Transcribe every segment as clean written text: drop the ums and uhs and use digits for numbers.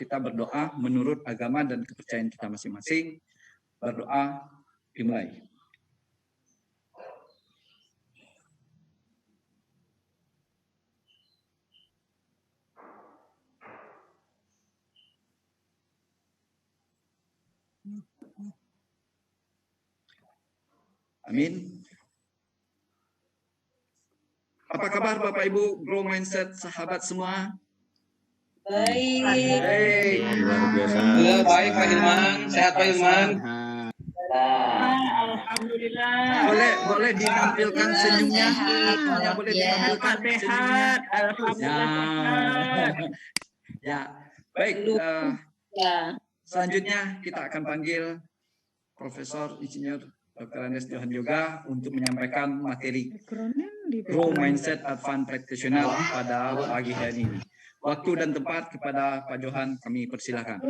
kita berdoa menurut agama dan kepercayaan kita masing-masing. Berdoa dimulai. Amin. Apa kabar Bapak Ibu, Grow Mindset, sahabat semua? Baik. Baik. Luar biasa. Halo, baik Pak Hilman. Sehat Pak Hilman. Alhamdulillah. Boleh ditampilkan senyumnya? Semuanya boleh ditampilkan senyumnya? Alhamdulillah. Ya. Baik. Ya. Selanjutnya kita akan panggil Profesor Insinyur Dr. Andes Johan Yoga untuk menyampaikan materi Grow Mindset Advanced Practitioner pada pagi hari ini. Waktu dan tempat kepada Pak Johan kami persilakan.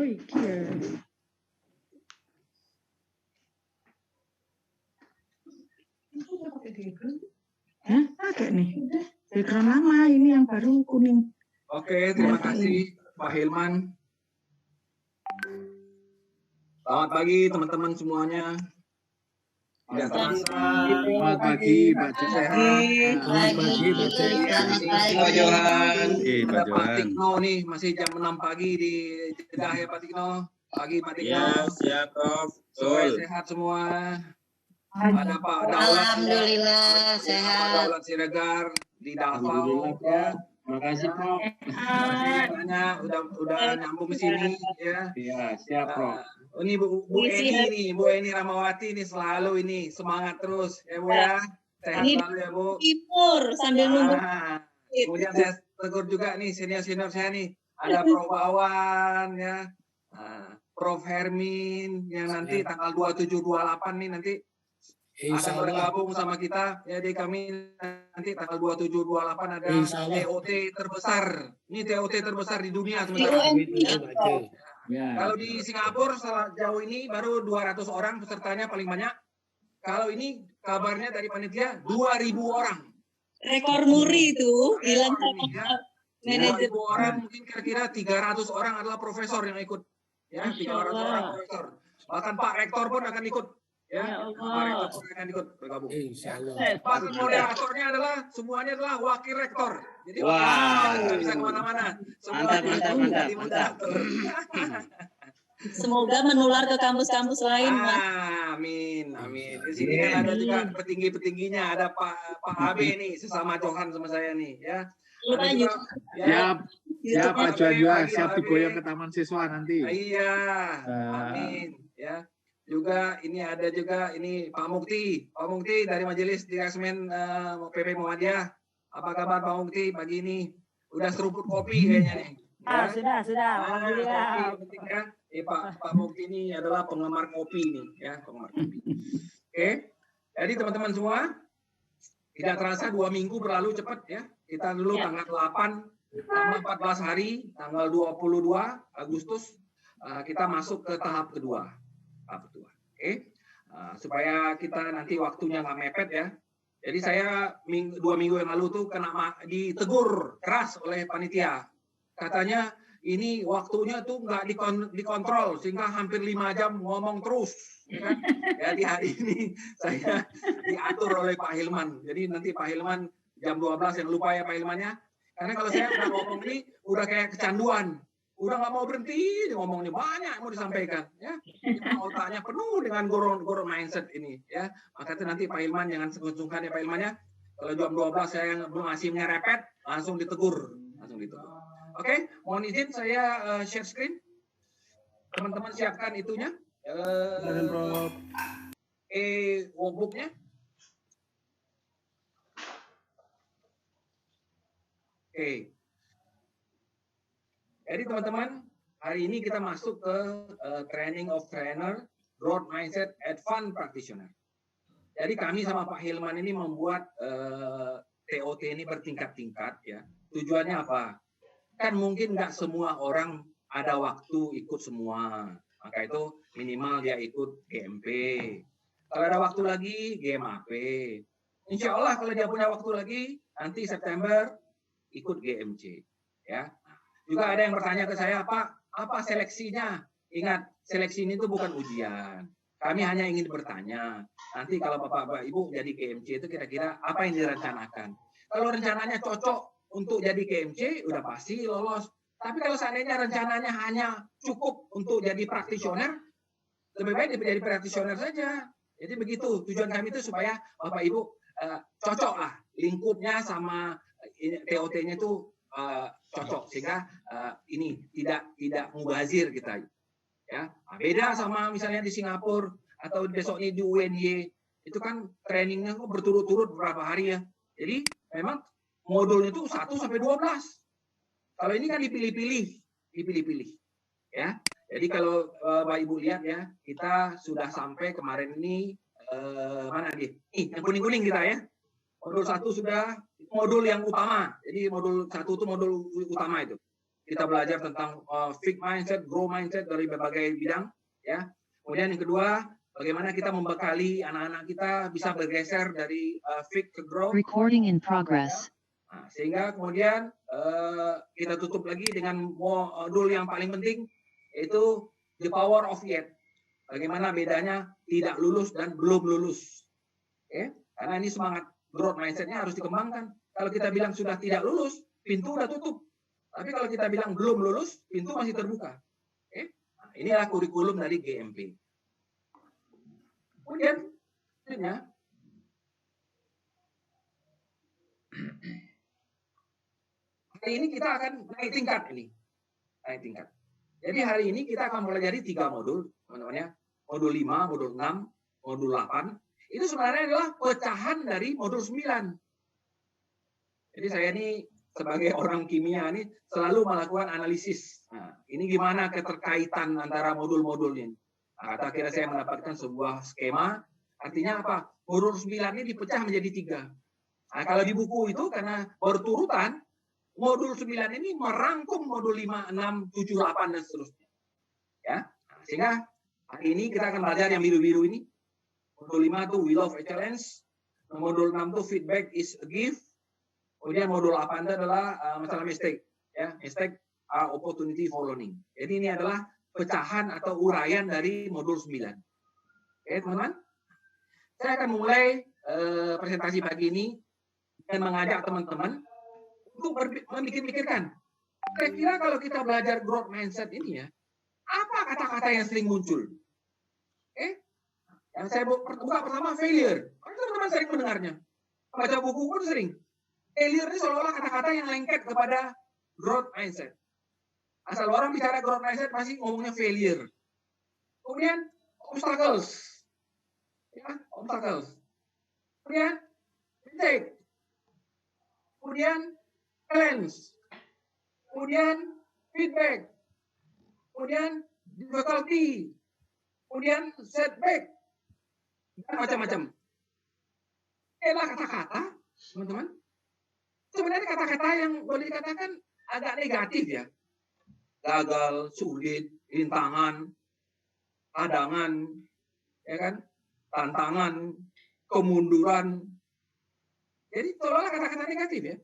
Ada nih. Background lama ini yang baru kuning. Oke, terima kasih Pak Hilman. Selamat pagi teman-teman semuanya. Tidak terasa. Selamat pagi Pak Johan. Selamat pagi Pak Johan. Ada Pak Tikno nih, masih jam 6 pagi di Jeddah ya Pak Tikno. Pagi Pak Tikno. Ya, siap Prof. Sehat semua. Ada Pak Daulat. Alhamdulillah sehat. Pak Daulat Siregar di Davao ya. Makasih Prof. Udah nyambung sini ya. Iya, siap Prof. Ini Bu Eni nih, Bu Eni Ramawati nih selalu ini semangat terus ya Bu ya. Sehat selalu ya Bu. Timur sambil nunggu. Kemudian saya tegur juga nih senior-senior saya nih. Ada Prof Wawan ya. Prof Hermin yang nanti tanggal 27 28 nih nanti akan bergabung sama kita. Jadi kami nanti tanggal 27 28 ada TOT terbesar. Ini TOT terbesar di dunia teman-teman. Ya. Kalau di Singapura sejauh ini baru 200 orang pesertanya paling banyak. Kalau ini kabarnya dari panitia 2.000 orang. Rekor muri itu bilang ya. 2.000 orang mungkin kira-kira 300 orang adalah profesor yang ikut. Ya, 300 orang profesor. Bahkan Pak Rektor pun akan ikut. Ya, Pak Rektor pun akan ikut bergabung. Pak moderatornya semuanya adalah wakil rektor. Jadi nggak bisa kemana-mana. Mantap. Semoga menular ke kampus-kampus lain, Mas. Amin. Di sini kan ada juga petinggi-petingginya, ada Pak Abe nih, sesama Johan sama saya nih, ya. Siap Pak Johan juga, siap diboyong ke taman siswa nanti. Iya, amin. Ya. Juga ini ada juga ini Pak Mukti dari Majelis Dirasmen PP Muhammadiyah. Apa kabar Pak Mukti pagi ini? Udah seruput kopi kayaknya nih. Ya? Sudah. Alhamdulillah. Penting kan? Pak Mukti ini adalah penggemar kopi nih, ya, penggemar kopi. Oke. Jadi teman-teman semua, tidak terasa 2 minggu berlalu cepat ya. Kita dulu tanggal 8 tambah 14 hari, tanggal 22 Agustus kita masuk ke tahap kedua. Oke. Supaya kita nanti waktunya nggak mepet ya. Jadi saya 2 minggu yang lalu tuh kena ditegur keras oleh panitia. Katanya ini waktunya tuh nggak dikontrol sehingga hampir 5 jam ngomong terus. Ya kan? Jadi hari ini saya diatur oleh Pak Hilman. Jadi nanti Pak Hilman jam 12 yang lupa ya Pak Hilmannya. Karena kalau saya udah ngomong ini udah kayak kecanduan. Udah nggak mau berhenti, ngomongnya banyak mau disampaikan, ya. Otaknya penuh dengan grow mindset ini, ya. Maka itu nanti Pak Hilman jangan sungkan ya Pak Hilmannya. Kalau jam 12 saya belum ngasihnya repet, langsung ditegur. Oke, mohon izin saya share screen. Teman-teman siapkan itunya. Workbooknya. Oke. Jadi teman-teman, hari ini kita masuk ke training of trainer, growth mindset, advanced practitioner. Jadi kami sama Pak Hilman ini membuat TOT ini bertingkat-tingkat ya. Tujuannya apa? Kan mungkin nggak semua orang ada waktu ikut semua. Maka itu minimal dia ikut GMP. Kalau ada waktu lagi, GMAP. Insya Allah kalau dia punya waktu lagi, nanti September ikut GMC. Ya. Juga ada yang bertanya ke saya, Pak, apa seleksinya? Ingat, seleksi ini tuh bukan ujian. Kami hanya ingin bertanya. Nanti kalau Bapak Ibu jadi KMC itu kira-kira apa yang direncanakan? Kalau rencananya cocok untuk jadi KMC, udah pasti lolos. Tapi kalau seandainya rencananya hanya cukup untuk jadi praktisioner, lebih baik jadi praktisioner saja. Jadi begitu tujuan kami itu supaya Bapak Ibu cocok lah lingkupnya sama TOT-nya itu cocok sehingga ini tidak mubazir kita. Ya, beda sama misalnya di Singapura atau besok ini di UNY itu kan trainingnya berturut-turut beberapa hari ya. Jadi memang modulnya itu 1 sampai 12. Kalau ini kan dipilih-pilih, ya. Jadi kalau Bapak Ibu lihat ya, kita sudah sampai kemarin ini mana dia? Yang kuning-kuning kita ya. Modul 1 sudah modul yang utama. Jadi modul 1 itu modul utama itu. Kita belajar tentang fixed mindset, grow mindset dari berbagai bidang, ya. Kemudian yang kedua, bagaimana kita membekali anak-anak kita bisa bergeser dari fixed ke grow. Recording in progress. Nah, sehingga kemudian kita tutup lagi dengan modul yang paling penting, yaitu the power of yet. Bagaimana bedanya tidak lulus dan belum lulus. Okay? Karena ini semangat growth mindset-nya harus dikembangkan. Kalau kita bilang sudah tidak lulus, pintu udah tutup. Tapi kalau kita bilang belum lulus, pintu masih terbuka. Okay? Nah, inilah kurikulum dari GMP. Kemudian, hari ini kita akan naik tingkat ini. Naik tingkat. Jadi hari ini kita akan pelajari 3 modul, teman-teman ya. Modul 5, modul 6, modul 8. Itu sebenarnya adalah pecahan dari modul 9. Jadi saya ini sebagai orang kimia ini selalu melakukan analisis. Nah, ini gimana keterkaitan antara modul-modul ini. Nah, akhirnya saya mendapatkan sebuah skema. Artinya apa? Modul 9 ini dipecah menjadi 3. Nah, kalau di buku itu karena berturutan, modul 9 ini merangkum modul 5, 6, 7, 8, dan seterusnya. Ya, nah, sehingga hari ini kita akan belajar yang biru-biru ini. Modul 5 itu Will of Excellence. Modul 6 itu Feedback is a Gift. Kemudian modul 8 itu adalah masalah mistake. Ya, mistake are opportunity for learning. Jadi ini adalah pecahan atau uraian dari modul 9. Oke, teman-teman. Saya akan mulai presentasi pagi ini dan mengajak teman-teman untuk memikirkan. Kira-kira kalau kita belajar growth mindset ini ya, apa kata-kata yang sering muncul? Oke? Yang saya buka pertama failure. Teman-teman sering mendengarnya. Baca buku pun sering. Failure ini seolah-olah kata-kata yang lengket kepada growth mindset. Asal orang bicara growth mindset masih ngomongnya failure. Kemudian obstacles. Ya, obstacles. Kemudian mistake. Kemudian challenge. Kemudian feedback. Kemudian difficulty. Kemudian setback. Dan macam-macam. Inilah kata-kata, teman-teman. Sebenarnya kata-kata yang boleh dikatakan agak negatif ya. Gagal, sulit, rintangan, hadangan, ya kan? Tantangan, kemunduran. Jadi seolah-olah kata-kata negatif ya.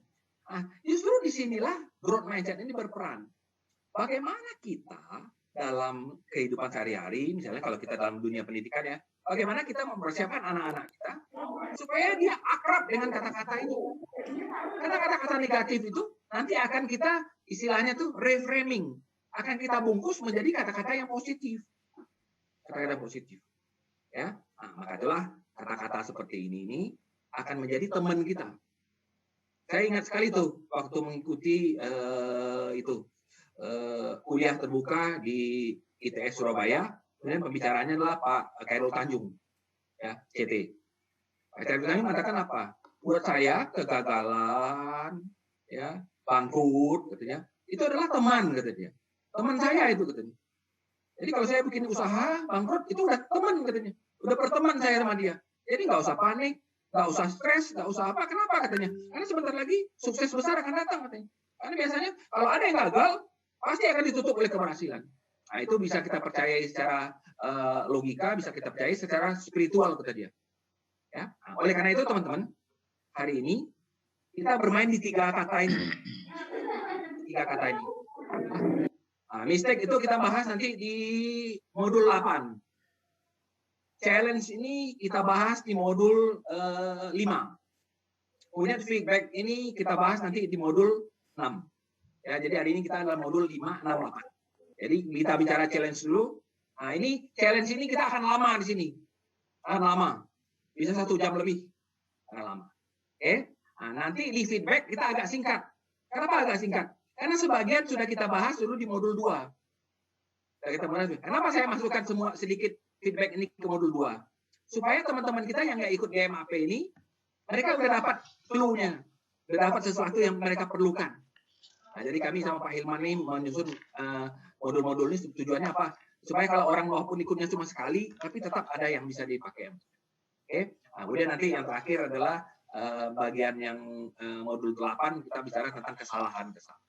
Nah, justru disinilah growth mindset ini berperan. Bagaimana kita dalam kehidupan sehari-hari, misalnya kalau kita dalam dunia pendidikan ya, bagaimana kita mempersiapkan anak-anak kita supaya dia akrab dengan kata-kata itu. Karena kata-kata negatif itu nanti akan kita istilahnya tuh reframing, akan kita bungkus menjadi kata-kata yang positif. Kata-kata positif. Ya, nah, maka itulah kata-kata seperti ini akan menjadi teman kita. Saya ingat sekali tuh waktu mengikuti kuliah terbuka di ITS Surabaya, kemudian pembicaranya adalah Pak Khairul Tanjung, ya, CT. Pak Khairul Tanjung mengatakan apa? Buat saya kegagalan, ya, bangkrut, katanya, itu adalah teman, katanya. Teman saya itu, katanya. Jadi kalau saya bikin usaha bangkrut, itu udah teman, katanya. Udah berteman saya sama dia. Jadi nggak usah panik, nggak usah stres, nggak usah apa. Kenapa, katanya? Karena sebentar lagi sukses besar akan datang, katanya. Karena biasanya kalau ada yang gagal, pasti akan ditutup oleh keberhasilan. Nah, itu bisa kita percayai secara logika, bisa kita percayai secara spiritual, kata dia. Ya. Nah, oleh karena itu, teman-teman, hari ini kita bermain di 3 kata ini. 3 kata ini. Mistake itu kita bahas nanti di modul 8. Challenge ini kita bahas di modul 5. Kemudian feedback ini kita bahas nanti di modul 6. Ya, jadi hari ini kita dalam modul 5, 6, 8. Jadi kita bicara challenge dulu. Nah, ini challenge ini kita akan lama di sini. Akan lama. Bisa 1 jam lebih. Akan lama. Oke? Nah, nanti di feedback kita agak singkat. Kenapa agak singkat? Karena sebagian sudah kita bahas dulu di modul 2. Kenapa saya masukkan semua sedikit feedback ini ke modul 2? Supaya teman-teman kita yang nggak ikut GMAP ini, mereka udah dapat clue-nya. Udah dapat sesuatu yang mereka perlukan. Nah, jadi kami sama Pak Hilman ini menyusun modul-modul ini tujuannya apa? Supaya kalau orang walaupun ikutnya cuma sekali, tapi tetap ada yang bisa dipakai. Oke? Nah, kemudian nanti yang terakhir adalah bagian yang modul 8, kita bicara tentang kesalahan-kesalahan.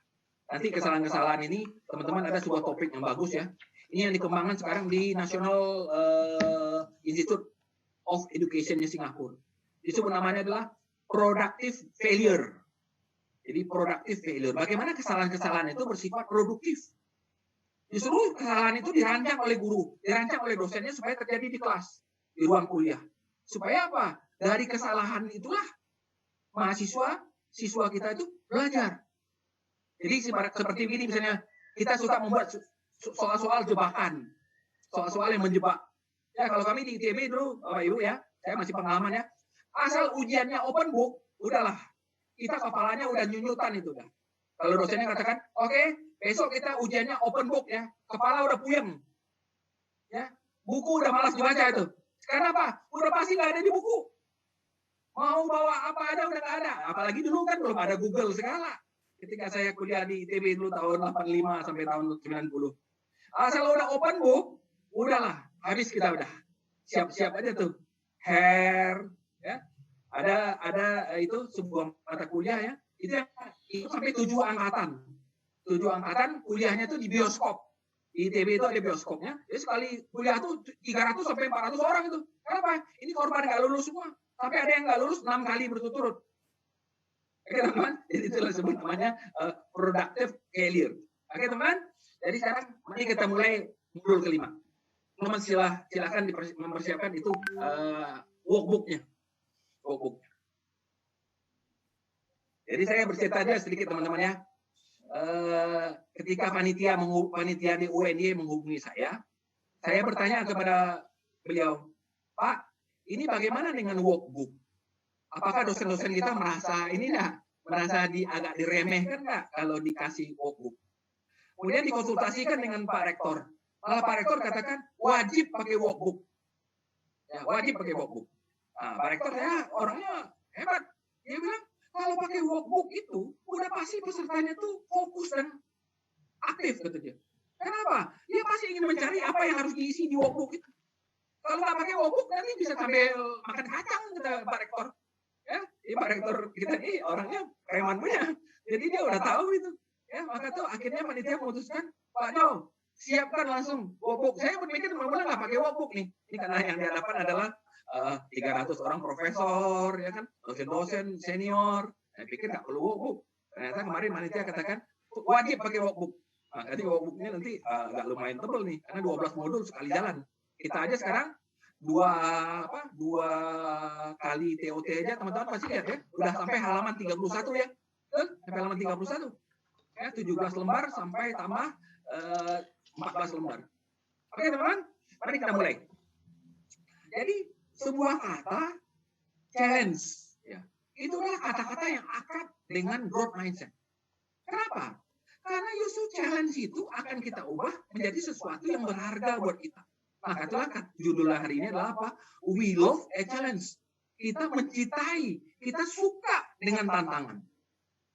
Nanti kesalahan-kesalahan ini, teman-teman ada sebuah topik yang bagus ya. Ini yang dikembangkan sekarang di National Institute of Education-nya Singapura. Disebut namanya adalah productive failure. Jadi productive failure. Bagaimana kesalahan-kesalahan itu bersifat produktif. Justru kesalahan itu dirancang oleh guru, dirancang oleh dosennya supaya terjadi di kelas, di ruang kuliah. Supaya apa? Dari kesalahan itulah siswa kita itu belajar. Jadi seperti ini misalnya, kita suka membuat soal-soal jebakan, soal-soal yang menjebak. Ya kalau kami di ITB dulu, Bapak Ibu ya, saya masih pengalaman ya, asal ujiannya open book, udahlah, kita kepalanya udah nyunyutan itu dah. Kalau dosennya katakan, oke, besok kita ujiannya open book ya, kepala udah puyeng, ya, buku udah malas dibaca itu. Karena apa? Udah pasti nggak ada di buku. Mau bawa apa ada udah nggak ada. Apalagi dulu kan belum ada Google segala. Ketika saya kuliah di ITB dulu tahun 85 sampai tahun 90. Asal udah open book, udahlah, habis kita udah. Siap-siap aja tuh. Hair, ya. Ada itu sebuah mata kuliah ya. Itu sampai 7 angkatan. 7 angkatan kuliahnya tuh di bioskop. Di ITB itu ada bioskopnya. Jadi sekali kuliah tuh 300 sampai 400 orang itu. Kenapa? Ini korban nggak lulus semua. Sampai ada yang nggak lulus 6 kali berturut-turut. Oke teman-teman, jadi itulah sebut namanya productive failure. Oke teman, jadi sekarang mari kita mulai modul kelima. Teman silakan mempersiapkan itu workbooknya. Jadi saya bercerita aja sedikit teman-teman ya. Ketika panitia di UNY menghubungi saya bertanya kepada beliau, Pak, ini bagaimana dengan workbook? Apakah dosen-dosen kita merasa agak diremehkan nggak kalau dikasih workbook? Kemudian dikonsultasikan dengan Pak Rektor. Malah Pak Rektor katakan wajib pakai workbook. Ya, wajib pakai workbook. Nah, Pak Rektor ya orangnya hebat. Dia bilang kalau pakai workbook itu udah pasti pesertanya tuh fokus dan aktif kata dia. Kenapa? Dia pasti ingin mencari apa yang harus diisi di workbook itu. Kalau nggak pakai workbook nanti bisa sambil makan kacang kata Pak Rektor. Ya, Pak Rektor kita ini orangnya preman punya. Jadi dia udah tahu itu. Ya, maka tuh akhirnya panitia memutuskan, Pak Jo, siapkan langsung workbook. Saya berpikir mula-mula nggak pakai workbook nih. Ini karena yang dihadapkan adalah 300 orang profesor, ya kan, dosen-dosen senior. Saya pikir nggak perlu workbook. Ternyata kemarin panitia katakan wajib pakai workbook. Nah, jadi workbooknya nanti agak lumayan tebel nih, karena 12 modul sekali jalan. Kita aja sekarang dua kali TOT aja teman-teman pasti lihat ya, udah sampai halaman 31 ya, sampai halaman 31 ya, 17 lembar sampai tambah 14 lembar. Oke teman-teman, mari kita mulai. Jadi sebuah kata challenge ya, itu adalah kata-kata yang akrab dengan growth mindset. Kenapa? Karena justru challenge itu akan kita ubah menjadi sesuatu yang berharga buat kita. Maka itulah judul hari ini adalah apa? We love a challenge. Kita mencintai, kita suka dengan tantangan.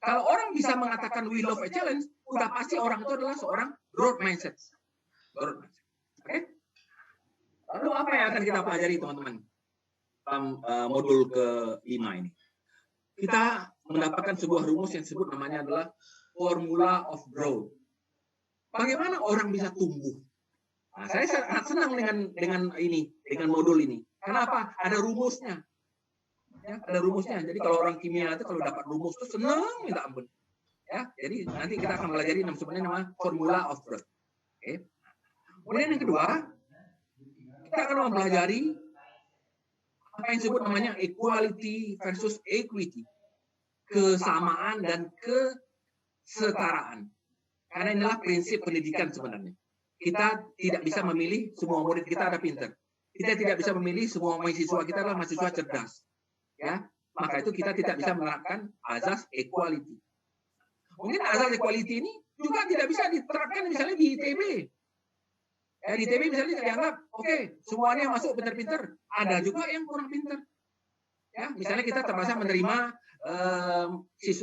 Kalau orang bisa mengatakan we love a challenge, udah pasti orang itu adalah seorang growth mindset. Oke? Lalu apa yang akan kita pelajari teman-teman dalam modul ke-5 ini? Kita mendapatkan sebuah rumus yang disebut namanya adalah formula of growth. Bagaimana orang bisa tumbuh? Nah, saya sangat senang dengan modul ini. Kenapa? Ada rumusnya. Ya, ada rumusnya. Jadi kalau orang kimia itu kalau dapat rumus itu senang minta ampun. Ya, jadi nanti kita akan pelajari sebenarnya namanya formula of growth. Oke. Kemudian yang kedua, kita akan mempelajari apa yang disebut namanya equality versus equity. Kesamaan dan kesetaraan. Karena inilah prinsip pendidikan sebenarnya. Kita tidak bisa memilih semua murid kita ada pintar. Kita tidak bisa memilih semua mahasiswa kita adalah mahasiswa cerdas. Ya, maka itu kita tidak bisa menerapkan azas equality. Mungkin azas equality ini juga tidak bisa diterapkan misalnya di ITB. Ya, di ITB misalnya dianggap, oke, semuanya masuk pintar-pintar. Ada juga yang kurang pintar. Ya, misalnya kita terpaksa menerima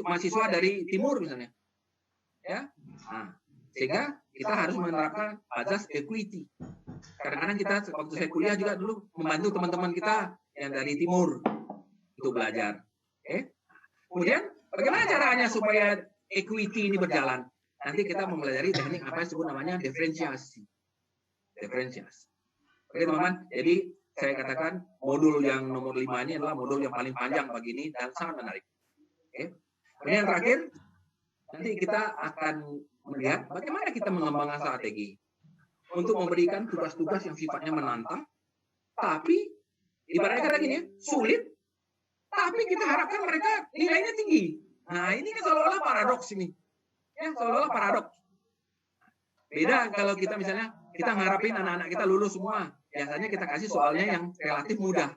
mahasiswa dari timur misalnya. Ya, nah, sehingga kita harus menerapkan azas equity. Kadang-kadang kita waktu saya kuliah juga dulu membantu teman-teman kita yang dari timur untuk belajar. Oke. Kemudian bagaimana caranya supaya equity ini berjalan? Nanti kita mempelajari teknik apa yang disebut namanya diferensiasi. Diferensiasi. Oke teman-teman, jadi saya katakan modul yang nomor 5 ini adalah modul yang paling panjang pagi ini dan sangat menarik. Oke. Kemudian yang terakhir, nanti kita akan melihat bagaimana kita mengembangkan strategi untuk memberikan tugas-tugas yang sifatnya menantang, tapi ibaratnya kata gini ya, sulit, tapi kita harapkan mereka nilainya tinggi. Nah ini kan seolah-olah paradoks ini. Ya, seolah-olah paradoks. Beda kalau kita misalnya, kita ngarapin anak-anak kita lulus semua. Biasanya kita kasih soalnya yang relatif mudah.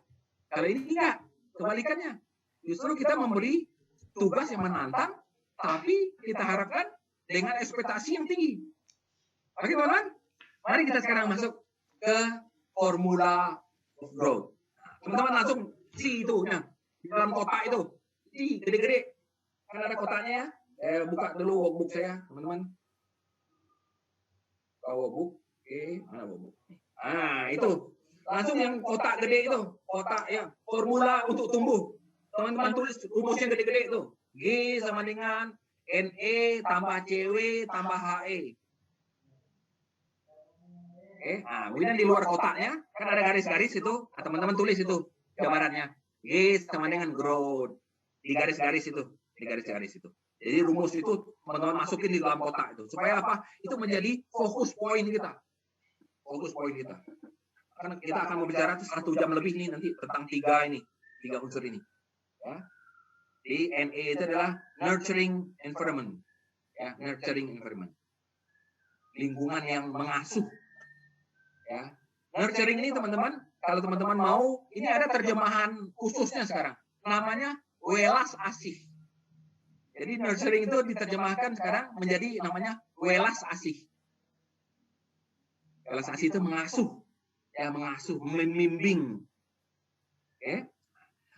Kalau ini enggak, kebalikannya. Justru kita memberi tugas yang menantang, tapi kita harapkan dengan ekspektasi yang tinggi. Oke teman-teman, mari kita sekarang masuk ke formula of growth. Teman-teman langsung C itu, nah, di dalam kotak itu, C gede-gede. Kan ada kotaknya ya. Buka dulu workbook saya, teman-teman. Buka workbook, oke, mana workbook? Nah, itu. Langsung yang kotak gede itu, kotak ya, formula untuk tumbuh. Teman-teman tulis rumusnya gede-gede itu. G sama dengan NE tambah CW tambah HE. Oke, nah, kemudian di luar kotaknya kan ada garis-garis itu, nah, teman-teman tulis itu gambarannya. G sama dengan growth. Di garis-garis itu, di garis-garis itu. Jadi rumus itu teman-teman masukin di dalam kotak itu. Supaya apa? Itu menjadi fokus poin kita. Fokus poin kita. Karena kita akan berbicara 1 jam lebih nih nanti tentang 3 unsur ini. Ya. Di NE itu adalah nurturing environment. Ya, nurturing environment. Lingkungan yang mengasuh. Ya. Nurturing ini teman-teman, kalau teman-teman mau, ini ada terjemahan khususnya sekarang. Namanya welas asih. Jadi nurturing itu diterjemahkan sekarang menjadi namanya welas asih. Welas asih itu mengasuh. Ya, mengasuh, membimbing. Oke.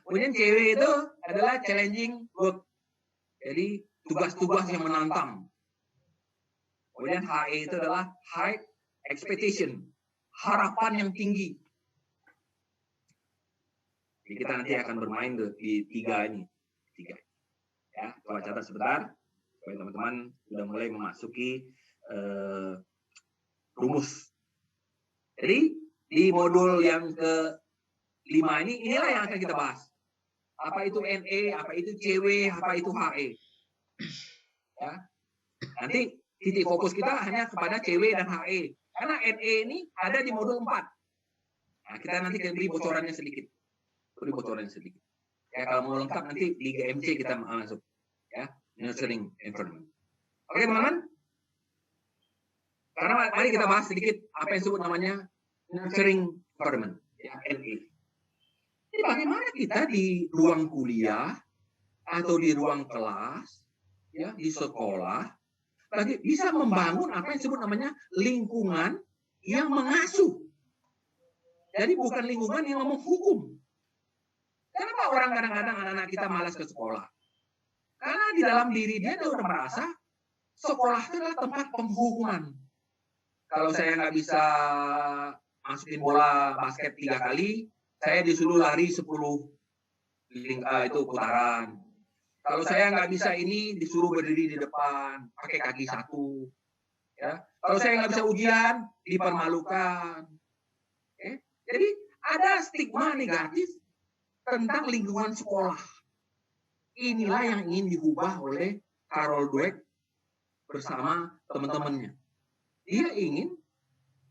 Kemudian CW itu adalah challenging work. Jadi tugas-tugas yang menantang. Kemudian HE itu adalah high expectation. Harapan yang tinggi. Jadi kita nanti akan bermain di 3 ini. 3. Ya, coba catat sebentar. Supaya teman-teman sudah mulai memasuki rumus. Jadi di modul yang ke-5 ini, inilah yang akan kita bahas. Apa itu NE, apa itu CW, apa itu HE. Ya. Nanti titik fokus kita hanya kepada CW dan HE. Karena NE ini ada di modul 4. Nah, kita nanti beri bocorannya sedikit. Beri bocorannya sedikit. Ya, kalau mau lengkap nanti di GMC kita masuk. Ya, nurturing environment. Oke, teman-teman? Karena mari kita bahas sedikit apa yang disebut namanya nurturing environment. Ya, NE. Jadi bagaimana kita di ruang kuliah atau di ruang kelas, ya, di sekolah, bisa membangun apa yang disebut namanya lingkungan yang mengasuh. Jadi bukan lingkungan yang menghukum. Kenapa orang kadang-kadang anak-anak kita malas ke sekolah? Karena di dalam diri dia udah merasa sekolah itu adalah tempat penghukuman. Kalau saya nggak bisa masukin bola basket 3 kali, saya disuruh lari 10 itu putaran. Kalau saya nggak bisa ini, disuruh berdiri di depan, pakai kaki 1. Ya. Kalau saya nggak bisa ujian, dipermalukan. Jadi ada stigma negatif tentang lingkungan sekolah. Inilah yang ingin diubah oleh Carol Dweck bersama teman-temannya. Dia ingin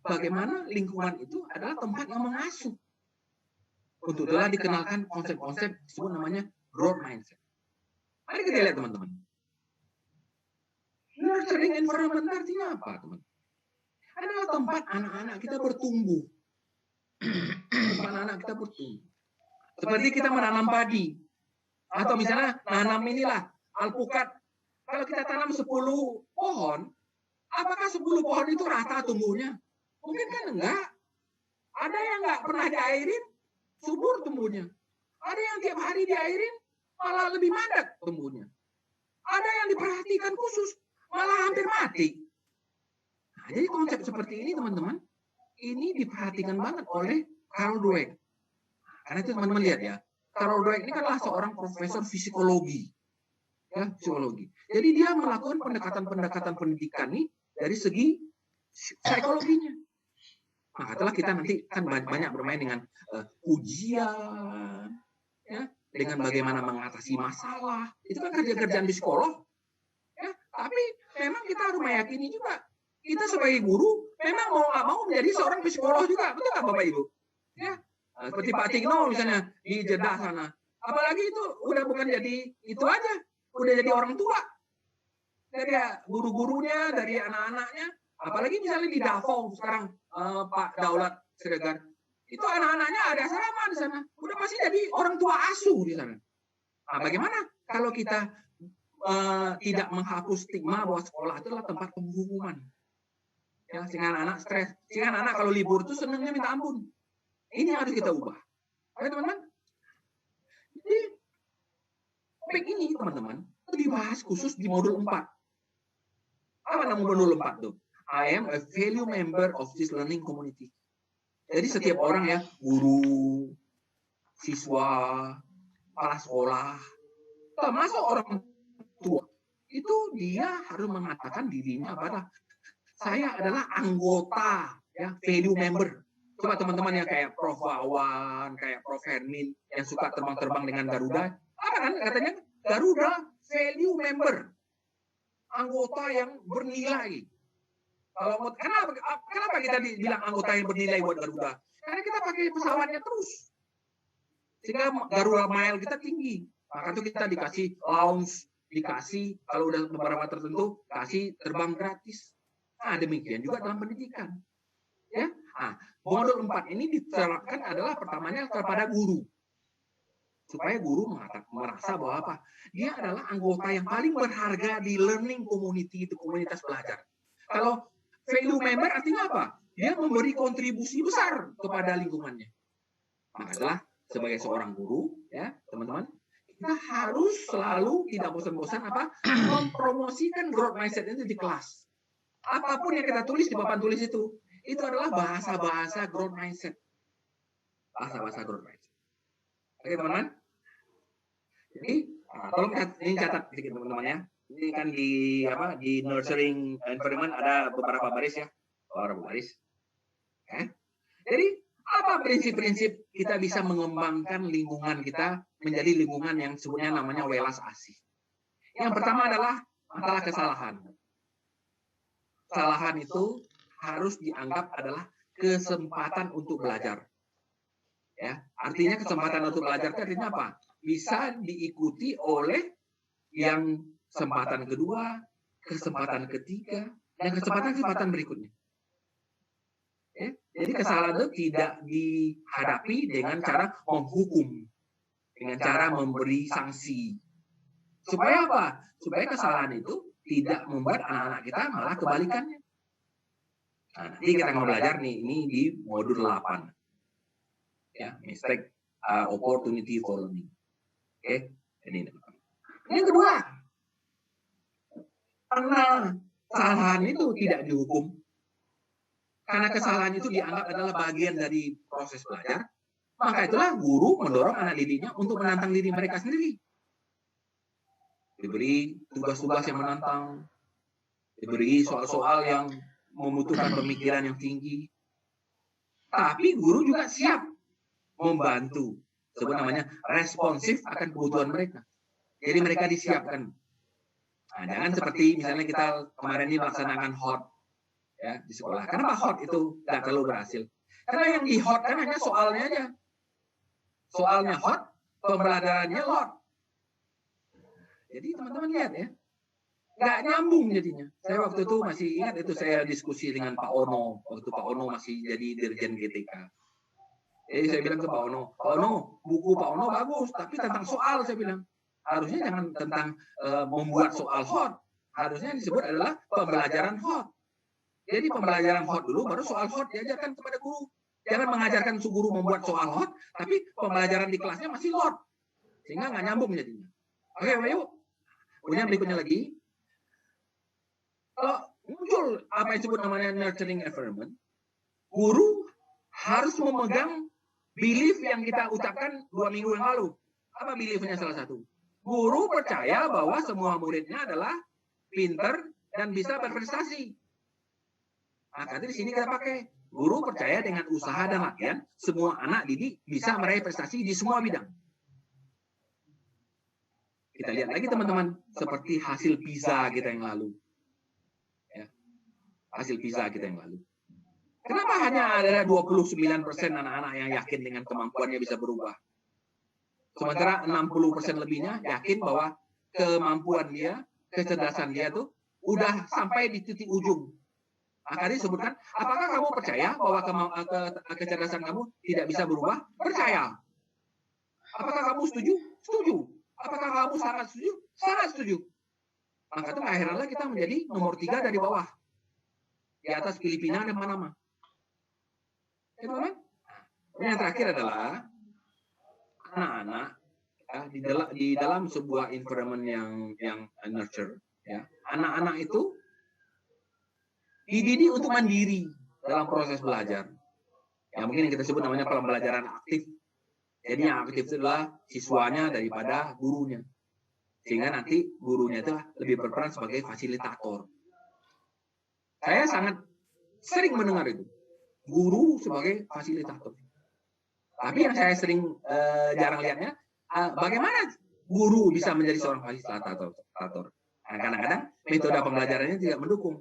bagaimana lingkungan itu adalah tempat yang mengasuh. Untuk itulah dikenalkan konsep-konsep disebut namanya growth mindset. Mari kita lihat teman-teman. Nurturing environment artinya apa, teman? Adalah tempat anak-anak kita bertumbuh. Tempat anak-anak kita bertumbuh. Seperti kita menanam padi. Atau misalnya nanam inilah alpukat. Kalau kita tanam 10 pohon, apakah 10 pohon itu rata tumbuhnya? Mungkin kan enggak. Ada yang enggak pernah diairin, subur tumbuhnya. Ada yang tiap hari diairin, malah lebih mandat tumbuhnya. Ada yang diperhatikan khusus, malah hampir mati. Nah, jadi konsep seperti ini teman-teman, ini diperhatikan banget oleh Carol Dweck. Karena itu teman-teman lihat ya, Carol Dweck ini adalah seorang profesor psikologi. Ya, psikologi. Jadi dia melakukan pendekatan-pendekatan pendidikan nih dari segi psikologinya. Nah, setelah kita nanti kan banyak bermain dengan ujian, ya, dengan bagaimana mengatasi masalah. Itu kan kerja-kerjaan psikolog. Ya, tapi memang kita harus meyakini juga, kita sebagai guru memang mau nggak mau menjadi seorang psikolog juga, betul nggak Bapak Ibu? Ya, seperti Pak Tigno misalnya di Jeddah sana. Apalagi itu udah bukan jadi itu aja, udah jadi orang tua. Dari guru-gurunya, dari anak-anaknya, apalagi misalnya di Davao sekarang Pak Daulat Siregar, itu anak-anaknya ada asrama di sana, udah pasti jadi orang tua asuh di sana. Nah, bagaimana kalau kita tidak menghapus stigma bahwa sekolah itu adalah tempat penghukuman? Ya, sehingga anak-anak stres, sehingga anak-anak kalau libur itu senangnya minta ampun. Ini yang harus kita ubah. Oke teman-teman? Jadi, topik ini teman-teman, itu dibahas khusus di modul 4. Apa nama modul 4 tuh? I am a value member of this learning community. Jadi setiap orang ya, guru, siswa, kepala sekolah, termasuk orang tua, itu dia harus mengatakan dirinya adalah saya adalah anggota, ya, value member. Coba teman-teman yang kayak Prof. Wawan, kayak Prof. Hermin, yang suka terbang-terbang dengan Garuda, apa kan katanya? Garuda value member. Anggota yang bernilai. Kenapa kita bilang anggota yang bernilai buat Garuda? Karena kita pakai pesawatnya terus. Sehingga Garuda Mile kita tinggi. Maka itu kita dikasih lounge, dikasih kalau udah beberapa tertentu, kasih terbang gratis. Nah, demikian juga dalam pendidikan. Ya. Nah, modul 4 ini diterapkan adalah pertamanya kepada guru. Supaya guru merasa bahwa apa? Dia adalah anggota yang paling berharga di learning community, itu komunitas belajar. Kalau value member artinya apa? Dia memberi kontribusi besar kepada lingkungannya. Maka sebagai seorang guru, ya teman-teman, kita harus selalu tidak bosan-bosan mempromosikan growth mindset itu di kelas. Apapun yang kita tulis di papan tulis itu adalah bahasa-bahasa growth mindset. Bahasa-bahasa growth mindset. Oke teman-teman. Jadi tolong ini catat sedikit teman-teman ya. Ini kan di nurturing environment ada beberapa baris ya. Beberapa baris. Jadi apa prinsip-prinsip kita bisa mengembangkan lingkungan kita menjadi lingkungan yang sebenarnya namanya welas asih. Yang pertama adalah masalah kesalahan. Kesalahan itu harus dianggap adalah kesempatan untuk belajar. Ya, artinya kesempatan untuk belajar itu artinya apa? Bisa diikuti oleh yang kesempatan kedua, kesempatan ketiga, dan kesempatan berikutnya. Ya, jadi kesalahan itu tidak dihadapi dengan cara menghukum, dengan cara memberi sanksi. Supaya apa? Supaya kesalahan itu tidak membuat anak-anak kita malah kebalikannya. Nah, nanti kita mau belajar nih, ini di modul 8. Ya, mistake opportunity for learning. Oke, ini. Yang kedua, karena kesalahan itu tidak dihukum, karena kesalahan itu dianggap adalah bagian dari proses belajar, maka itulah guru mendorong anak didiknya untuk menantang diri mereka sendiri. Diberi tugas-tugas yang menantang, diberi soal-soal yang membutuhkan pemikiran yang tinggi. Tapi guru juga siap membantu, sebut namanya responsif akan kebutuhan mereka. Jadi mereka disiapkan. Nah, jangan seperti misalnya kita kemarin ini melaksanakan HOT, ya di sekolah. Kenapa hot itu nggak terlalu berhasil? Karena yang di hot kan hanya soalnya aja. Soalnya hot, pembelajarannya lot. Jadi teman-teman lihat ya, nggak nyambung jadinya. Saya waktu itu masih ingat itu saya diskusi dengan Pak Ono. Waktu Pak Ono masih jadi Dirjen GTK. Jadi saya bilang ke Pak Ono, buku Pak Ono bagus, tapi tentang soal saya bilang. Harusnya jangan tentang membuat soal hot. Harusnya yang disebut adalah pembelajaran hot. Jadi pembelajaran hot dulu, baru soal hot diajarkan kepada guru. Jangan mengajarkan guru membuat soal hot, tapi pembelajaran di kelasnya masih hot. Sehingga nggak nyambung jadinya. Oke, yuk. Kemudian berikutnya lagi. Kalau muncul apa yang disebut namanya nurturing environment, guru harus memegang belief yang kita ucapkan 2 minggu yang lalu. Apa beliefnya salah satu? Guru percaya bahwa semua muridnya adalah pinter dan bisa berprestasi. Maka di sini kita pakai. Guru percaya dengan usaha dan latihan, semua anak didik bisa meraih prestasi di semua bidang. Kita lihat lagi teman-teman, seperti hasil PISA kita yang lalu. Ya. Hasil PISA kita yang lalu. Kenapa hanya ada 29% anak-anak yang yakin dengan kemampuannya bisa berubah? Sementara 60% lebihnya yakin bahwa kemampuan dia, kecerdasan dia tuh udah sampai di titik ujung. Maka disebutkan, apakah kamu percaya bahwa kecerdasan kamu tidak bisa berubah? Percaya. Apakah kamu setuju? Setuju. Apakah kamu sangat setuju? Sangat setuju. Maka itu akhirnya kita menjadi nomor 3 dari bawah. Di atas Filipina dan Panama. Ya, teman-teman? Yang terakhir adalah anak-anak ya, di dalam sebuah environment yang nurture. Ya, anak-anak itu dididik untuk mandiri dalam proses belajar. Ya, mungkin yang kita sebut namanya pembelajaran aktif. Jadi yang aktif itu adalah siswanya daripada gurunya. Sehingga nanti gurunya itu lebih berperan sebagai fasilitator. Saya sangat sering mendengar itu. Guru sebagai fasilitator. Tapi yang saya sering jarang lihatnya, bagaimana guru bisa menjadi seorang fasilitator. Nah, kadang-kadang metode pembelajarannya tidak mendukung.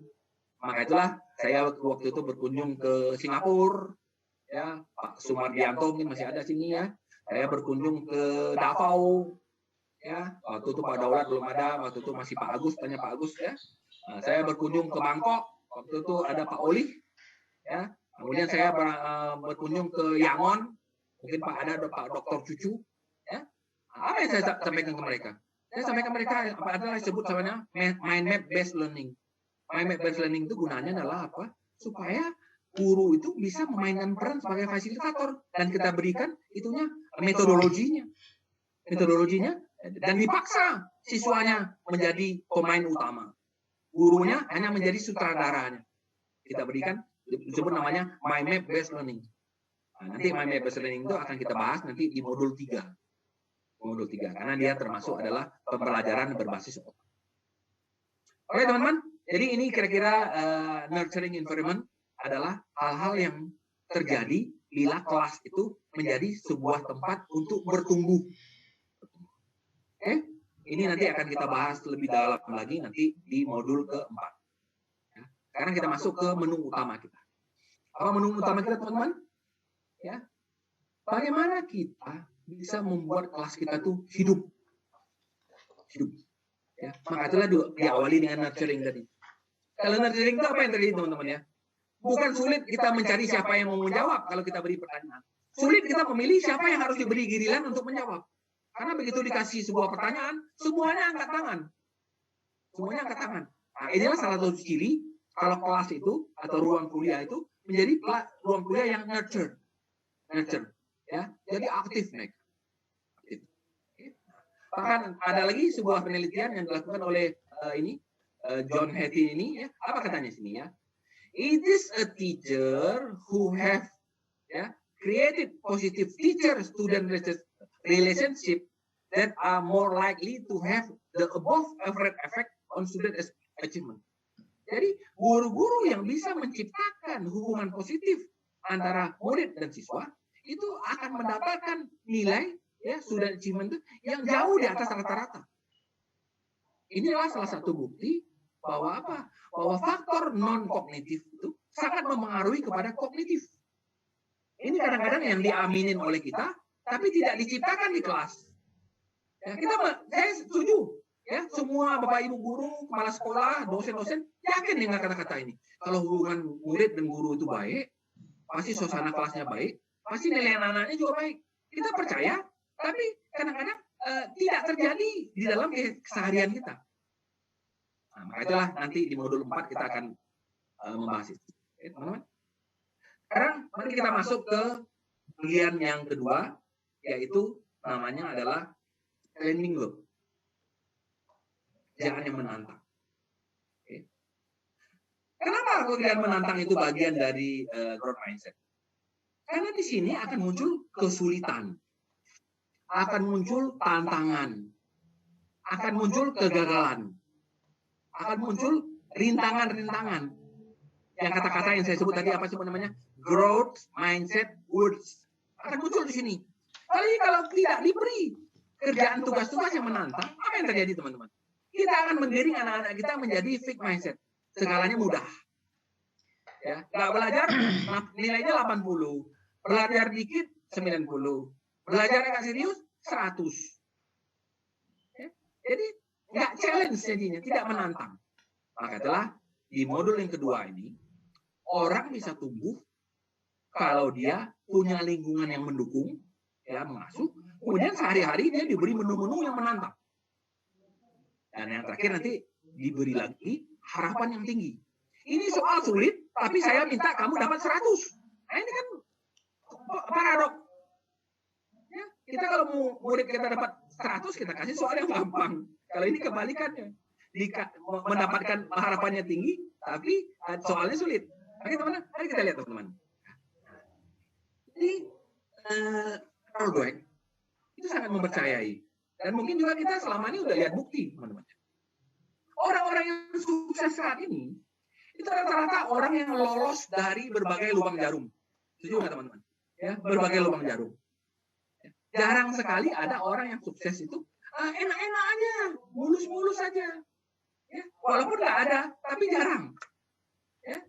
Maka itulah saya waktu itu berkunjung ke Singapura, ya Pak Sumardianto mungkin masih ada sini ya. Saya berkunjung ke Davao, ya waktu itu Pak Daulat belum ada, waktu itu masih Pak Agus, tanya Pak Agus ya. Nah, saya berkunjung ke Bangkok, waktu itu ada Pak Oli, ya. Kemudian saya berkunjung ke Yangon, mungkin ada Pak Dr. Cucu, ya. Apa yang saya sampaikan ke mereka? Saya sampaikan ke mereka apa adalah disebut namanya mind map based learning. Mind map based learning itu gunanya adalah apa? Supaya guru itu bisa memainkan peran sebagai fasilitator dan kita berikan itunya metodologinya dan dipaksa siswanya menjadi pemain utama. Gurunya hanya menjadi sutradaranya. Kita berikan disebut namanya mind map based learning. Nah, nanti mind map based learning itu akan kita bahas nanti di modul 3. Modul 3 karena dia termasuk adalah pembelajaran berbasis otak. Oke, teman-teman. Jadi ini kira-kira nurturing environment adalah hal-hal yang terjadi bila kelas itu menjadi sebuah tempat untuk bertumbuh. Oke, ini nanti akan kita bahas lebih dalam lagi nanti di modul keempat. Ya. Sekarang kita masuk ke menu utama kita. Apa menu utama kita, teman-teman? Ya, bagaimana kita bisa membuat kelas kita tuh hidup. Ya, maka itulah diawali dengan nurturing tadi. Kalau nurturing itu apa yang terjadi, teman-teman ya? Bukan sulit kita mencari siapa yang mau menjawab kalau kita beri pertanyaan. Sulit kita memilih siapa yang harus diberi giliran untuk menjawab. Karena begitu dikasih sebuah pertanyaan, semuanya angkat tangan. Semuanya angkat tangan. Nah, inilah salah satu ciri kalau kelas itu atau ruang kuliah itu menjadi ruang kuliah yang nurture. Ya, jadi aktif mereka. Bahkan ada lagi sebuah penelitian yang dilakukan oleh John Hattie ini, ya, apa katanya sini ya? It is a teacher who have created positive teacher-student relationship that are more likely to have the above average effect on student achievement. Jadi guru-guru yang bisa menciptakan hubungan positif antara murid dan siswa itu akan mendapatkan nilai student achievement yang jauh di atas rata-rata. Inilah salah satu bukti bahwa apa? Bahwa faktor non-kognitif itu sangat mempengaruhi kepada kognitif. Ini kadang-kadang yang diaminin oleh kita, tapi tidak diciptakan di kelas. Ya, saya setuju. Ya, semua Bapak Ibu guru, kepala sekolah, dosen-dosen yakin dengan kata-kata ini. Kalau hubungan murid dan guru itu baik, pasti suasana kelasnya baik, pasti nilai anak-anaknya juga baik. Kita percaya, tapi kadang-kadang tidak terjadi di dalam keseharian kita. Nah, maka itulah nanti di modul 4 kita akan membahas itu. Oke, teman-teman. Sekarang mari kita masuk ke bagian yang kedua, yaitu namanya adalah challenging goal. Jangan yang menantang. Oke. Kenapa pekerjaan menantang itu bagian dari growth mindset? Karena di sini akan muncul kesulitan, akan muncul tantangan, akan muncul kegagalan, akan muncul rintangan-rintangan. Yang kata-kata yang saya sebut tadi apa sih namanya? Growth mindset words akan muncul di sini. Kali kalau tidak diberi kerjaan tugas-tugas yang menantang, apa yang terjadi teman-teman? Kita akan menggiring anak-anak kita menjadi fixed mindset. Segalanya mudah. Ya, nggak belajar, nilainya 80. Belajar dikit, 90. Belajar nggak serius, 100. Ya, jadi, nggak challenge jadinya, tidak menantang. Maka itulah, di modul yang kedua ini, orang bisa tumbuh kalau dia punya lingkungan yang mendukung, ya, mengasuh, kemudian sehari-hari dia diberi menu-menu yang menantang. Dan yang terakhir nanti diberi lagi harapan yang tinggi. Ini soal sulit, tapi saya minta kamu dapat 100. Nah ini kan paradok. Ya, kita kalau murid kita dapat 100, kita kasih soal yang gampang. Kalau ini kebalikannya. Mendapatkan harapannya tinggi, tapi soalnya sulit. Oke teman-teman, mari kita lihat teman-teman. Jadi, Carol Dweck itu sangat mempercayai. Dan mungkin juga kita selama ini udah lihat bukti, teman-teman. Orang-orang yang sukses saat ini, itu rata-rata orang yang lolos dari berbagai lubang jarum. Setuju nggak, teman-teman? Ya, berbagai lubang jarum. Jarang sekali ada orang yang sukses itu enak-enak aja, mulus-mulus aja. Ya, walaupun nggak ada, tapi jarang. Ya,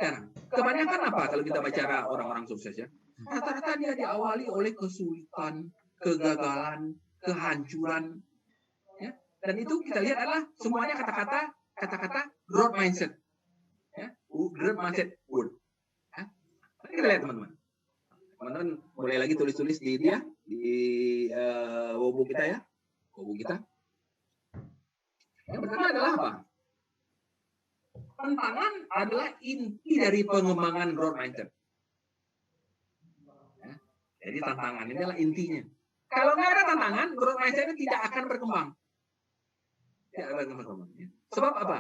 jarang. Kebanyakan apa kalau kita bicara orang-orang sukses ya? Rata-rata dia diawali oleh kesulitan, kegagalan, kehancuran, ya. Dan itu kita lihat adalah semuanya kata-kata growth mindset, ya, growth mindset word. Ya. Kita lihat teman-teman, mulai lagi tulis-tulis di dia di wobo kita ya, wobo kita. Yang pertama adalah apa? Tantangan adalah inti dari pengembangan growth mindset. Ya. Jadi tantangan ini adalah intinya. Kalau nggak ada tantangan, growth mindset tidak akan berkembang. Tidak akan berkembang. Sebab apa?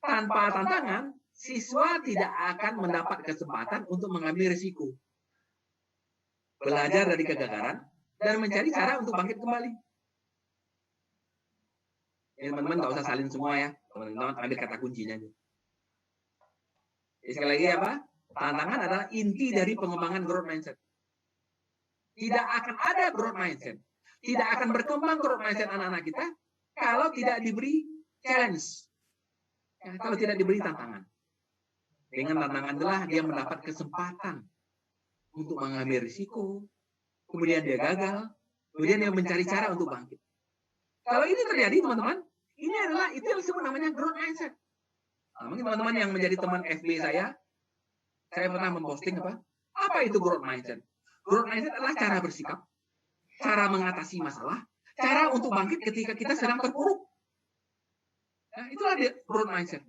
Tanpa tantangan, siswa tidak akan mendapat kesempatan untuk mengambil risiko. Belajar dari kegagalan dan mencari cara untuk bangkit kembali. Ya, teman-teman nggak usah salin semua ya. Teman-teman ambil kata kuncinya aja. Jadi, sekali lagi apa? Tantangan adalah inti dari pengembangan growth mindset. Tidak akan ada growth mindset. Tidak akan berkembang growth mindset anak-anak kita kalau tidak diberi challenge. Ya, kalau tidak diberi tantangan. Dengan tantangan itulah dia mendapat kesempatan untuk mengambil risiko. Kemudian dia gagal. Kemudian dia mencari cara untuk bangkit. Kalau ini terjadi teman-teman, ini adalah itu yang disebut namanya growth mindset. Nah, mungkin teman-teman yang menjadi teman FB saya pernah memposting apa? Apa itu growth mindset? Growth mindset adalah cara bersikap, cara mengatasi masalah, cara untuk bangkit ketika kita sedang terpuruk. Ya, itulah growth mindset.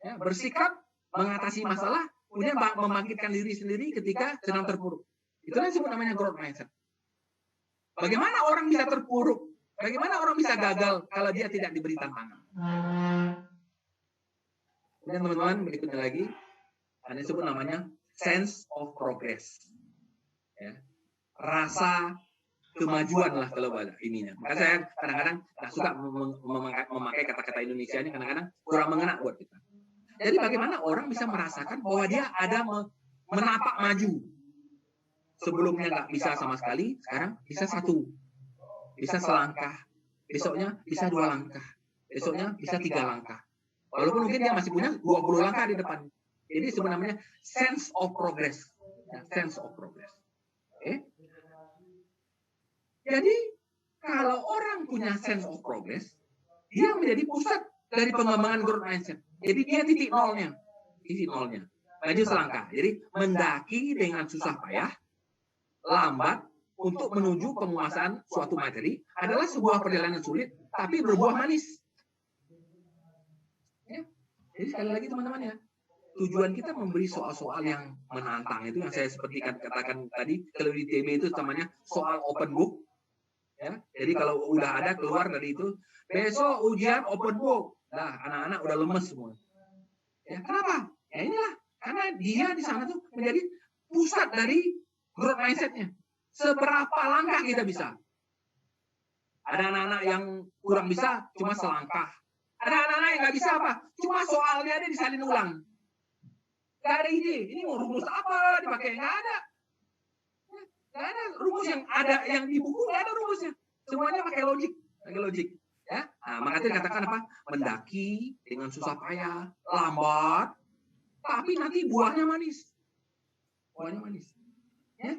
Ya, bersikap, mengatasi masalah, kemudian membangkitkan diri sendiri ketika sedang terpuruk. Itulah yang disebut namanya growth mindset. Bagaimana orang bisa terpuruk? Bagaimana orang bisa gagal kalau dia tidak diberi tantangan? Kemudian teman-teman, berikutnya lagi, ada yang disebut namanya sense of progress. Ya. Rasa kemajuan lah kalau bahasa ininya. Maka saya kadang-kadang tak suka memakai kata-kata Indonesia ini kadang-kadang kurang mengena buat kita. Jadi bagaimana orang bisa merasakan bahwa dia ada menapak maju. Sebelumnya nggak bisa sama sekali, sekarang bisa satu. Bisa selangkah. Besoknya bisa 2 langkah. Besoknya bisa 3 langkah. Walaupun mungkin dia masih punya 20 langkah di depan. Jadi sebenarnya sense of progress. Ya, sense of progress. Oke. Jadi kalau orang punya sense of progress, dia menjadi pusat dari pengembangan growth mindset. Jadi dia titik nolnya. Titik nolnya. Maju selangkah. Jadi mendaki dengan susah payah, lambat, untuk menuju penguasaan suatu materi adalah sebuah perjalanan sulit, tapi berbuah manis. Ya. Jadi sekali lagi teman-teman ya, tujuan kita memberi soal-soal yang menantang itu yang saya seperti katakan tadi, kalau di TB itu namanya soal open book. Ya. Jadi kalau udah ada keluar dari itu, besok ujian open book. Nah, anak-anak udah lemes semua. Ya, kenapa? Ya inilah, karena dia di sana tuh menjadi pusat dari growth mindset-nya. Seberapa langkah kita bisa? Ada anak-anak yang kurang bisa, cuma selangkah. Ada anak-anak yang nggak bisa apa? Cuma soalnya ada disalin ulang. Nggak ada ide. Ini mau rumus apa dipakai? Nggak ada. Nggak ada rumus yang ada yang di buku, nggak ada rumusnya. Semuanya pakai logik. Pakai logik. Ya? Nah, makanya dikatakan apa? Mendaki dengan susah payah, lambat, tapi nanti buahnya manis. Buahnya manis. Ya?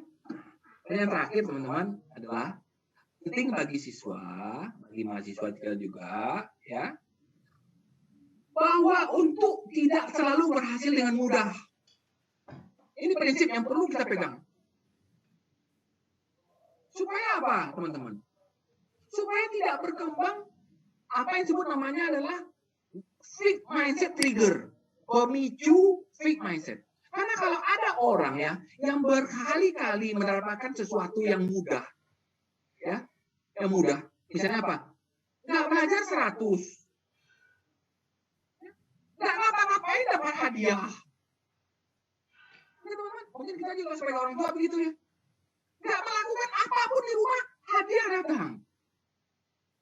Dan yang terakhir teman-teman adalah penting bagi siswa, bagi mahasiswa kita juga, ya, bahwa untuk tidak selalu berhasil dengan mudah. Ini prinsip yang perlu kita pegang. Supaya apa, teman-teman? Supaya tidak berkembang apa yang disebut namanya adalah fixed mindset trigger, pemicu fixed mindset. Karena kalau ada orang ya yang berkali-kali mendapatkan sesuatu yang mudah, ya, yang mudah, misalnya apa? Nggak belajar 100, nggak ngapa-ngapain dapat hadiah. Ya, teman-teman, mungkin kita juga sebagai orang tua begitu ya. Nggak melakukan apapun di rumah, hadiah datang.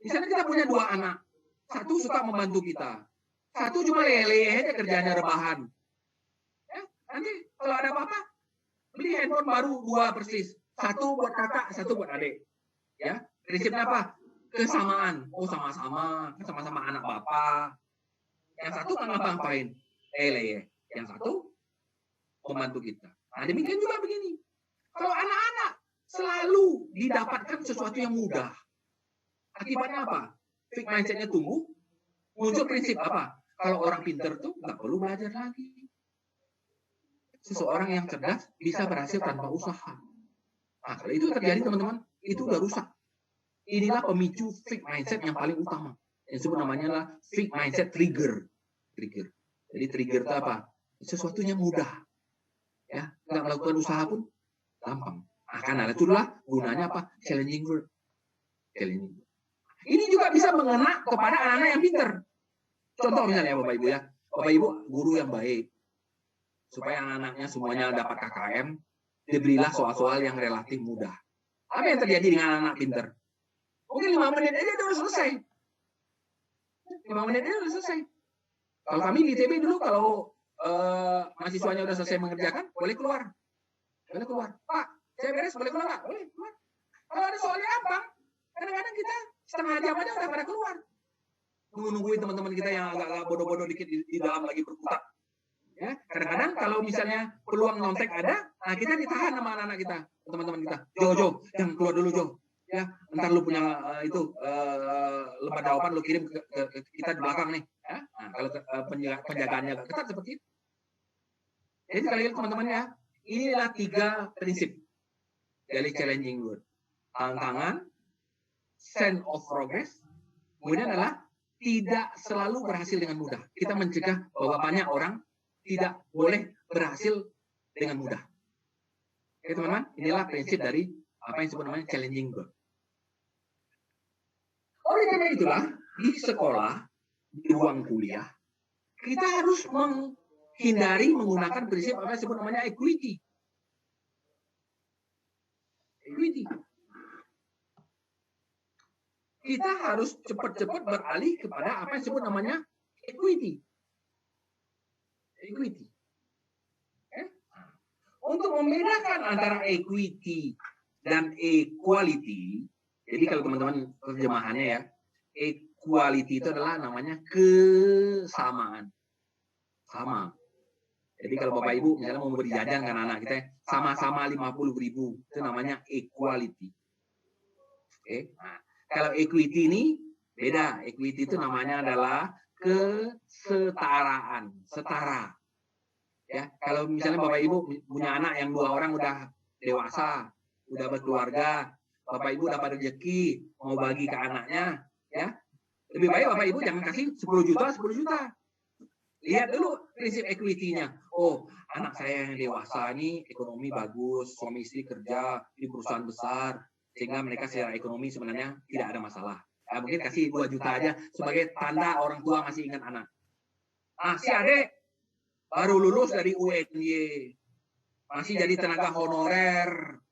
Misalnya kita punya 2 anak, satu suka membantu kita, satu cuma lele aja kerjanya rebahan. Nanti kalau ada apa-apa, beli handphone baru 2 persis. Satu buat kakak, satu buat adik. Ya, prinsipnya apa? Kesamaan. Oh, sama-sama. Sama-sama anak bapak. Yang satu nggak ngapa-ngapain. Yang satu membantu kita. Nah, demikian juga begini. Kalau anak-anak selalu didapatkan sesuatu yang mudah. Akibatnya apa? Fixed mindset-nya tumbuh. Muncul prinsip apa? Kalau orang pintar tuh nggak perlu belajar lagi. Seseorang yang cerdas bisa berhasil tanpa usaha. Nah, kalau itu terjadi teman-teman, itu udah rusak. Inilah pemicu fixed mindset yang paling utama. Yang disebut namanya adalah fixed mindset trigger. Jadi trigger itu apa? Sesuatunya mudah. Ya, nggak melakukan usaha pun gampang. Nah, karena itulah gunanya apa? Challenging word. Challenging. Ini juga bisa mengena kepada anak-anak yang pintar. Contoh misalnya Bapak Ibu ya. Bapak Ibu guru yang baik. Supaya anak-anaknya semuanya dapat KKM, diberilah soal-soal yang relatif mudah. Apa yang terjadi dengan anak-anak pintar? Mungkin 5 menit aja udah selesai. 5 menit aja udah selesai. Kalau kami di TB dulu, kalau mahasiswanya udah selesai mengerjakan, boleh keluar. Boleh keluar. Pak, saya beres, boleh keluar nggak? Boleh keluar. Kalau ada soalnya apa? Kadang-kadang kita setengah jam aja udah pada keluar. Nungguin teman-teman kita yang agak bodoh-bodoh dikit di dalam lagi berkutat. Ya, kadang-kadang kalau misalnya peluang nyontek ada, nah kita ditahan sama anak-anak kita, teman-teman kita. Jo, yang keluar dulu Jo. Ya, ntar lu punya lembar jawaban lu kirim ke kita di belakang nih. Ya, nah kalau penjagaannya agak ketat seperti itu. Jadi sekali lagi teman-teman ya, inilah 3 prinsip dari challenging word. Tantangan, sense of progress, kemudian adalah tidak selalu berhasil dengan mudah. Kita mencegah bahwa banyak orang tidak boleh berhasil dengan mudah. Oke teman-teman, inilah prinsip dari apa yang disebut namanya challenging goal. Oleh karena itulah, di sekolah, di ruang kuliah, kita harus menghindari menggunakan prinsip apa yang disebut namanya equity. Equity. Kita harus cepat-cepat beralih kepada apa yang disebut namanya equity. Equity. Untuk membedakan antara equity dan equality, jadi kalau teman-teman terjemahannya ya, equality itu adalah namanya kesamaan. Sama. Jadi kalau Bapak Ibu misalnya mau beri jajan kan anak kita sama-sama 50.000, itu namanya equality. Oke. Nah, kalau equity ini beda. Equity itu namanya adalah kesetaraan, setara. Ya, kalau misalnya Bapak Ibu punya anak yang 2 orang udah dewasa, udah berkeluarga, Bapak Ibu dapat rezeki mau bagi ke anaknya, ya. Lebih baik Bapak Ibu jangan kasih 10 juta, 10 juta. Lihat dulu prinsip equity-nya. Oh, anak saya yang dewasa ini ekonomi bagus, suami istri kerja di perusahaan besar, sehingga mereka secara ekonomi sebenarnya tidak ada masalah. Ya, mungkin kasih 2 juta aja sebagai tanda orang tua masih ingat anak. Nah, si adik baru lulus dari UNY, masih jadi tenaga honorer,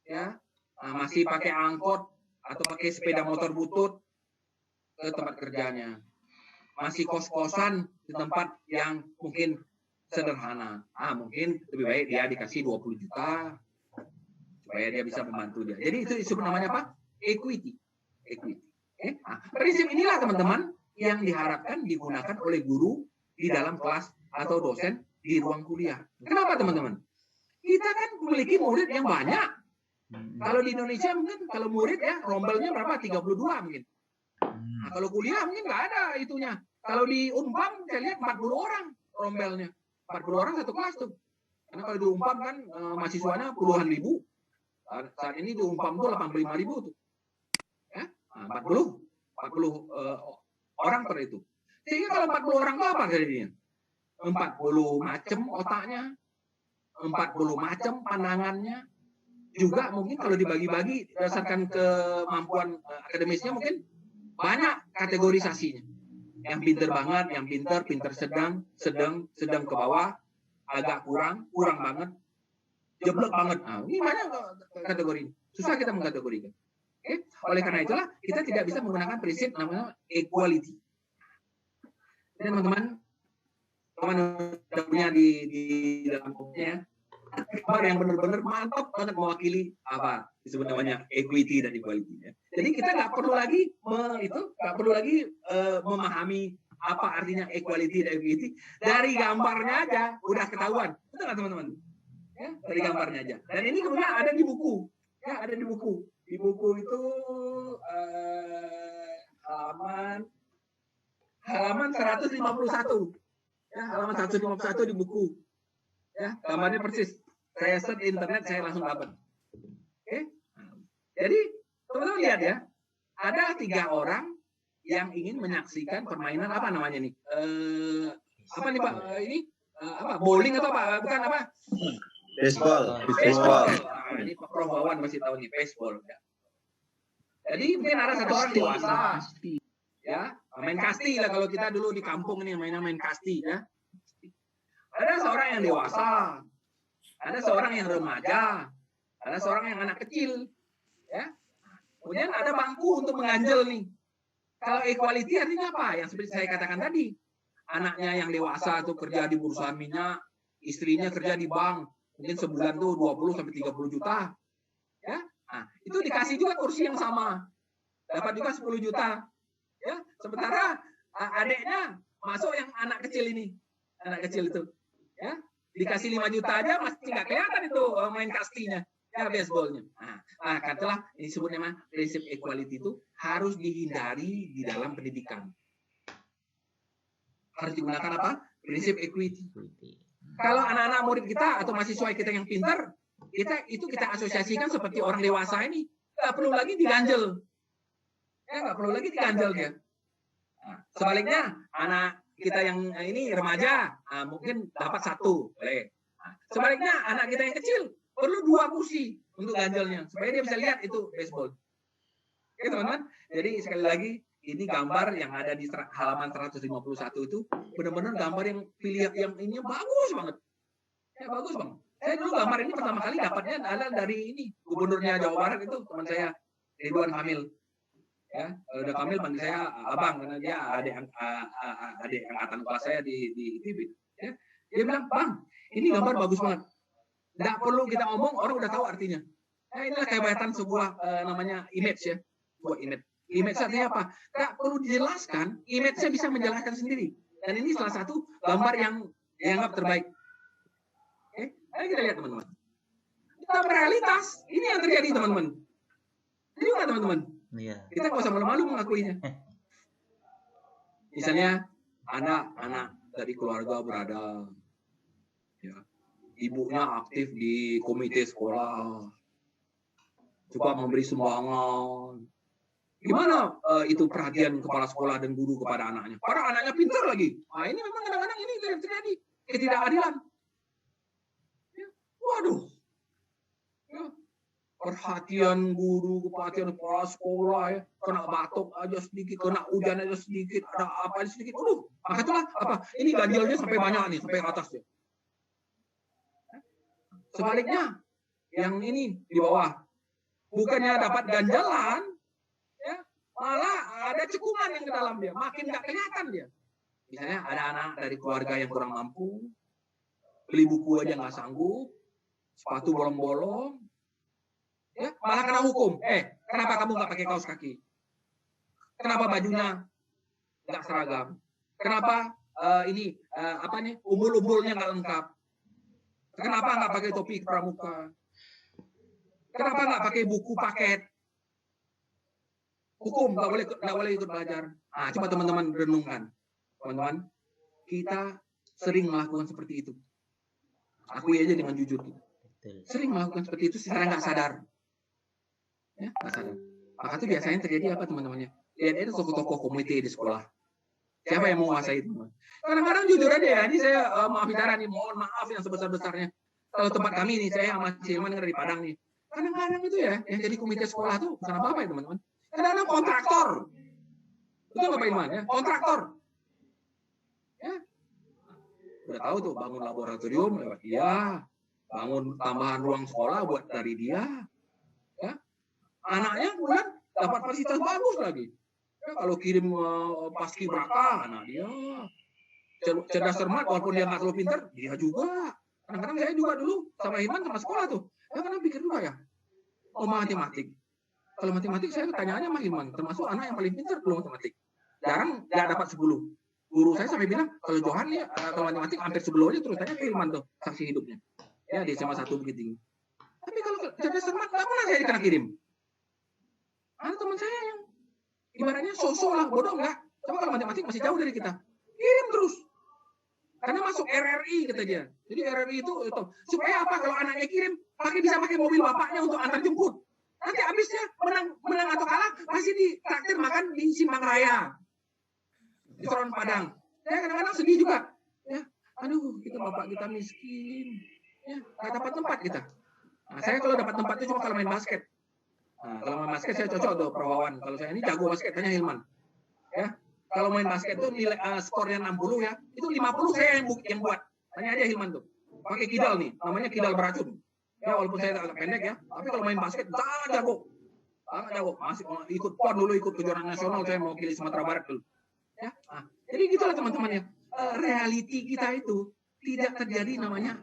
ya, masih pakai angkot atau pakai sepeda motor butut ke tempat kerjanya. Masih kos-kosan di tempat yang mungkin sederhana. Mungkin lebih baik dia dikasih 20 juta supaya dia bisa membantu dia. Jadi itu disebut namanya apa? Equity. Equity. Prinsip inilah teman-teman yang diharapkan digunakan oleh guru di dalam kelas atau dosen di ruang kuliah. Kenapa teman-teman? Kita kan memiliki murid yang banyak. Kalau di Indonesia mungkin kalau murid ya rombelnya berapa? 32 mungkin. Nah, kalau kuliah mungkin nggak ada itunya. Kalau di Unpam saya lihat 40 orang rombelnya. 40 orang satu kelas tuh. Karena kalau di Unpam kan mahasiswanya puluhan ribu. Saat ini di Unpam tuh 85.000 tuh. Ya, 40 orang per itu. Sehingga kalau 40 orang itu apa jadinya? 40 macam otaknya, 40 macam pandangannya. Juga mungkin kalau dibagi-bagi berdasarkan kemampuan akademisnya mungkin banyak kategorisasinya. Yang pinter banget, yang pinter sedang ke bawah, agak kurang banget, jeblok banget. Nah, ini banyak kategori. Susah kita mengkategorikan. Okay? Oleh karena itulah kita tidak bisa menggunakan prinsip namanya equality. Dan teman-teman udah punya di dalam bukunya yang benar-benar mantap banget mewakili apa disebut namanya equity dan equality. Ya. Jadi kita nggak perlu lagi memahami apa artinya equality dan equity dari gambarnya aja udah ketahuan, betul nggak teman-teman? Ya, dari gambarnya aja. Dan ini kemudian ada di buku, ya ada di buku. Di buku itu halaman 151, ya halaman 151 di buku. Ya, gambarnya persis. Saya search internet, saya langsung dapat. Oke. Jadi, teman-teman lihat ya. Ada 3 orang yang ingin menyaksikan permainan apa namanya nih? Apa nih Pak? Ini apa? Bowling atau apa? Bukan apa? Baseball. Nah, ini Pak Prof Wawan masih tahu nih baseball. Ya. Jadi mungkin ada 1 orang dewasa. Ya, main kasti lah kalau kita dulu di kampung nih main kasti ya. Ada seorang yang dewasa, ada seorang yang remaja, ada seorang yang anak kecil, ya. Kemudian ada bangku untuk mengganjel nih. Kalau equality artinya apa? Yang seperti saya katakan tadi, anaknya yang dewasa tuh kerja di perusahaan minyak, istrinya kerja di bank, mungkin sebulan tuh 20 sampai 30 juta, ya. Nah, itu dikasih juga kursi yang sama, dapat juga 10 juta, ya. Sementara adiknya masuk yang anak kecil ini, anak kecil itu. Ya, dikasih 5 juta aja masih nggak kelihatan itu main kastinya, ya baseballnya. Nah, katalah ini disebut nama prinsip equality itu harus dihindari di dalam pendidikan. Harus digunakan apa? Prinsip equity. Kalau anak-anak murid kita atau mahasiswa kita yang pintar, kita asosiasikan seperti orang dewasa ini, nggak perlu lagi diganjel. Ya, nggak perlu lagi diganjel dia. Nah, sebaliknya anak kita yang ini remaja mungkin dapat 1 boleh. Sebaliknya anak kita yang kecil perlu 2 kursi untuk ganjalnya supaya dia bisa lihat itu baseball. Oke teman-teman. Jadi sekali lagi ini gambar yang ada di halaman 151 itu benar-benar gambar yang yang ini bagus banget. Ya bagus banget. Saya dulu gambar ini pertama kali dapatnya adalah dari ini gubernurnya Jawa Barat itu teman saya Ridwan Kamil. Ya, udah Kamil panggil saya abang karena dia adik angkatan kelas saya di TV. Ya. Dia bilang, "Bang, ini gambar bagus banget. Nggak perlu kita ngomong, orang udah tahu artinya." Nah, inilah kehebatan sebuah namanya image ya, sebuah image. Image artinya apa? Tak perlu dijelaskan, image-nya bisa menjelaskan sendiri. Dan ini salah satu gambar yang dianggap terbaik. Oke, ayo kita lihat teman-teman. Dalam realitas, ini yang terjadi teman-teman. Jadi nggak teman-teman? Iya. Kita nggak usah malu-malu mengakuinya. Misalnya, anak-anak dari keluarga berada, ya, ibunya aktif di komite sekolah, suka memberi sumbangan. Gimana itu perhatian kepala sekolah dan guru kepada anaknya? Para anaknya pintar lagi. Nah, ini memang kadang-kadang ini terjadi ketidakadilan. Ya, waduh. Ya, perhatian guru, perhatian kepala sekolah, ya, kena batuk aja sedikit, kena hujan aja sedikit, ada apa aja sedikit. Waduh, maka itulah apa? Ini ganjilnya sampai banyak nih, sampai ke atas ya. Sebaliknya, yang ini di bawah, bukannya dapat ganjalan, ya, malah ada cekungan yang ke dalam dia, makin nggak kelihatan dia. Misalnya ada anak dari keluarga yang kurang mampu, beli buku aja nggak sanggup, sepatu bolong-bolong, ya, malah kena hukum. Kenapa kamu nggak pakai kaos kaki? Kenapa bajunya nggak seragam? Kenapa umbul-umbulnya nggak lengkap? Kenapa nggak pakai topi pramuka? Kenapa nggak pakai buku paket? Hukum nggak boleh ikut belajar. Nah, coba teman-teman renungkan, teman-teman, kita sering melakukan seperti itu. Akui aja dengan jujur. Sering melakukan seperti itu secara nggak sadar. Ya, nggak sadar. Maka itu biasanya terjadi apa teman-temannya? Lihat itu tokoh-tokoh komite di sekolah. Siapa yang mau menguasai itu? Kadang-kadang jujur aja ya, ini saya maaf bicara nih, mohon maaf yang sebesar-besarnya. Kalau tempat kami nih, saya sama Cilman dari Padang nih. Kadang-kadang itu ya, yang jadi komite sekolah tuh bukan apa-apa ya teman-teman. Kadang-kadang kontraktor. Betul Bapak Ilman ya? Kontraktor. Ya. Udah tahu tuh, bangun laboratorium lewat dia, bangun tambahan ruang sekolah buat dari dia. Ya. Anaknya kemudian dapat fasilitas bagus lagi. Ya, kalau kirim paskibraka, anak dia cerdas cermat, walaupun dia nggak terlalu pintar, dia juga. Kadang-kadang saya juga dulu sama Iman sama sekolah tuh. Ya kadang pikir juga ya, matematik. Kalau matematik saya tanyaannya sama Iman, termasuk anak yang paling pintar dulu matematik. Jarang nggak dapat 10. Guru saya sampai bilang, kalau Johan ya, kalau matematik hampir 10 aja, terus tanya ke Iman tuh, saksi hidupnya. Ya, di SMA 1 Bukit Tinggi. Tapi kalau cerdas cermat, nggak pernah saya dikena kirim. Ada teman saya yang ibaratnya sosok lah, bodoh enggak. Coba kalau matematik masih jauh dari kita. Kirim terus. Karena masuk RRI kata dia. Jadi RRI itu supaya apa? Kalau anaknya kirim, bisa pakai mobil bapaknya untuk antar jemput. Nanti habisnya menang atau kalah masih ditraktir makan di Simpang Raya. Di Toron Padang. Saya kadang-kadang sedih juga. Ya, aduh, bapak kita miskin. Ya, nggak dapat tempat kita. Nah, saya kalau dapat tempat itu cuma kalau main basket. Nah, kalau main basket saya cocok tuh Perwawan. Kalau saya ini jago basket, tanya Hilman. Ya, kalau main basket tuh nilai skornya 60 ya, itu 50 saya yang buat. Tanya aja Hilman tuh. Pakai kidal nih, namanya kidal beracun. Ya walaupun saya agak pendek ya, tapi kalau main basket sangat jago. Sangat jago. Masih ikut PON dulu, ikut kejuaraan nasional, saya mewakili Sumatera Barat dulu. Ya, jadi gitulah teman-teman ya. Reality kita itu tidak terjadi namanya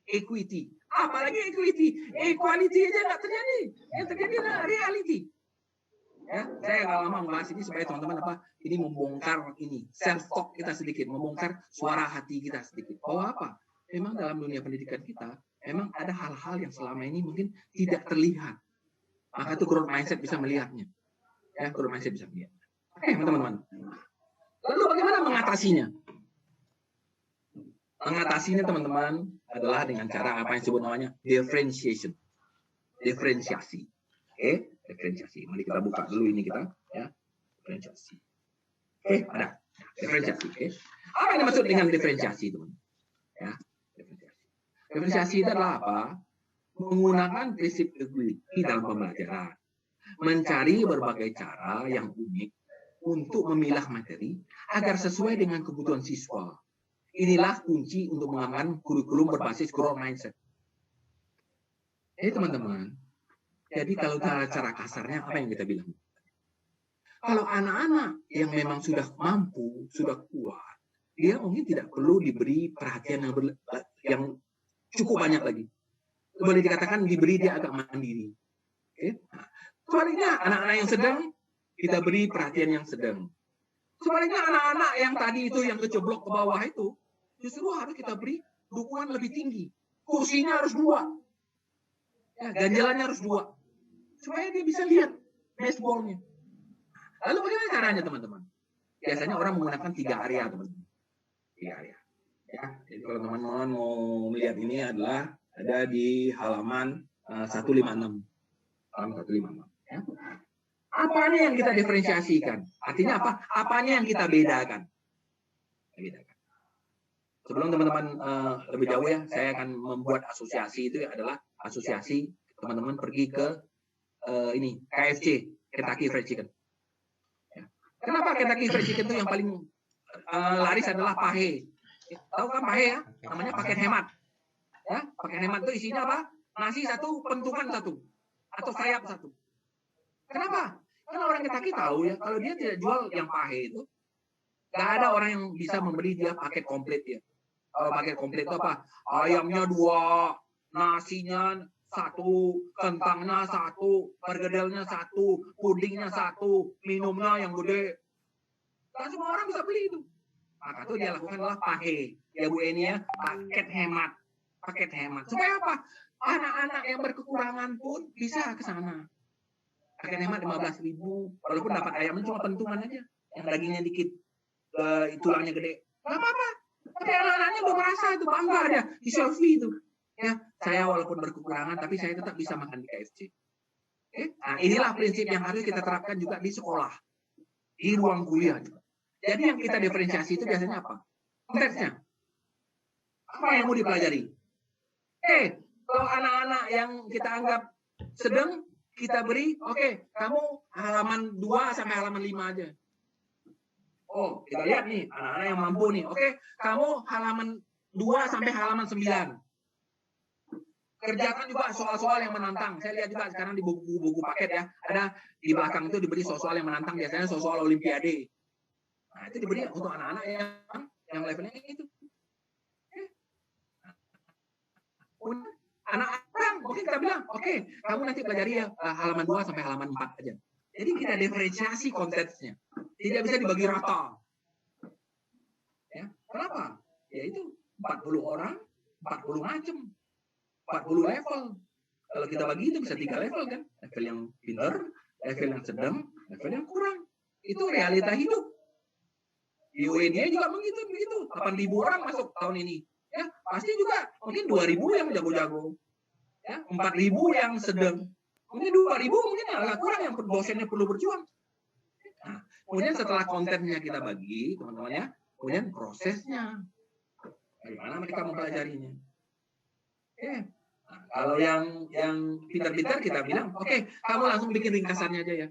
equity. Apalagi equality aja nggak terjadi. Yang terjadi adalah reality. Ya, saya nggak lama membahas ini supaya teman-teman ini membongkar ini self talk kita sedikit, membongkar suara hati kita sedikit. Bahwa apa? Memang dalam dunia pendidikan kita, memang ada hal-hal yang selama ini mungkin tidak terlihat. Maka itu growth mindset bisa melihatnya. Ya, growth mindset bisa melihat. Oke, teman-teman. Lalu bagaimana mengatasinya? Mengatasinya teman-teman adalah dengan cara apa yang disebut namanya differentiation. Diferensiasi. Oke, diferensiasi. Mari kita buka dulu ini kita, ya. Diferensiasi. Oke, ada. Diferensiasi, oke. Apa yang dimaksud dengan diferensiasi, teman? Ya, diferensiasi. Diferensiasi itu adalah apa? Menggunakan prinsip equity dalam pembelajaran. Mencari berbagai cara yang unik untuk memilah materi agar sesuai dengan kebutuhan siswa. Inilah kunci untuk mengamankan kurikulum berbasis growth mindset. Teman-teman, jadi kalau cara kasarnya apa yang kita bilang? Kalau anak-anak yang memang sudah mampu, sudah kuat, dia mungkin tidak perlu diberi perhatian yang cukup banyak lagi. Boleh dikatakan diberi dia agak mandiri. Sebaliknya anak-anak yang sedang kita beri perhatian yang sedang. Sebaliknya anak-anak yang tadi itu yang keceblok ke bawah itu, justru harus kita beri dukungan lebih tinggi. Kursinya harus 2. Ya, ganjalannya harus 2. Supaya dia bisa lihat baseballnya. Lalu bagaimana caranya teman-teman? Biasanya orang menggunakan 3 area teman-teman. 3 area. Ya, jadi kalau teman-teman mau melihat ini adalah ada di halaman 156. Halaman 156. Ya. Apanya yang kita diferensiasikan? Artinya apa? Apanya yang kita bedakan? Sebelum teman-teman lebih jauh ya, saya akan membuat asosiasi itu adalah asosiasi teman-teman pergi ke ini KFC, Kentucky Fried Chicken. Ya. Kenapa Kentucky Fried Chicken itu yang paling laris adalah pahe? Tahu kan pahe ya? Namanya paket hemat. Ya, paket hemat itu isinya apa? Nasi 1, pentungan 1, atau sayap 1. Kenapa? Karena orang Kentucky tahu ya, kalau dia tidak jual yang pahe itu, nggak ada orang yang bisa membeli dia paket komplit ya. Kalau paket komplit itu apa? Ayamnya 2, nasinya 1, kentangnya 1, pergedelnya 1, pudingnya 1, minumnya yang gede. Kan semua orang bisa beli itu. Maka itu dia lakukan adalah pahe. Ya Bu Eni ya, paket hemat. Paket hemat. Supaya apa? Anak-anak yang berkekurangan pun bisa ke sana. Paket hemat 15.000, walaupun dapat ayamnya cuma pentungan aja. Yang dagingnya dikit, tulangnya gede. Nggak apa-apa. Tapi anak-anaknya udah merasa itu bangga dia di selfie itu. Ya, saya walaupun berkekurangan tapi saya tetap bisa makan di KFC. Nah, inilah prinsip yang harus kita terapkan juga di sekolah, di ruang kuliah juga. Jadi yang kita diferensiasi itu biasanya apa? Konteksnya. Apa yang mau dipelajari? Kalau anak-anak yang kita anggap sedang, kita beri, kamu halaman 2 sampai halaman 5 aja. Oh, kita lihat nih, anak-anak yang mampu nih. Kamu halaman 2 sampai halaman 9. Kerjakan juga soal-soal yang menantang. Saya lihat juga sekarang di buku-buku paket ya, ada di belakang itu diberi soal-soal yang menantang, biasanya soal olimpiade. Nah, itu diberi untuk anak-anak yang levelnya itu. Anak-anak mungkin kita bilang, kamu nanti pelajari ya halaman 2 sampai halaman 4 aja. Jadi kita diferensiasi konteksnya. Tidak bisa dibagi rata. Ya, kenapa? Ya itu 40 orang, 40 macam. 40 level. Kalau kita bagi itu bisa 3 level kan. Level yang pintar, level yang sedang, level yang kurang. Itu realita hidup. Di UNY juga begitu. 8.000 orang masuk tahun ini. Ya, pasti juga mungkin 2.000 yang jago-jago. Ya, 4.000 yang sedang. Mungkin 2.000 mungkin agak kurang yang dosennya perlu berjuang. Nah, kemudian setelah kontennya kita bagi, teman-teman ya, kemudian prosesnya. Bagaimana mereka mempelajarinya. Nah, kalau yang pintar-pintar kita bilang, kamu langsung bikin ringkasannya aja ya.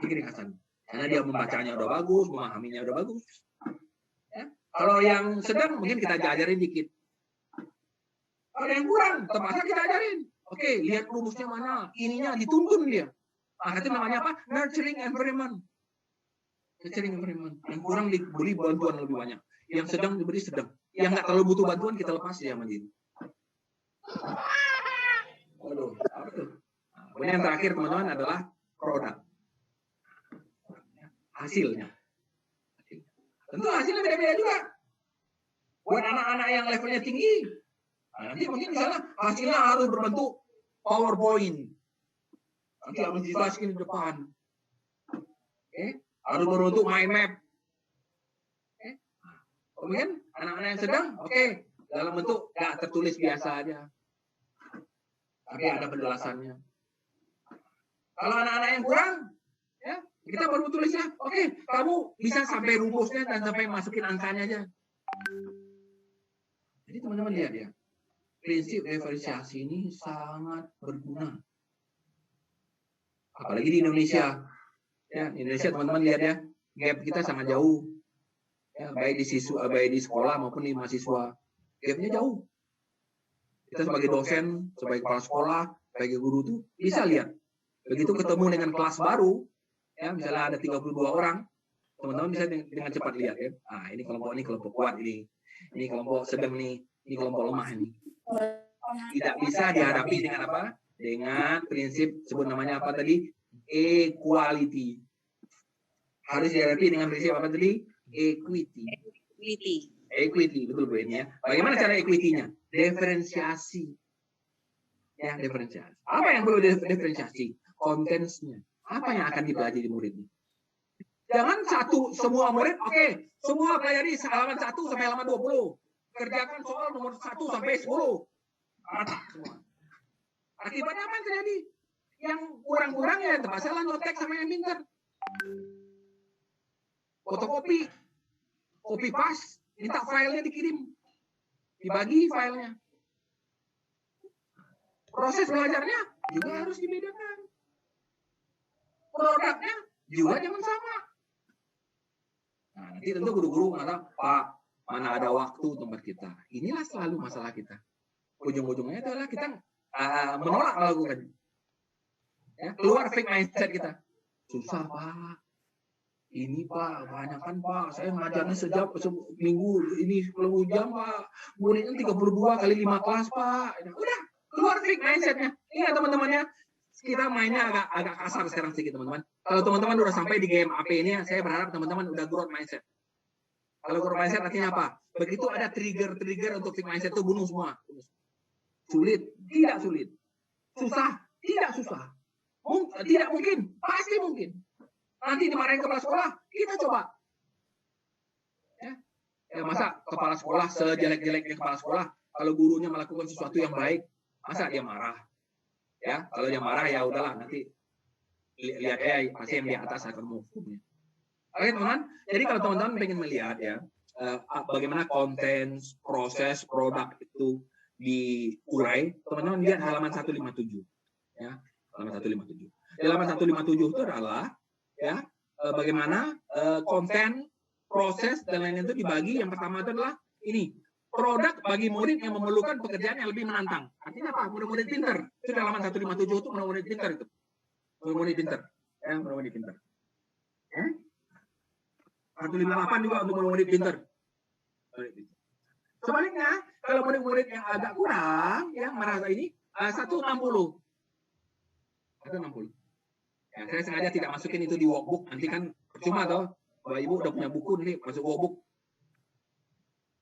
Bikin ringkasan. Karena dia membacanya udah bagus, memahaminya udah bagus. Ya. Kalau yang sedang mungkin kita ajarin dikit. Kalau yang kurang, terpaksa kita ajarin. Lihat rumusnya mana, ininya dituntun dia. Nah, itu namanya apa? Nurturing environment. Nurturing environment. Yang kurang diberi bantuan lebih banyak. Yang sedang diberi sedang. Yang nggak terlalu butuh bantuan kita lepas dia mandiri. Waduh, apa tuh? Nah, kemudian yang terakhir teman-teman adalah produk. Hasilnya. Tentu hasilnya beda-beda juga. Buat anak-anak yang levelnya tinggi, nanti mungkin misalnya hasilnya harus berbentuk PowerPoint. Nanti harus dijelaskan di depan. Harus berbentuk mind map. Kemudian anak-anak yang sedang, dalam bentuk nggak tertulis biasa aja. Tapi ada penjelasannya. Kalau anak-anak yang kurang, ya kita baru tulisnya, kamu bisa sampai rumusnya dan sampai masukin angkanya aja. Jadi teman-teman lihat ya, prinsip diferensiasi ini sangat berguna. Apalagi di Indonesia. Ya, di Indonesia teman-teman lihat ya, gap kita sangat jauh. Ya, baik di sekolah maupun di mahasiswa. Gapnya jauh. Kita sebagai dosen, sebagai kepala sekolah, sebagai guru tuh bisa lihat. Begitu ketemu dengan kelas baru, ya misalnya ada 32 orang, teman-teman bisa dengan cepat lihat ya. Ah, ini kelompok kuat ini kelompok sedang nih, ini kelompok lemah ini. Tidak bisa dihadapi dengan apa? Dengan prinsip sebut namanya apa tadi? Equality. harus dihadapi dengan prinsip apa tadi? Equity. Equity, betul Bu ini ya. Bagaimana cara equity-nya? Diferensiasi. Ya, diferensiasi. Apa yang perlu diferensiasi? Kontennya. Apa yang akan dipelajari muridnya? Jangan semua murid, oke, semua pelajari halaman 1 sampai halaman 20. Kerjakan soal nomor 1 sampai 10. Rata semua. Akibatnya apa yang terjadi? Yang kurang-kurang ya terpaksa lah nyontek sama yang pintar. Fotokopi, copy paste, minta filenya dikirim, dibagi filenya. Proses belajarnya juga harus dibedakan. Produknya juga jangan sama. Nah, nanti tentu guru-guru mengatakan, Pak, mana ada waktu tempat kita. Inilah selalu masalah kita. Ujung-ujungnya adalah kita menolak melakukan. Ya, keluar fake mindset kita. Susah, Pak. Ini Pak, kebanyakan Pak, saya ngajarnya seminggu ini 10 jam Pak, muridnya 32 kali 5 kelas Pak. Udah, keluar fake mindsetnya. Ingat teman-temannya, kita mainnya agak kasar sekarang sedikit teman-teman. Kalau teman-teman udah sampai di game AP ini, saya berharap teman-teman udah growth mindset. Kalau growth mindset artinya apa? Begitu ada trigger untuk fake mindset itu bunuh semua. Sulit, tidak sulit. Susah, tidak susah. Tidak mungkin, pasti mungkin. Nanti dimarahin kepala sekolah, kita coba. Ya, masa kepala sekolah sejelek-jeleknya kepala sekolah, kalau gurunya melakukan sesuatu yang baik, masa dia marah? Ya, kalau dia marah ya udahlah, nanti lihat pasti yang di atas akan menghukumnya. Oke teman-teman, jadi kalau teman-teman pengen melihat ya, bagaimana konten, proses, produk itu diurai, teman-teman lihat halaman 157. Ya, halaman 157. Di halaman 157 itu adalah ya bagaimana konten, proses dan lain-lain itu dibagi. Yang pertama itu adalah ini produk bagi murid yang memerlukan pekerjaan yang lebih menantang. Artinya apa? Murid-murid pintar. Itu di halaman 157 itu murid-murid pintar itu. Murid-murid pintar. Ya, murid-murid pintar. 158 juga untuk murid-murid pintar. Sebaliknya, kalau murid-murid yang agak kurang, yang merasa ini 160. 160. Ya, saya sengaja tidak masukin itu di workbook, nanti kan percuma toh. Bapak Ibu udah punya buku nih, masuk workbook.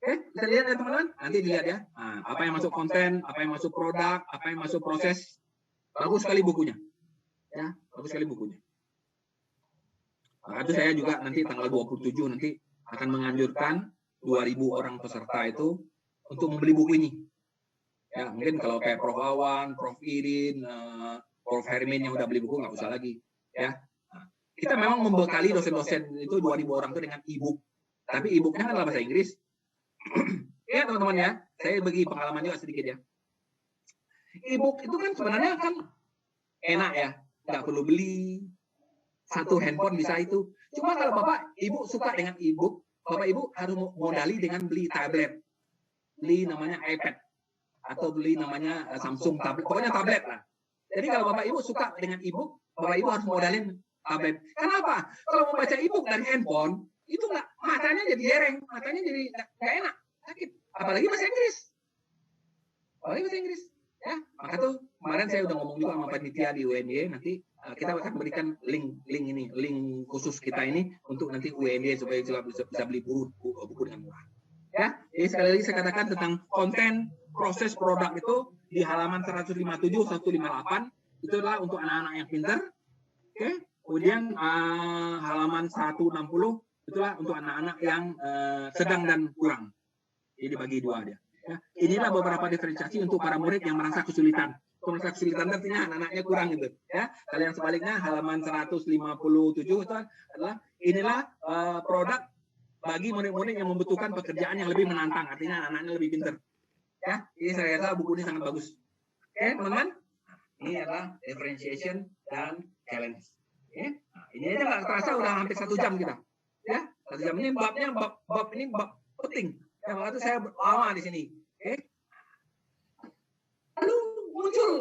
Oke, bisa lihat ya teman-teman? Nanti dilihat ya. Nah, apa yang masuk konten, apa yang masuk produk, apa yang masuk proses. Bagus sekali bukunya. Ya, bagus sekali bukunya. Maka itu saya juga nanti tanggal 27 nanti akan menganjurkan 2.000 orang peserta itu untuk membeli buku ini. Ya, mungkin kalau kayak Prof. Wawan, Prof. Irin, Prof. Hermin yang udah beli buku nggak usah lagi. Ya, nah, kita memang membekali dosen-dosen itu 2.000 orang itu dengan e-book. Tapi e-booknya adalah bahasa Inggris. Ya teman-teman ya, saya bagi pengalaman juga sedikit ya. E-book itu kan sebenarnya kan enak ya, nggak perlu beli. Satu handphone bisa itu. Cuma kalau Bapak Ibu suka dengan e-book, Bapak Ibu harus modali dengan beli tablet. Beli namanya iPad. Atau beli namanya Samsung tablet. Pokoknya tablet lah. Jadi kalau Bapak Ibu suka dengan e-book, Bapak Ibu harus modalin tablet. Kenapa? Kalau membaca e-book dari handphone, itu nggak, matanya jadi jereng. Matanya jadi nggak enak. Sakit. Apalagi bahasa Inggris. Apalagi bahasa Inggris. Ya, maka tuh kemarin saya udah ngomong juga sama panitia di UNY, nanti kita akan berikan link khusus kita ini untuk nanti UNY supaya bisa beli buku dengan murah. Ya, jadi sekali lagi saya katakan tentang konten, proses, produk itu di halaman 157, 158 itu adalah untuk anak-anak yang pintar. Oke, kemudian halaman 160 itulah untuk anak-anak yang sedang dan kurang. Jadi bagi dua dia. Ya, inilah beberapa diferensiasi untuk para murid yang merasa kesulitan. Merasa kesulitan artinya anak-anaknya kurang gitu. Ya, kalau yang sebaliknya halaman 157 itu adalah inilah produk bagi murid-murid yang membutuhkan pekerjaan yang lebih menantang. Artinya anak-anaknya lebih pintar. Ya, ini saya rasa buku ini sangat bagus. Oke, teman-teman. Ini adalah differentiation dan challenge. Oke, nah, ini aja nggak terasa udah hampir 1 jam kita. Ya, 1 jam ini babnya bab ini bab penting. Ya, makanya saya lama di sini. Oke. Lalu muncul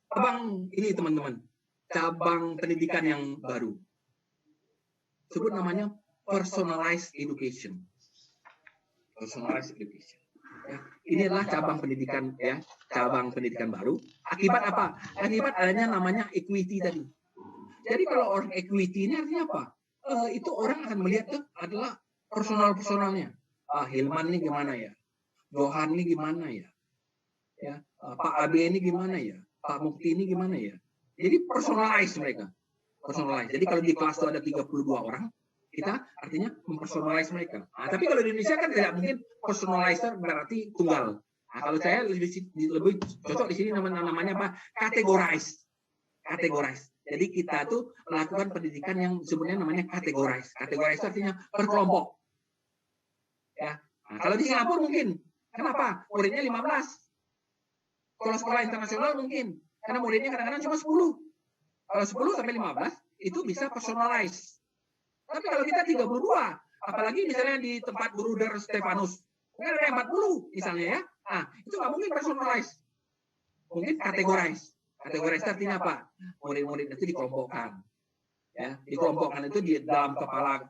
cabang ini teman-teman, cabang pendidikan yang baru. Sebut namanya personalized education. Personalized education. Ya, ini adalah cabang pendidikan ya, cabang pendidikan baru. Akibat apa? Akibat adanya namanya equity tadi. Jadi kalau orang equity ini artinya apa? itu orang akan melihat adalah personalnya. Hilman nih gimana ya? Johan nih gimana ya? Pak AB ini gimana ya? Pak Mukti ini gimana ya? Jadi personalize mereka. Personalize. Jadi kalau di kelas itu ada 32 orang, kita artinya mempersonalize mereka. Tapi kalau di Indonesia kan tidak mungkin personalizer berarti tunggal. Kalau saya lebih cocok di sini namanya apa? Categorize. Jadi kita tuh melakukan pendidikan yang sebenarnya namanya categorize. Categorize artinya berkelompok. Ya. Kalau di Singapura mungkin. Kenapa? Muridnya 15. Kalau sekolah internasional mungkin. Karena muridnya kadang-kadang cuma 10. Kalau 10 sampai 15 itu bisa personalize. Tapi kalau kita 32, apalagi misalnya di tempat Bruder Stefanus, mungkin ada 40 misalnya ya. Itu nggak mungkin personalize. Mungkin categorize. Categorize artinya apa? Murid-murid itu dikelompokkan. Ya, dikelompokkan itu di dalam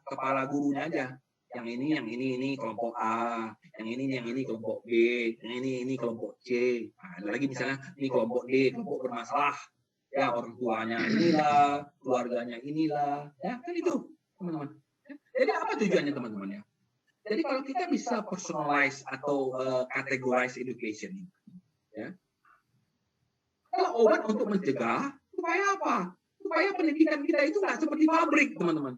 kepala gurunya aja. Yang ini kelompok A, yang ini kelompok B, yang ini kelompok C. Ada lagi misalnya ini kelompok D, kelompok bermasalah. Ya, orang tuanya inilah, keluarganya inilah. Ya, kan itu, teman-teman. Jadi apa tujuannya, teman-teman ya? Jadi kalau kita bisa personalize atau categorize education, ya. Kalau obat untuk mencegah, supaya apa? Supaya pendidikan kita itu nggak seperti pabrik, teman-teman.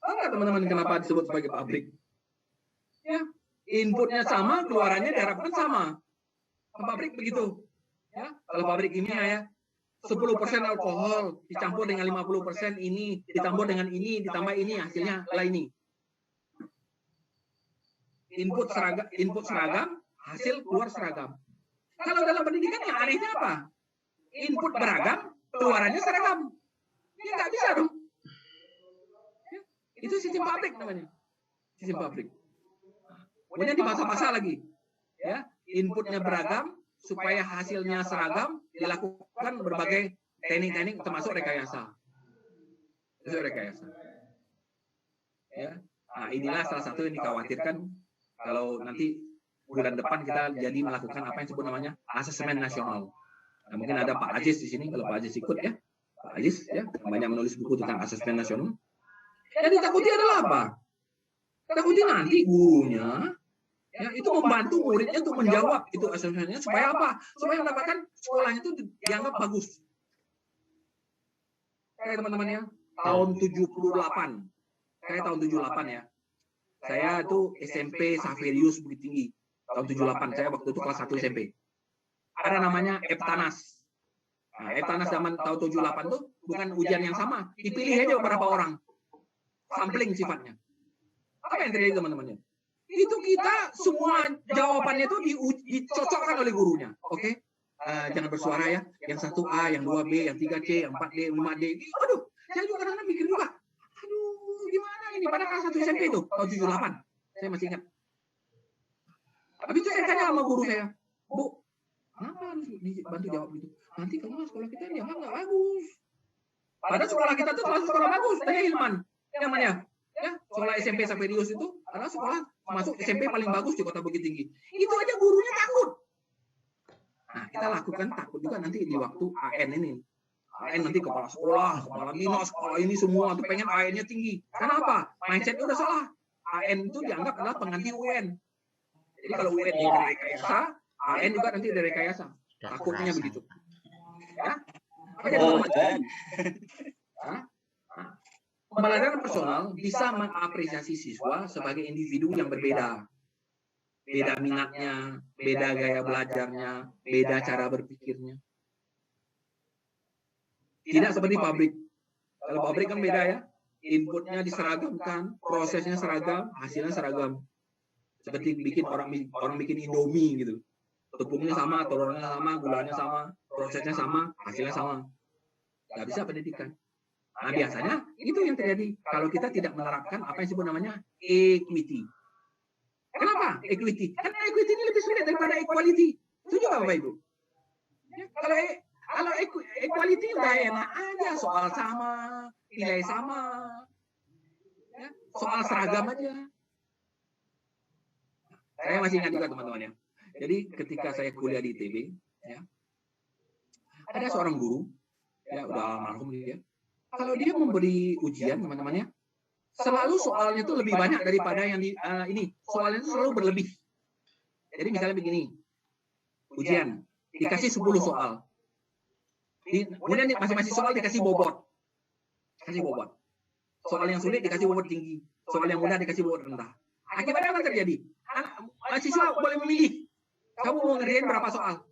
Enggak, teman-teman, kenapa disebut sebagai pabrik? Ya, inputnya sama, keluarannya diharapkan sama. Pabrik begitu. Ya, kalau pabrik kimia ya, 10% alkohol dicampur dengan 50% ini, ditambah dengan ini, ditambah ini, hasilnya adalah ini. Input seragam, hasil keluar seragam. Kalau dalam pendidikan yang anehnya apa? Input beragam, keluarannya seragam. Ya nggak bisa dong. Itu sistem pabrik namanya. Sistem pabrik. Kemudian dibasah-basah lagi. Ya, inputnya beragam supaya hasilnya seragam, dilakukan berbagai teknik-teknik termasuk rekayasa. Itu rekayasa. Ya. Inilah salah satu yang dikhawatirkan kalau nanti bulan depan kita jadi melakukan apa yang disebut namanya asesmen nasional. Mungkin ada Pak Aziz di sini, kalau Pak Aziz ikut ya. Pak Aziz ya, banyak menulis buku tentang asesmen nasional. Yang ditakuti adalah apa? Takuti nanti gurunya ya itu membantu muridnya untuk menjawab itu asesmennya supaya apa? Supaya mendapatkan sekolahnya itu dianggap bagus. Kayak teman-teman ya, tahun 78. Kayak tahun 78 ya. Saya itu SMP Saverius Bukit Tinggi. Tahun 78, saya waktu itu kelas 1 SMP. Ada namanya Eptanas. Eptanas zaman tahun 78 itu bukan ujian yang sama. Dipilih aja beberapa orang. Sampling sifatnya. Apa yang terjadi teman-teman? Itu kita semua jawabannya itu dicocokkan oleh gurunya. Oke? Jangan bersuara ya. Yang 1A, yang 2B, yang 3C, yang 4D, 5D. Aduh, saya juga kadang-kadang mikir juga. Aduh, gimana ini? Pada kelas 1 SMP itu, tahun 78. Saya masih ingat. Habis itu saya tanya sama guru saya. Bu, kenapa harus dibantu jawab gitu? Nanti kalau sekolah kita dianggap nggak bagus. Padahal sekolah kita tuh termasuk sekolah bagus. Tanya Hilman. Namanya. Ya, sekolah SMP Saverius itu adalah sekolah masuk SMP paling bagus di Kota Bukit Tinggi. Itu aja gurunya takut. Nah, kita lakukan takut juga nanti di waktu AN ini. AN nanti kepala sekolah, kepala dinas, sekolah ini semua tuh pengen AN-nya tinggi. Kenapa? Mindset-nya udah salah. AN itu dianggap adalah pengganti UN. Jadi kalau UN direkayasa, AN juga nanti direkayasa. Takutnya begitu. Ya. Pembelajaran personal bisa mengapresiasi siswa sebagai individu yang berbeda. Beda minatnya, beda gaya belajarnya, beda cara berpikirnya. Tidak seperti pabrik. Kalau pabrik kan beda ya. Inputnya diseragamkan, prosesnya seragam, hasilnya seragam. Seperti bikin orang bikin Indomie gitu. Tepungnya sama, telurnya sama, gulanya sama, prosesnya sama, hasilnya sama. Nggak bisa pendidikan. Nah, biasanya itu yang terjadi kalau kita tidak menerapkan apa yang disebut namanya equity. Kenapa equity? Karena equity ini lebih sulit daripada equality. Setuju nggak Bapak Ibu? Ya, kalau equality udah enak aja, soal sama, nilai sama, ya, soal seragam aja. Saya masih ingat juga teman-teman ya. Jadi ketika saya kuliah di ITB, ya, ada seorang guru ya udah almarhum dia. Kalau dia memberi ujian teman-temannya, selalu soalnya itu lebih banyak daripada yang ini. Soalnya itu selalu berlebih. Jadi misalnya begini, ujian dikasih 10 soal, kemudian masing-masing soal dikasih bobot, soal yang sulit dikasih bobot tinggi, soal yang mudah dikasih bobot rendah. Akibatnya apa terjadi? Mahasiswa boleh memilih, kamu mau ngerjain berapa soal.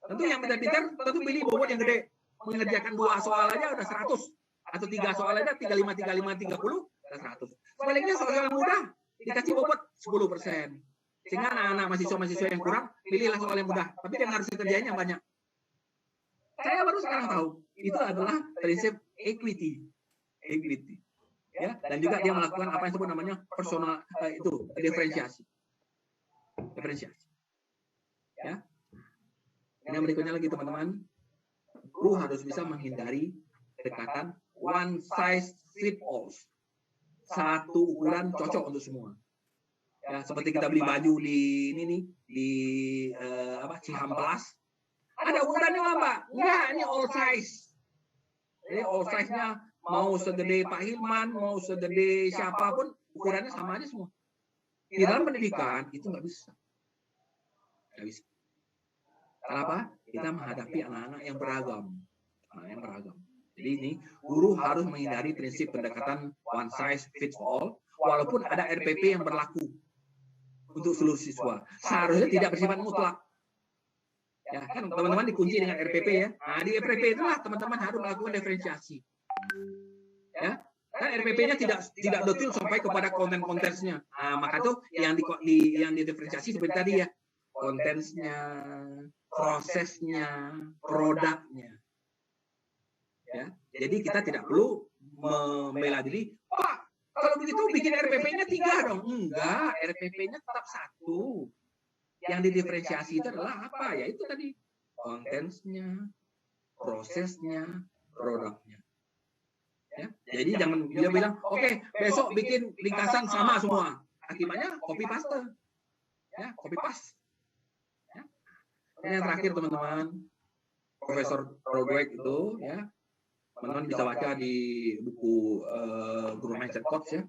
Tentu yang pintar-pintar tentu pilih bobot yang gede. Mengerjakan 2 soal aja udah 100, atau 3 soal aja 35, 30 udah 100. Sebaliknya soal yang mudah dikasih bobot 10%. Sehingga anak-anak mahasiswa yang kurang pilihlah soal yang mudah, tapi yang harus dikerjain yang banyak. Saya baru sekarang tahu itu adalah prinsip equity. Ya, dan juga dia melakukan apa yang disebut namanya personal itu diferensiasi. Ya. Yang berikutnya lagi teman-teman, guru harus bisa menghindari pendekatan one size fits all. Satu ukuran cocok untuk semua. Ya, seperti kita beli baju di ini nih, di Cihampelas. Ada ukurannya apa? Enggak, ini all size. Jadi all size-nya mau segede Pak Hilman, mau segede siapapun, ukurannya sama aja semua. Di dalam pendidikan itu nggak bisa. Kenapa? Kita menghadapi anak-anak yang beragam. Jadi ini guru harus menghindari prinsip pendekatan one size fits all, walaupun ada RPP yang berlaku untuk seluruh siswa. Seharusnya tidak bersifat mutlak. Ya kan teman-teman dikunci dengan RPP ya. Nah di RPP itulah teman-teman harus melakukan diferensiasi. Ya, kan RPP-nya tidak detail sampai kepada konten-kontennya. Nah, maka tuh yang diferensiasi seperti tadi ya, kontennya, prosesnya, produknya. Ya, jadi kita tidak perlu membela diri. Pak, kalau begitu bikin RPP-nya 3 dong. Enggak, RPP-nya tetap 1. Yang didiferensiasi itu adalah apa? Ya itu tadi kontennya, prosesnya, produknya. Ya, jadi jangan dia bilang, oke, besok bikin ringkasan sama semua. Akibatnya copy paste. Ya, copy paste. Ya. Dan yang terakhir teman-teman, Profesor Rodweg itu ya, teman-teman bisa baca di buku Guru Mindset Coach ya.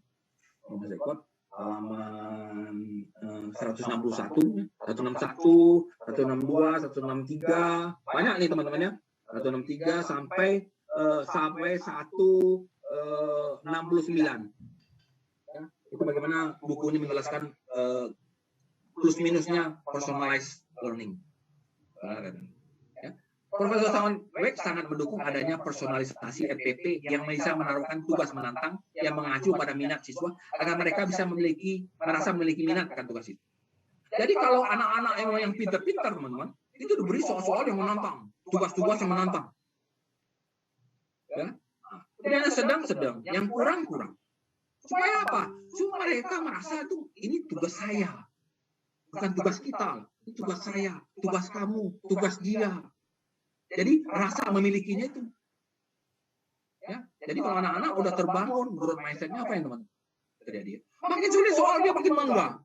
Guru Mindset Coach halaman 161, 161, 162, 163. Banyak nih teman-temannya. 163 sampai 169. Ya, itu bagaimana buku ini menjelaskan plus minusnya personalized learning. Ya. Profesor Rodweg sangat mendukung adanya personalisasi RPP yang bisa menaruhkan tugas menantang yang mengacu pada minat siswa agar mereka bisa merasa memiliki minat akan tugas itu. Jadi kalau anak-anak yang pintar-pintar teman-teman, itu diberi soal-soal yang menantang, tugas-tugas yang menantang. Ya. Yang sedang-sedang, yang kurang-kurang. Supaya apa? Supaya mereka merasa itu ini tugas saya. Bukan tugas kita, itu tugas saya, tugas kamu, tugas dia. Jadi rasa memilikinya itu. Ya. Jadi kalau anak-anak udah terbangun growth mindset-nya apa yang teman-teman terjadi? Makin sulit soal dia makin bangga.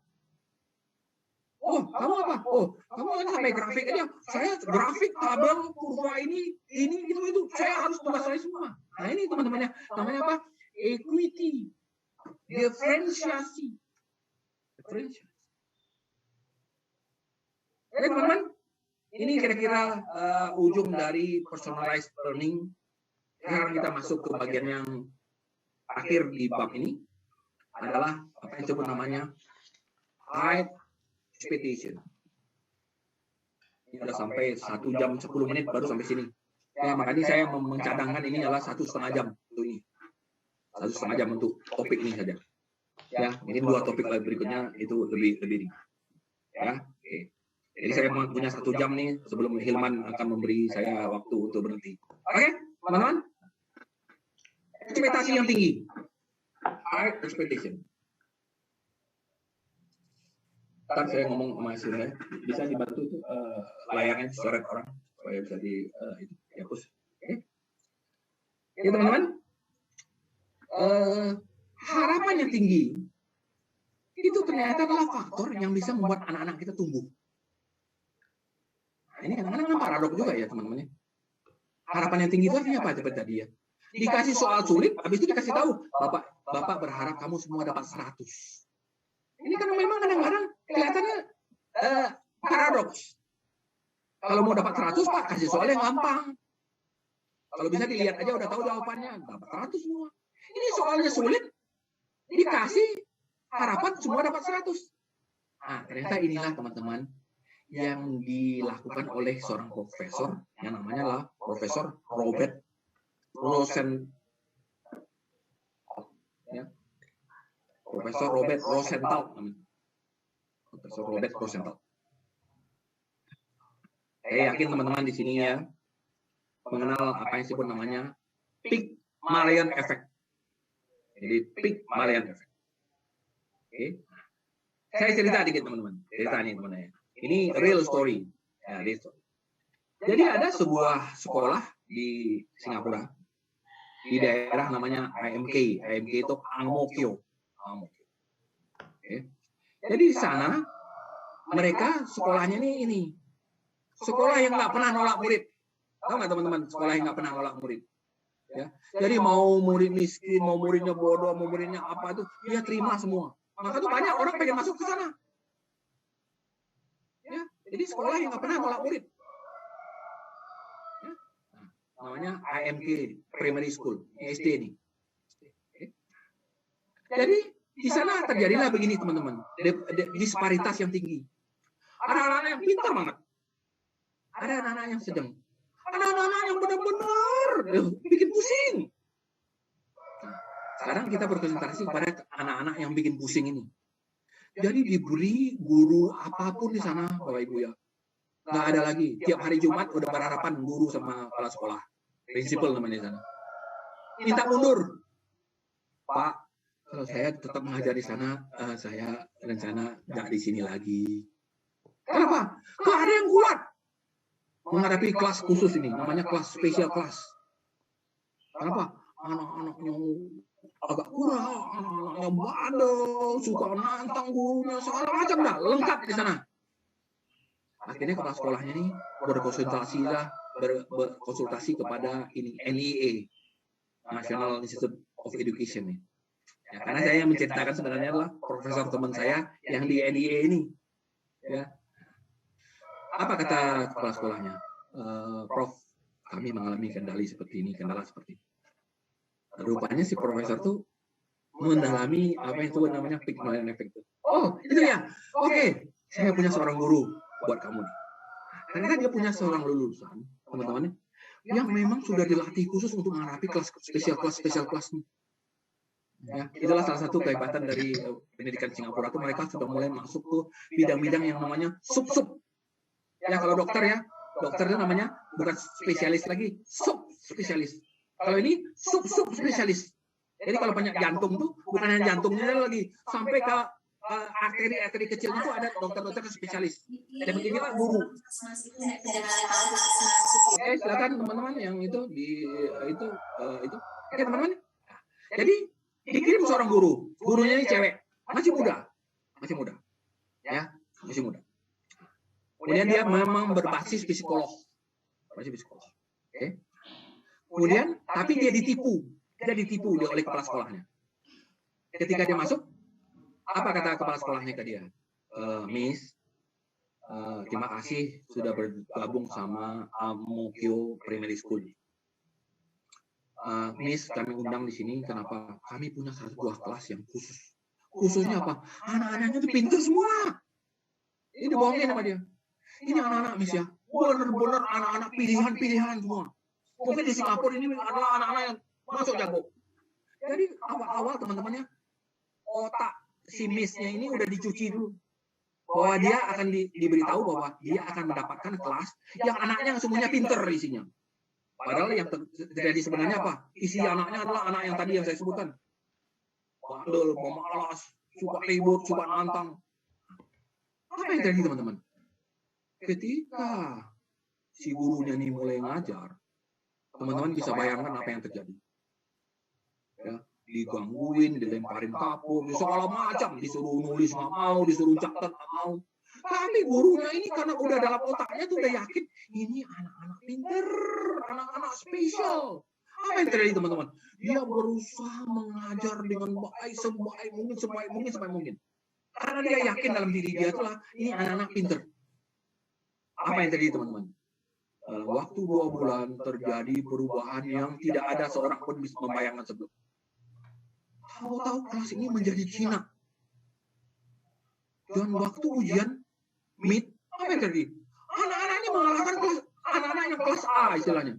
Oh, kamu apa? Oh, kamu kan sampai grafik aja. Saya grafik, tabel, kurva ini, itu. Saya harus tugas saya semua. Nah ini teman-temannya, namanya apa? Equity, diferensiasi. Oke teman-teman, ini kira-kira ujung dari personalized learning. Sekarang kita masuk ke bagian yang akhir di bab ini adalah apa yang disebut namanya high expectation. Ini sudah sampai 1 jam 10 menit baru sampai sini. Ya, makanya saya mencadangkan ini adalah 1,5 jam untuk ini. 1,5 jam untuk topik ini saja. Ya, ini 2 topik berikutnya itu lebih ringan. Ya, oke. Jadi saya punya 1 jam nih sebelum Hilman akan memberi saya waktu untuk berhenti. Oke, teman-teman. Ekspektasi yang tinggi. High expectation. Ntar saya ngomong sama hasilnya, bisa dibantu itu layarnya coret orang supaya bisa dihapus. Oke, teman-teman, harapan yang tinggi itu ternyata adalah faktor yang bisa membuat anak-anak kita tumbuh. Nah, ini kadang-kadang paradok juga ya teman-teman. Harapan yang tinggi itu artinya apa seperti tadi ya? Dikasih soal sulit, habis itu dikasih tahu, Bapak berharap kamu semua dapat 100. Ini kan memang kadang-kadang kelihatannya paradoks. Kalau mau dapat 100, Pak, kasih soal yang gampang. Kalau bisa dilihat aja udah tahu jawabannya, dapat 100 semua. Ini soalnya sulit, dikasih harapan semua dapat 100. Nah, ternyata inilah teman-teman yang dilakukan oleh seorang profesor yang namanya lah Profesor Robert Rosenthal. Ya. Profesor Robert Rosenthal. Profesor Robert Rosenthal. Saya yakin teman-teman di sini ya mengenal apa yang disebut namanya Pygmalion Effect. Jadi Pygmalion Effect. Oke. Saya cerita dikit teman-teman. Cerita nih teman-teman. Ini real story. Ya, real story. Jadi ada sebuah sekolah di Singapura di daerah namanya AMK. AMK itu Ang Mo Kio. Oke. Jadi di sana mereka sekolahnya ini sekolah yang nggak pernah nolak murid. Tahu nggak teman-teman sekolah yang nggak pernah nolak murid? Ya. Jadi mau murid miskin, mau muridnya bodoh, mau muridnya apa itu dia terima semua. Maka tuh banyak orang pengen masuk ke sana. Ya, jadi sekolah yang nggak pernah nolak murid. Ya. Nah, namanya AMK Primary School, SD ini. Jadi di sana terjadilah begini teman-teman, disparitas yang tinggi. Ada anak-anak yang pintar banget, ada anak-anak yang sedang, ada anak-anak yang benar-benar bikin pusing. Sekarang kita berkonsentrasi kepada anak-anak yang bikin pusing ini. Jadi diberi guru apapun di sana, Bapak Ibu ya. Nggak ada lagi. Tiap hari Jumat udah berharapan guru sama kepala sekolah. Prinsipal namanya di sana. Minta mundur. Pak, kalau saya tetap mengajar di sana, saya rencana nggak di sini lagi. Kenapa? Nggak ada yang kuat menghadapi kelas khusus ini. Namanya kelas spesial kelas. Kenapa? Anak-anaknya agak kurang, anak-anaknya bandel, suka nantang gurunya, segala macam dah, lengkap di sana. Akhirnya kepala sekolahnya nih berkonsultasi kepada ini NIA, National Institute of Education nih. Ya, karena saya yang menceritakan sebenarnya adalah profesor teman saya yang di NIA ini. Ya. Apa kata kepala sekolahnya? Prof, kami mengalami kendala seperti ini. Rupanya si profesor tuh mendalami apa yang itu namanya Pygmalion Effect. Oh, itu ya. Oke, saya punya seorang guru buat kamu nih. Ternyata dia punya seorang lulusan, teman-teman, yang memang sudah dilatih khusus untuk menghadapi kelas spesial kelas nih. Ya, itulah salah satu kehebatan dari pendidikan Singapura itu mereka sudah mulai masuk ke bidang-bidang yang namanya sub-sub. Ya kalau dokter ya, dokter itu namanya bukan spesialis lagi, sub-spesialis. Kalau ini sub spesialis. Jadi kalau banyak jantung tuh bukan hanya jantungnya lagi, sampai ke arteri kecil itu ada dokter-dokter spesialis. Dan beginilah guru. Oke, silakan teman-teman yang itu itu. Oke teman-teman. Jadi dikirim seorang guru. Gurunya ini cewek, masih muda. Ya, masih muda. Kemudian dia memang berbasis psikolog. Oke. Kemudian, tapi dia ditipu oleh kepala sekolahnya. Ketika dia masuk, apa kata kepala sekolahnya ke dia? Miss, terima kasih sudah bergabung sama Ang Mo Kio Primary School. Miss, kami undang di sini, kenapa? Kami punya sebuah kelas yang khusus. Khususnya apa? Anak-anaknya itu pintar semua. Ini dibohongin sama dia. Ini anak-anak, Miss ya. Benar-benar anak-anak pilihan semua. Mungkin di Singapura ini adalah anak-anak yang masuk jago. Jadi awal-awal teman-temannya otak si Miss-nya ini udah dicuci dulu. Bahwa dia akan diberitahu bahwa dia akan mendapatkan kelas yang anaknya semuanya pinter isinya. Padahal yang terjadi sebenarnya apa? Isi anaknya adalah anak yang tadi yang saya sebutkan. Bandel, pemalas, suka ribut, suka nantang. Apa yang terjadi teman-teman? Ketika si gurunya ini mulai ngajar, teman-teman bisa bayangkan apa yang terjadi. Ya, digangguin, dilemparin kapur, segala macam, disuruh nulis nggak mau, disuruh catat nggak mau. Tapi gurunya ini karena udah dalam otaknya tuh udah yakin ini anak-anak pinter, anak-anak spesial. Apa yang terjadi teman-teman? Dia berusaha mengajar dengan baik, sebaik mungkin. Karena dia yakin dalam diri dia itulah ini anak-anak pinter. Apa yang terjadi teman-teman? Dalam waktu 2 bulan terjadi perubahan yang tidak ada seorang pun bisa membayangkan sebelum. Tahu-tahu kelas ini menjadi jinak. Dan waktu ujian mid, apa yang terjadi? Anak-anak ini mengalahkan anak-anak yang kelas A istilahnya.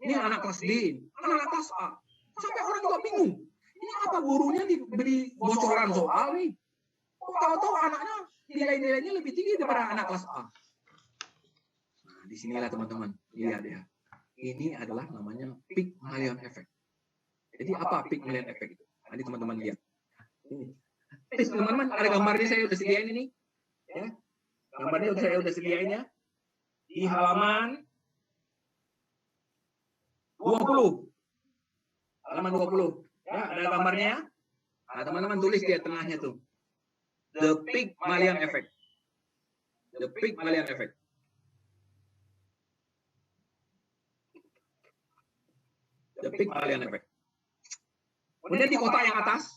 Ini anak kelas D, anak kelas A. Sampai orang juga bingung. Ini apa gurunya diberi bocoran soal nih? Tahu-tahu anaknya nilai-nilainya lebih tinggi daripada anak kelas A. Nah, disinilah teman-teman, lihat ya. Ini adalah namanya Pygmalion Effect. Jadi apa Pygmalion Effect itu? Nanti teman-teman lihat. Teman-teman, ada gambarnya saya udah sediain ini. Ya. Gambarnya saya udah sediain ya. Di halaman 20. Halaman 20. Ya, ada gambarnya. Nah, teman-teman tulis di tengahnya tuh. The Pygmalion Effect. The Pygmalion Effect. The Pygmalion Effect. Kemudian di kotak yang atas,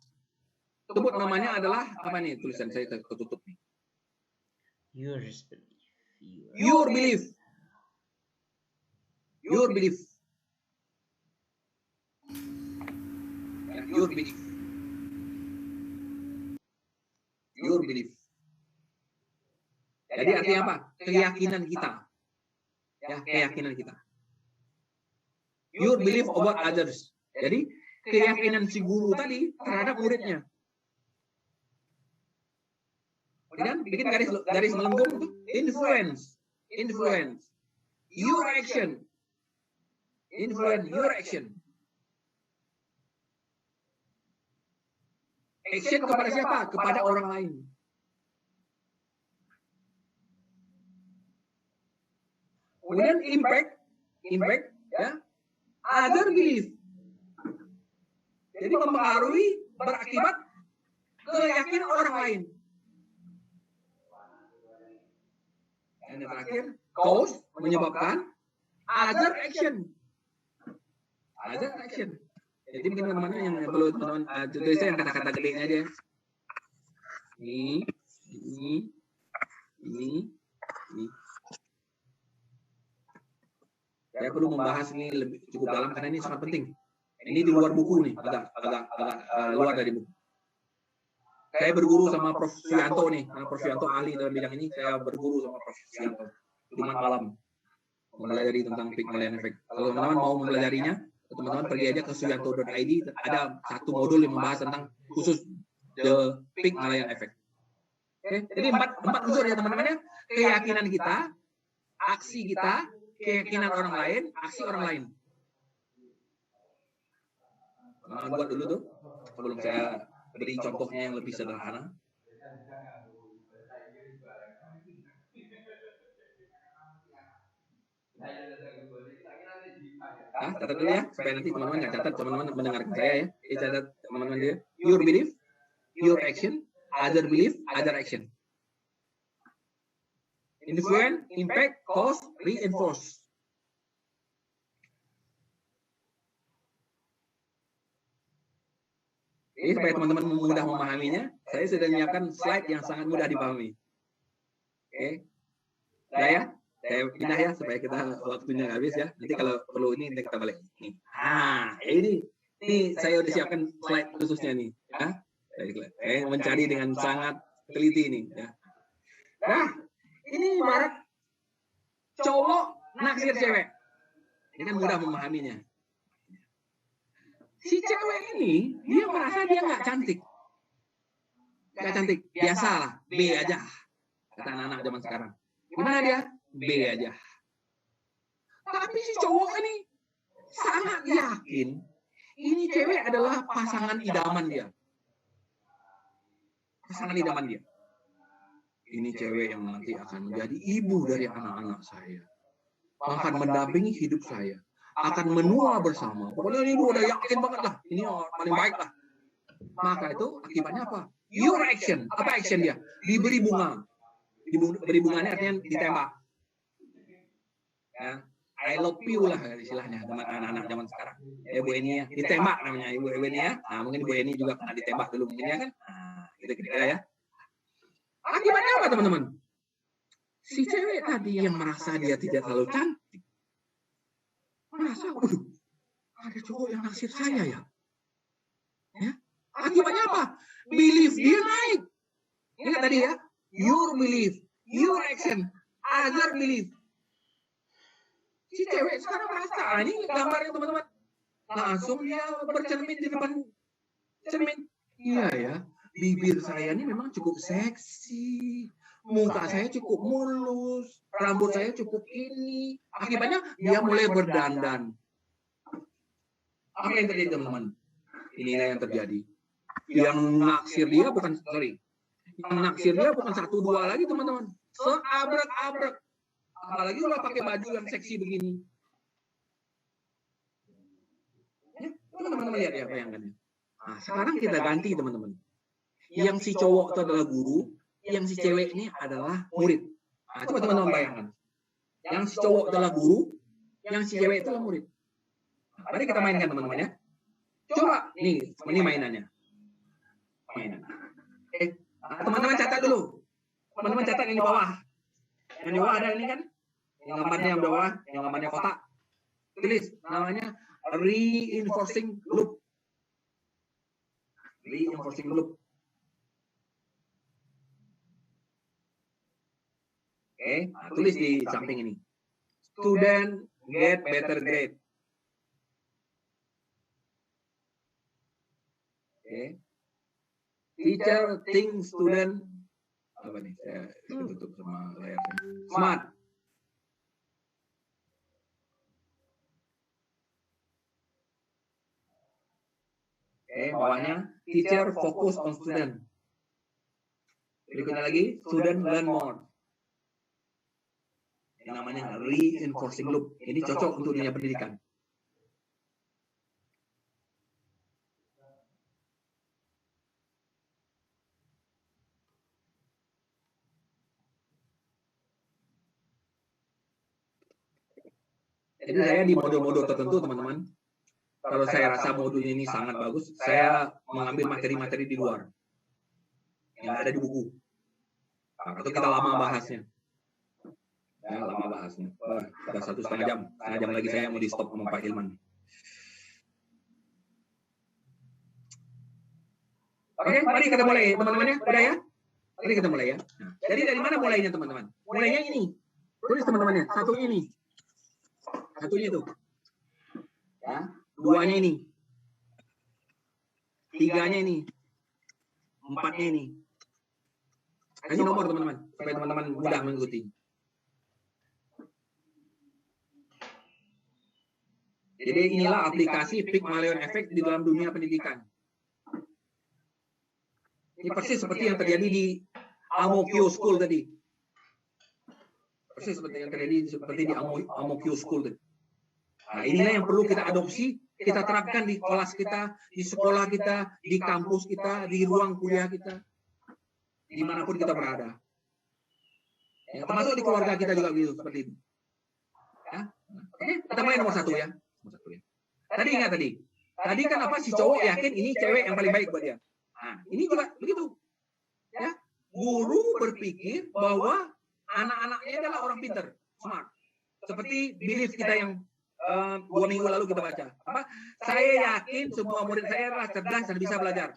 sebut namanya adalah apa nih? Tulisan saya ketutup nih. Your belief. Your belief. Ya, your belief. Your belief. Jadi artinya apa? Keyakinan kita. Ya, keyakinan kita. Your belief about others. Jadi keyakinan si guru tadi terhadap muridnya. Kemudian bikin garis melengkung itu influence. Your action. Influence your action. Action kepada siapa? Kepada orang lain. Kemudian impact ya. Other belief. Jadi mempengaruhi, berakibat keyakinan orang lain. Dan yang terakhir, cause menyebabkan other action. Other action. Jadi mungkin teman-teman yang perlu teman-teman tulis yang kata-kata gedenya aja. Ini. Saya perlu membahas ini lebih cukup dalam karena ini sangat penting. Ini di luar buku nih, agak luar dari buku. Saya berguru sama Prof. Suyanto nih, karena Prof. Suyanto ahli dalam bidang ini. Saya berguru sama Prof. Suyanto. Cuma malam mempelajari tentang Pygmalion Effect. Kalau teman-teman mau mempelajarinya, teman-teman pergi aja ke suyanto.id. Ada satu modul yang membahas tentang khusus the Pygmalion Effect. Oke, jadi empat unsur ya teman-teman ya. Keyakinan kita, aksi kita, keyakinan orang lain, aksi orang lain. Teman-teman buat dulu tuh, sebelum saya beri contohnya yang lebih sederhana. Catat dulu ya, supaya nanti teman-teman nggak catat, teman-teman mendengarkan saya ya. Catat teman-teman dia. Your belief, your action, other belief, other action. Influence, impact, cause, reinforce. Jadi supaya teman-teman mudah memahaminya, saya sudah menyiapkan slide yang sangat mudah dipahami. Oke, udah ya? Saya pindah ya supaya kita waktunya habis ya. Nanti kalau perlu ini kita balik. Nih. Ini saya udah siapkan slide khususnya nih. Ya. Saya mencari dengan sangat teliti ini. Ya. Nah, ini ibarat cowok naksir cewek. Ini kan mudah memahaminya. Si cewek ini, dia merasa dia nggak cantik. Nggak cantik, biasalah, B aja. Kata anak-anak zaman sekarang. Gimana dia? B aja. Tapi si cowok ini sangat yakin ini cewek adalah pasangan idaman dia. Pasangan idaman dia. Ini cewek yang nanti akan menjadi ibu dari anak-anak saya. Akan mendampingi hidup saya. Akan menua bersama. Pokoknya ini udah yakin banget lah. Ini paling baik lah. Maka itu akibatnya apa? Your action. Apa action dia? Diberi bunga. Beri bunganya artinya ditembak. Ya, I love you lah istilahnya teman anak-anak zaman sekarang. Ya Bu Eni ya, ditembak namanya Ibu Eni ya. Nah, mungkin Bu Eni juga pernah ditembak dulu mungkin ya kan. Nah, gitu kira-kira ya. Akibatnya apa teman-teman? Si cewek tadi yang merasa dia tidak terlalu cantik, merasa, ada cowok yang naksir saya ya. Ya. Akibatnya apa? Belief dia naik. Ingat tadi ya, your belief, your action, other belief. Si cewek sekarang merasa, ini gambarnya teman-teman. Langsung dia bercermin di depan cermin. Iya ya, bibir saya ini memang cukup seksi. Muka saya cukup mulus. Rambut saya cukup ini. Akibatnya dia mulai berdandan. Apa yang terjadi teman-teman? Inilah yang terjadi. Yang naksir dia bukan, yang naksir dia bukan 1, 2 lagi teman-teman. Seabrek-abrek. Apalagi udah pakai baju yang seksi begini. Ya, teman-teman lihat ya bayangannya. Nah, sekarang kita ganti teman-teman. Yang si cowok itu adalah guru, yang si cewek ini adalah murid. Nah, coba teman-teman bayangkan. Yang si cowok adalah guru, yang si cewek itu adalah murid. Nah, mari kita mainkan teman-teman ya. Coba, nih, ini mainannya. Mainan. Nah, teman-teman catat dulu. Teman-teman catat yang di bawah. Yang di bawah ada ini kan? Yang gambarnya yang bawah, yang gambarnya kotak. Tulis namanya reinforcing loop. Reinforcing loop. Oke, nah, tulis di samping ini. Student get better grade. Oke. Teacher think student apa nih? Saya tutup sama layarnya. Smart. Oke, bawahnya teacher focus on student. Berikutnya lagi student learn more. Ini namanya reinforcing loop. Ini cocok untuk dunia pendidikan. Jadi saya di modul-modul tertentu teman-teman, kalau saya rasa modul ini sangat bagus, saya mengambil materi-materi di luar yang ada di buku. Nah, atau kita lama bahasnya. Ya, lama bahasnya. Wah, sudah 1,5 jam. Setengah jam lagi saya mau di stop sama Pak Hilman. Oke, mari kita mulai teman-teman ya. Udah ya? Mari kita mulai ya. Nah, jadi dari mana mulainya teman-teman? Mulainya ini. Tulis teman-teman ya. Satu ini. Satunya itu. Ya, 2-nya ini. 3-nya ini. 4-nya ini. Kasih nomor teman-teman supaya teman-teman mudah mengikuti. Jadi inilah aplikasi Pygmalion Effect di dalam dunia pendidikan. Ini persis seperti yang terjadi di Amokyo School tadi. Persis seperti yang terjadi di Amokyo School tadi. Nah, inilah yang perlu kita adopsi, kita terapkan di kelas kita, di sekolah kita, di kampus kita, di ruang kuliah kita, dimanapun kita berada. Ya, termasuk di keluarga kita juga begitu seperti itu. Ya. Oke, kita mulai nomor 1 ya. Tadi ingat tadi. Tadi kan apa si cowok yakin ini cewek yang paling baik buat dia. Nah, ini juga begitu. Ya, guru berpikir bahwa anak-anaknya adalah orang pintar, smart. Seperti belief kita yang 2 minggu lalu kita baca. Apa? Saya yakin semua murid saya adalah cerdas dan bisa belajar.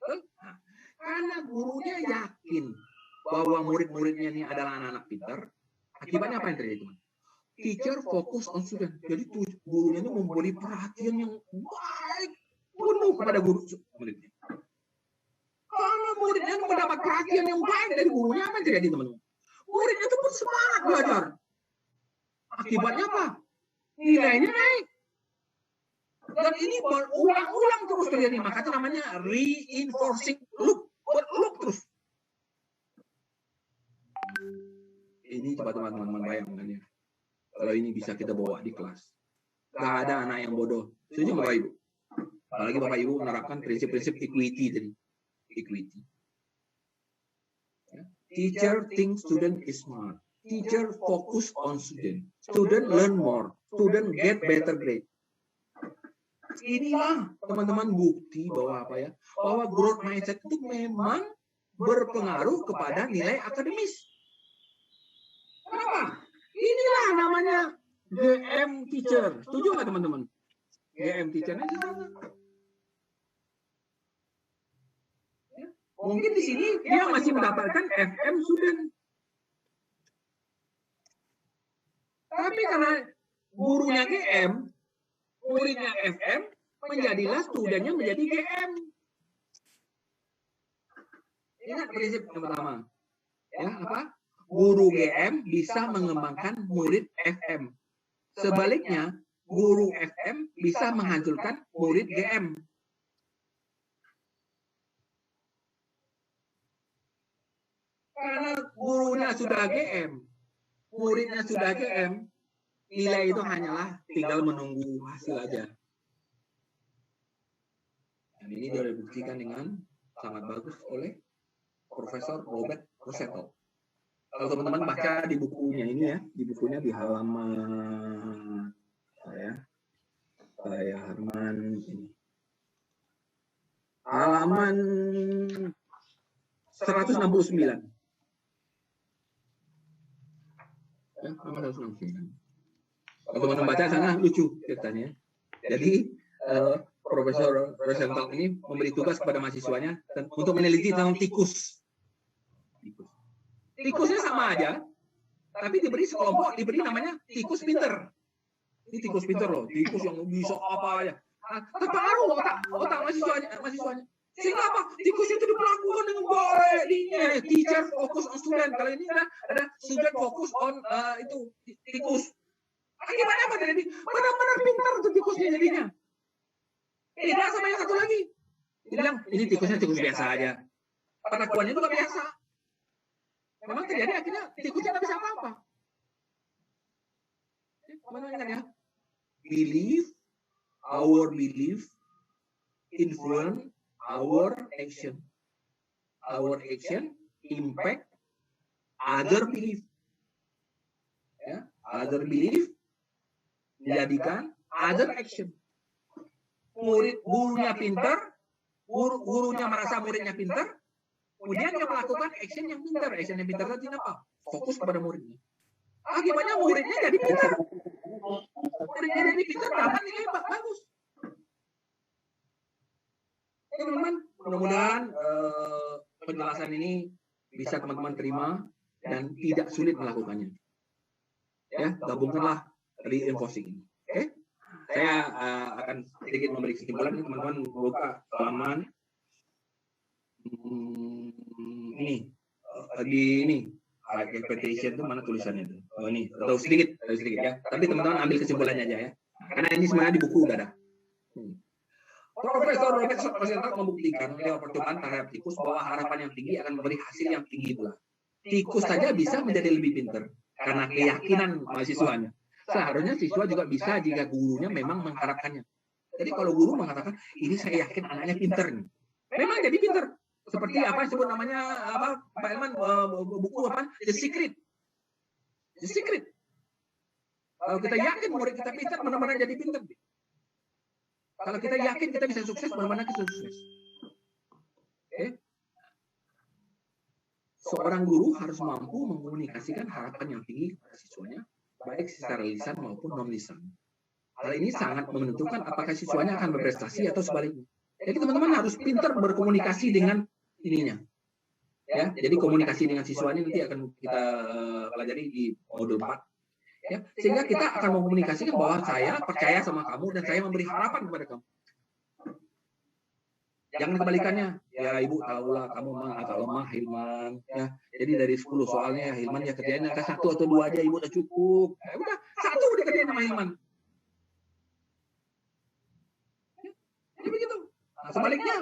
Nah, karena gurunya yakin bahwa murid-muridnya ini adalah anak-anak pintar, akibatnya apa yang terjadi, teman? Teacher fokus on student. Jadi gurunya itu memberi perhatian yang baik penuh kepada guru muridnya. Karena muridnya mendapat perhatian yang baik dari gurunya, apa yang terjadi, teman-teman? Muridnya itu pun semangat belajar. Akibatnya apa? Nilainya naik. Dan ini berulang-ulang terus terjadi. Maka itu namanya reinforcing loop. Loop terus. Ini coba teman-teman bayangkan ya. Kalau ini bisa kita bawa di kelas. Gak ada anak yang bodoh. Setuju Bapak Ibu? Apalagi Bapak Ibu menerapkan prinsip-prinsip equity tadi. Equity. Ya. Teacher think student is smart. Teacher focus on student. Student learn more. Student get better grade. Inilah teman-teman bukti bahwa apa ya? Bahwa growth mindset itu memang berpengaruh kepada nilai akademis. Kenapa? Inilah namanya GM teacher. Setuju nggak teman-teman? GM teacher-nya di sana. Ya, mungkin di sini dia masih mendapatkan FM student. Tapi karena gurunya GM, muridnya FM, menjadilah studennya menjadi GM. Ingat prinsip yang pertama. Ya, apa? Guru GM bisa mengembangkan murid FM. Sebaliknya, guru FM bisa menghancurkan murid GM. Karena gurunya sudah GM, muridnya sudah GM, nilai itu hanyalah tinggal menunggu hasil aja. Dan ini sudah dibuktikan dengan sangat bagus oleh Profesor Robert Rosetto. Kalau teman-teman baca di bukunya ini ya, di bukunya di halaman halaman ini. Halaman 169. Ya, halaman 169. Kalau teman-teman baca sana lucu ceritanya. Jadi Profesor Rosenthal ini memberi tugas kepada mahasiswanya untuk meneliti tentang tikus. Tikusnya sama aja, tapi diberi sekelompok, diberi namanya tikus pinter. Ini tikus pinter loh, tikus yang bisa apa aja. Terpengaruh otak mahasiswanya. Sehingga apa? Tikus itu diperlakukan dengan baik. Teacher fokus on student. Kalau ini ada student fokus on itu tikus. Akibatnya apa terjadi? Benar-benar pintar tuh tikusnya jadinya. Tidak sama yang satu lagi. Dia bilang, ini tikusnya tikus biasa aja. Perlakuannya juga biasa. Memang terjadi akhirnya tikusnya nggak bisa apa-apa. Mana ingat ya? Our belief influence our action. Our action impact other belief. Ya, other belief menjadikan other action. Gurunya pintar, gurunya merasa muridnya pintar, kemudian dia melakukan action yang pintar. Action yang pintar tadi apa? Fokus kepada muridnya. Akibatnya muridnya jadi pintar. Muridnya jadi pintar, dapat nilai bagus. Teman-teman, mudah-mudahan penjelasan ini bisa teman-teman terima dan tidak sulit melakukannya. Ya, gabungkanlah reinforcing ini. Oke? Saya akan sedikit memberi kesimpulan. Teman-teman buka halaman ini di ini expectation itu mana tulisannya itu? Oh ini, atau sedikit ya. Tapi teman-teman ambil kesimpulannya aja ya. Karena ini sebenarnya di buku udah ada. Profesor Robert Rosenthal membuktikan lewat percobaan terhadap tikus bahwa harapan yang tinggi akan memberi hasil yang tinggi pula. Tikus saja bisa menjadi lebih pintar karena keyakinan mahasiswanya. Seharusnya siswa juga bisa jika gurunya memang mengharapkannya. Jadi kalau guru mengatakan, ini saya yakin anaknya pintar nih. Memang jadi pintar. Seperti apa disebut namanya apa Pak Elman buku apa? The Secret. The Secret. Kalau kita yakin murid kita pintar, benar-benar jadi pintar. Kalau kita yakin kita bisa sukses, benar-benar kita sukses. Oke? Seorang guru harus mampu mengkomunikasikan harapan yang tinggi kepada siswanya, baik secara lisan maupun non lisan. Hal ini sangat menentukan apakah siswanya akan berprestasi atau sebaliknya. Jadi teman-teman harus pintar berkomunikasi dengan ininya. Ya, jadi komunikasi dengan siswa ini nanti akan kita pelajari di modul 4. Ya, sehingga kita akan mengkomunikasikan bahwa saya percaya sama kamu dan saya memberi harapan kepada kamu. Jangan kebalikannya. Ya Ibu tahulah kamu mah agak lemah Hilman. Ya, jadi dari 10 soalnya Hilman ya kerjain angka 1 atau 2 aja Ibu udah cukup. Ya, udah 1 dikerjain sama Hilman. Jadi begitu. Nah, sebaliknya,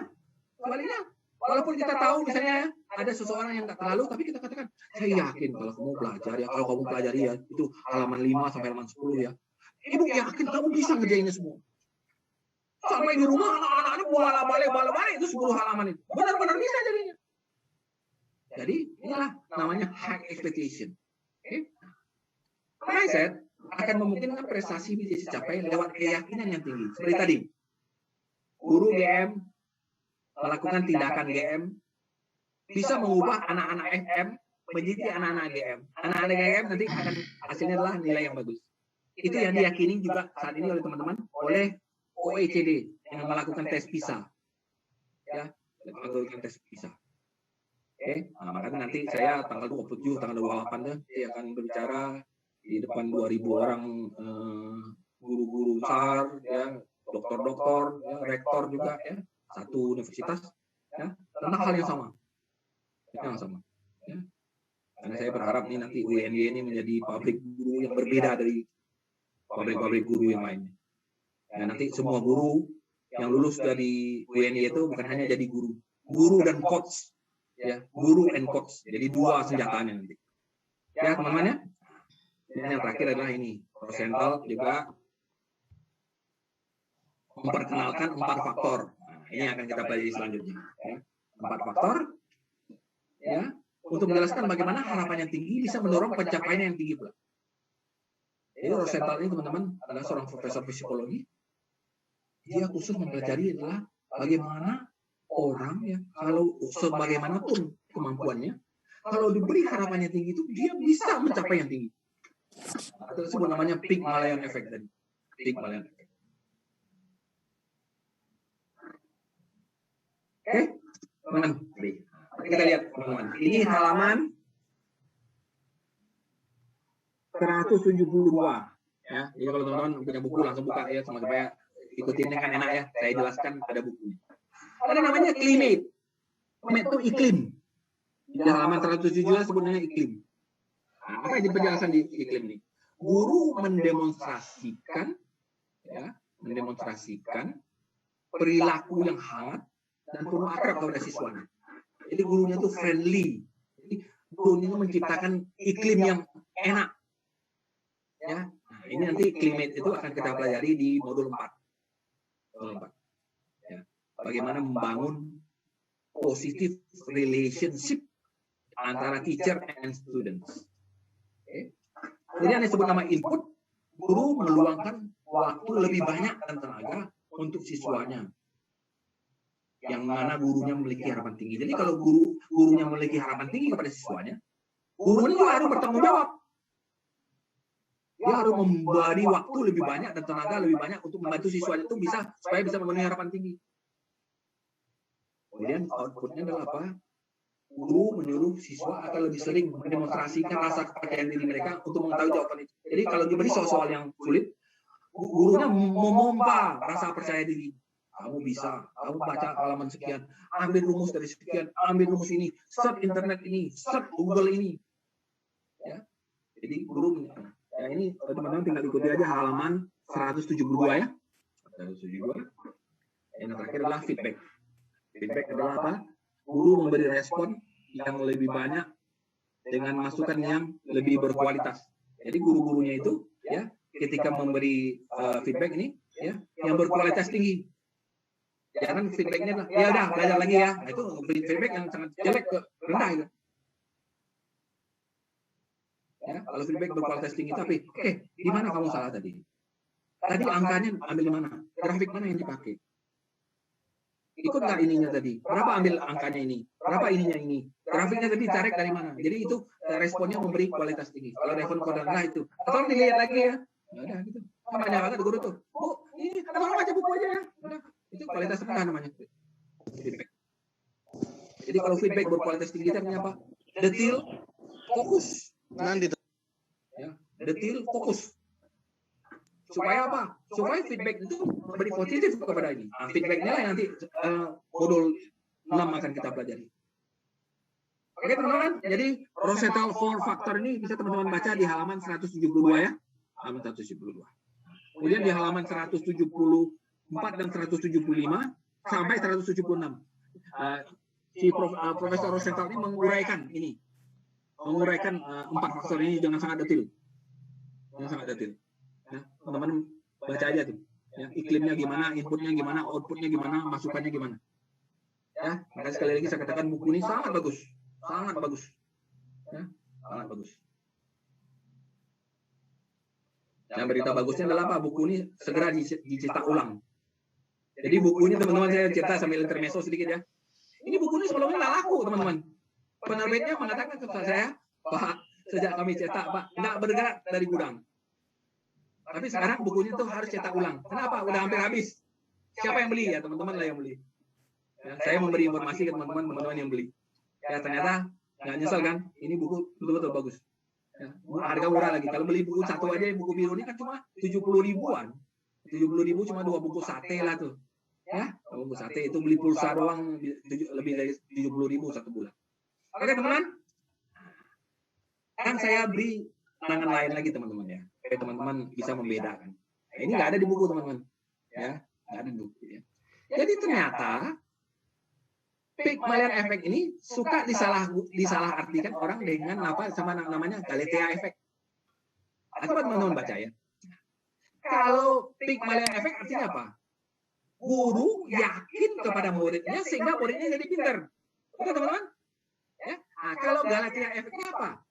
walaupun kita tahu misalnya ada seseorang yang nggak terlalu, tapi kita katakan, saya yakin kalau kamu belajar ya, kalau kamu pelajari ya, itu halaman 5 sampai halaman 10 ya. Ibu yakin kamu bisa ngerjainnya semua. Sampai di rumah anak-anaknya bala balik itu 10 halaman itu. Benar-benar bisa jadinya. Jadi inilah namanya high expectation. Oke? Mindset akan memungkinkan prestasi bisa dicapai lewat keyakinan yang tinggi. Seperti tadi, guru GM melakukan tindakan GM bisa mengubah anak-anak FM menjadi anak-anak GM. Anak-anak GM nanti akan hasilnya adalah nilai yang bagus. Itu yang diyakini juga saat ini oleh teman-teman oleh OECD yang melakukan tes PISA. Ya, melakukan tes PISA. Oke, nah, makanya nanti saya tanggal 27, tanggal 28 saya akan berbicara di depan 2.000 orang guru-guru besar, ya, dokter-dokter, ya, rektor juga, ya, satu universitas, ya, tentang hal yang sama. Yang sama. Ya. Karena saya berharap nih nanti UNY ini menjadi pabrik guru yang berbeda dari pabrik-pabrik guru yang lainnya. Ya, nanti semua guru yang lulus dari UNY itu bukan hanya jadi guru, guru dan coach, ya, guru and coach. Jadi dua senjatanya nanti. Ya teman-teman ya. Dan yang terakhir adalah ini, Rosenthal juga memperkenalkan 4 faktor. Nah, ini akan kita pelajari selanjutnya. Ya. 4 faktor, ya, untuk menjelaskan bagaimana harapan yang tinggi bisa mendorong pencapaian yang tinggi pula. Jadi Rosenthal ini teman-teman adalah seorang profesor psikologi. Dia khusus mempelajari adalah bagaimana orang ya kalau sebagaimanapun kemampuannya, kalau diberi harapan yang tinggi itu dia bisa mencapai yang tinggi. Atau disebut namanya Pygmalion Effect tadi. Pygmalion Effect. Oke, teman-teman. Kita lihat teman-teman. Ini halaman 172. Ya, jadi kalau teman-teman punya buku langsung buka ya, supaya ikutinnya kan enak ya. Saya jelaskan pada bukunya. Ada namanya climate. Climate itu iklim. Di halaman 172 sebutnya iklim. Nah, apa yang penjelasan di iklim ini? Guru mendemonstrasikan, ya, perilaku yang hangat dan penuh akrab kepada siswanya. Jadi gurunya itu friendly. Jadi gurunya itu menciptakan iklim yang enak. Ya, nah, ini nanti climate itu akan kita pelajari di modul 4. Modul 4. Ya, bagaimana membangun positive relationship antara teacher and students. Okay. Kemudian disebut nama input, guru meluangkan waktu lebih banyak dan tenaga untuk siswanya. Yang mana gurunya memiliki harapan tinggi. Jadi kalau gurunya memiliki harapan tinggi kepada siswanya, gurunya juga harus bertanggung jawab. Dia harus memberi waktu lebih banyak dan tenaga lebih banyak untuk membantu siswanya itu supaya bisa memenuhi harapan tinggi. Kemudian outputnya adalah apa? Guru menyuruh siswa akan lebih sering mendemonstrasikan rasa kepercayaan diri mereka untuk mengetahui jawaban itu. Jadi kalau diberi soal-soal yang sulit, gurunya memompa rasa percaya diri. Kamu bisa, kamu baca halaman sekian, ambil rumus dari sekian, ambil rumus ini, search internet ini, search Google ini. Ya. Jadi guru, ya ini teman-teman tinggal ikuti aja halaman 172 ya. 172. Yang terakhir adalah feedback. Feedback adalah apa? Guru memberi respon yang lebih banyak dengan masukan yang lebih berkualitas. Jadi guru-gurunya itu ya ketika memberi feedback ini ya yang berkualitas tinggi. Jangan feedbacknya ya udah belajar lagi ya. Nah, itu beri feedback yang sangat jelek ke rendah itu. Ya, kalau feedback berkualitas tinggi tapi di mana kamu salah tadi? Tadi angkanya ambil di mana? Grafik mana yang dipakai? Ikut nggak ininya tadi? Berapa ambil angkanya ini? Berapa ininya ini? Grafiknya tadi tarik dari mana? Jadi itu responnya memberi kualitas tinggi. Kalau respon rendah itu, atau dilihat lagi ya. Udah gitu. Banyak banget guru tuh. Oh, ini teman-teman baca buku aja ya. Udah. Itu kualitas rendah namanya. Feedback. Jadi kalau feedback berkualitas tinggi artinya apa? Detail, fokus. Nanti. Ya, detail, fokus. Supaya apa? Supaya feedback itu memberi positif kepada ini. Nah, feedbacknya lah yang nanti modul 6 akan kita pelajari. Oke teman-teman, jadi Rosenthal 4 Factor ini bisa teman-teman baca di halaman 172 ya. Halaman 172. Kemudian di halaman 174 dan 175 sampai 176. Profesor Rosenthal ini menguraikan ini. Menguraikan 4 faktor ini dengan sangat detail. Dengan sangat detail. Ya, teman-teman baca aja tuh. Ya, iklimnya gimana, inputnya gimana, outputnya gimana, masukannya gimana. Ya, maka sekali lagi saya katakan buku ini sangat bagus. sangat bagus. Ya, sangat bagus. Dan berita bagusnya adalah apa? Buku ini segera dicetak ulang. Jadi buku ini teman-teman saya cerita sambil intermezzo sedikit ya. Ini buku ini sebelumnya nggak laku teman-teman. Penerbitnya mengatakan ke saya, Pak, sejak kami cetak Pak, nggak bergerak dari gudang. Tapi sekarang bukunya tuh harus cetak ulang. Kenapa? Udah hampir habis. Siapa yang beli ya teman-teman lah yang beli. Ya, saya memberi informasi ke teman-teman yang beli. Ya ternyata nggak nyesel kan? Ini buku betul-betul bagus. Ya, harga murah lagi. Kalau beli buku satu aja, buku biru ini kan cuma 70 ribuan. 70 ribu cuma 2 buku sate lah tuh. Ya, 2 buku sate itu beli pulsa doang lebih dari 70 ribu satu bulan. Oke teman-teman. Kan saya beri pandangan lain lagi teman-teman ya. Supaya teman-teman bisa membedakan. Nah, ini nggak ada di buku teman-teman. Ya, nggak ada di buku. Ya. Jadi ternyata Pygmalion Effect ini suka disalahartikan orang dengan apa sama namanya Galatea Effect. Coba teman-teman baca ya. Kalau Pygmalion Effect artinya apa? Guru yakin kepada muridnya sehingga muridnya jadi pintar. Oke teman-teman? Ya. Nah, kalau Galatea Effect-nya apa?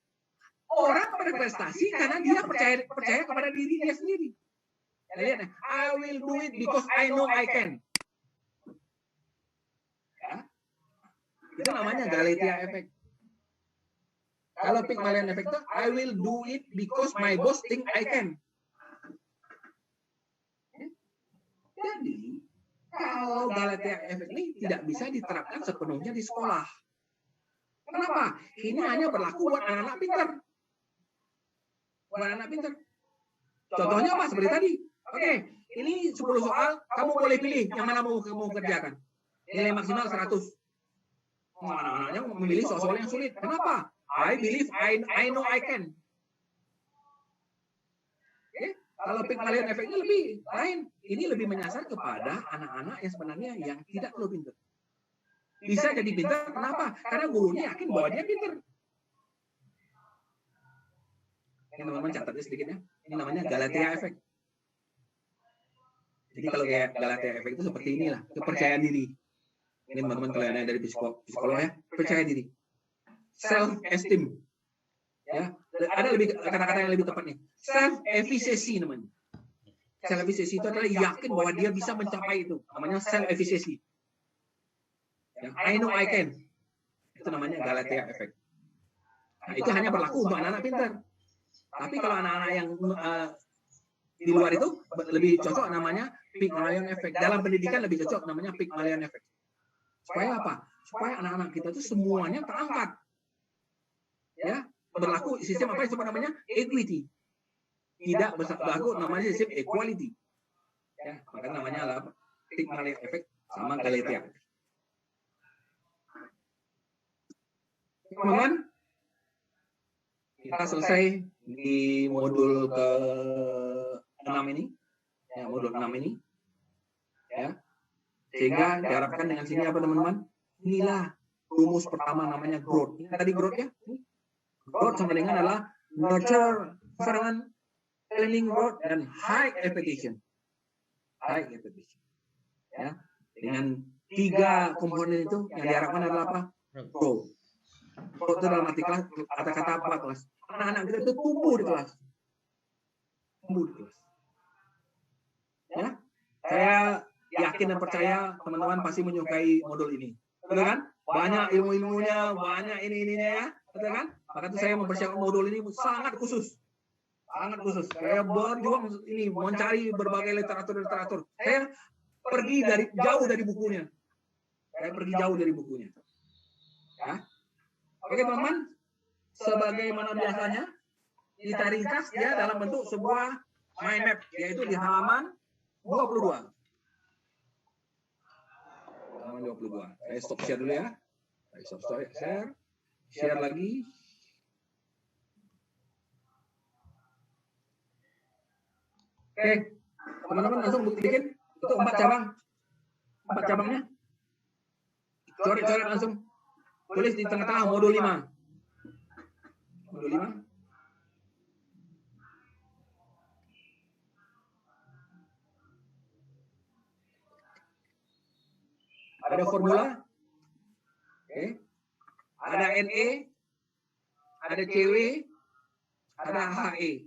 Orang berprestasi karena dia percaya kepada diri dia sendiri. Lihat, I will do it because I know I can. Ya. Itu namanya Galatea Effect. Kalau Pygmalion Effect itu, I will do it because my boss think I can. Jadi, kalau Galatea Effect ini tidak bisa diterapkan sepenuhnya di sekolah. Kenapa? Ini hanya berlaku buat anak-anak pintar. Buat anak pintar. Contohnya apa? Seperti tadi. Oke, ini 10 soal, kamu boleh pilih yang mana mau kamu kerjakan. Nilai maksimal 100. Anak-anaknya memilih soal-soal yang sulit. Kenapa? I believe I know I can. Okay? Kalau Pygmalion Effect-nya lebih lain. Ini lebih menyasar kepada anak-anak yang sebenarnya yang tidak perlu pintar. Bisa jadi pintar, kenapa? Karena gurunya yakin bahwa dia pintar. Ini teman-teman catatnya sedikit ya. Ini namanya Galatea Effect. Jadi kalau kayak Galatea Effect itu seperti inilah, kepercayaan diri. Ini teman-teman kalau ada dari psikolog ya, percaya diri. Self esteem. Ya, ada lebih kata-kata yang lebih tepat nih. Self efficacy namanya. Self efficacy itu adalah yakin bahwa dia bisa mencapai itu. Namanya self efficacy. Ya, I know I can. Itu namanya Galatea Effect. Nah, itu hanya berlaku untuk anak-anak pintar. Tapi kalau anak-anak yang di luar itu lebih cocok namanya Pygmalion Effect. Dalam pendidikan lebih cocok namanya Pygmalion Effect. Supaya apa? Supaya anak-anak kita itu semuanya terangkat. Ya, berlaku sistem apa yang disebut namanya equity. Tidak berlaku namanya sistem equality. Ya, maka namanya adalah Pygmalion Effect sama Galatea. Teman-teman, kita selesai di modul ke-6 ini. Ya, modul 6 ini. Ya. Sehingga diharapkan dengan sini apa teman-teman? Inilah rumus pertama namanya growth. Ini tadi growth ya. Growth sama dengan adalah nurture, environment, training growth, dan high repetition. High repetition. Ya. Dengan 3 komponen itu yang diharapkan adalah apa? Growth. Growth itu dalam arti kelas, kata-kata apa kelas? Anak-anak kita itu tumbuh di kelas. Tumbuh di kelas. Ya. Saya yakin dan percaya teman-teman pasti menyukai modul ini. Betul kan? Banyak ilmu-ilmunya, banyak ini-ininya ya. Betul kan? Maka itu saya mempersiapkan modul ini sangat khusus. Sangat khusus. Saya berjuang ini mencari berbagai literatur-literatur. Saya pergi jauh dari bukunya. Saya pergi jauh dari bukunya. Ya. Oke teman-teman, sebagaimana biasanya kita ringkas ya dalam bentuk sebuah mind map, yaitu di halaman 22. Halaman 22. Saya stop share dulu ya. Saya stop share. Share lagi. Oke, teman-teman langsung bikin. Itu 4 cabang. 4 cabangnya. Coret-coret langsung. Tulis di tengah-tengah modul 5. Modul 5. Ada formula. Oke. ada NE, ada CW, ada HE.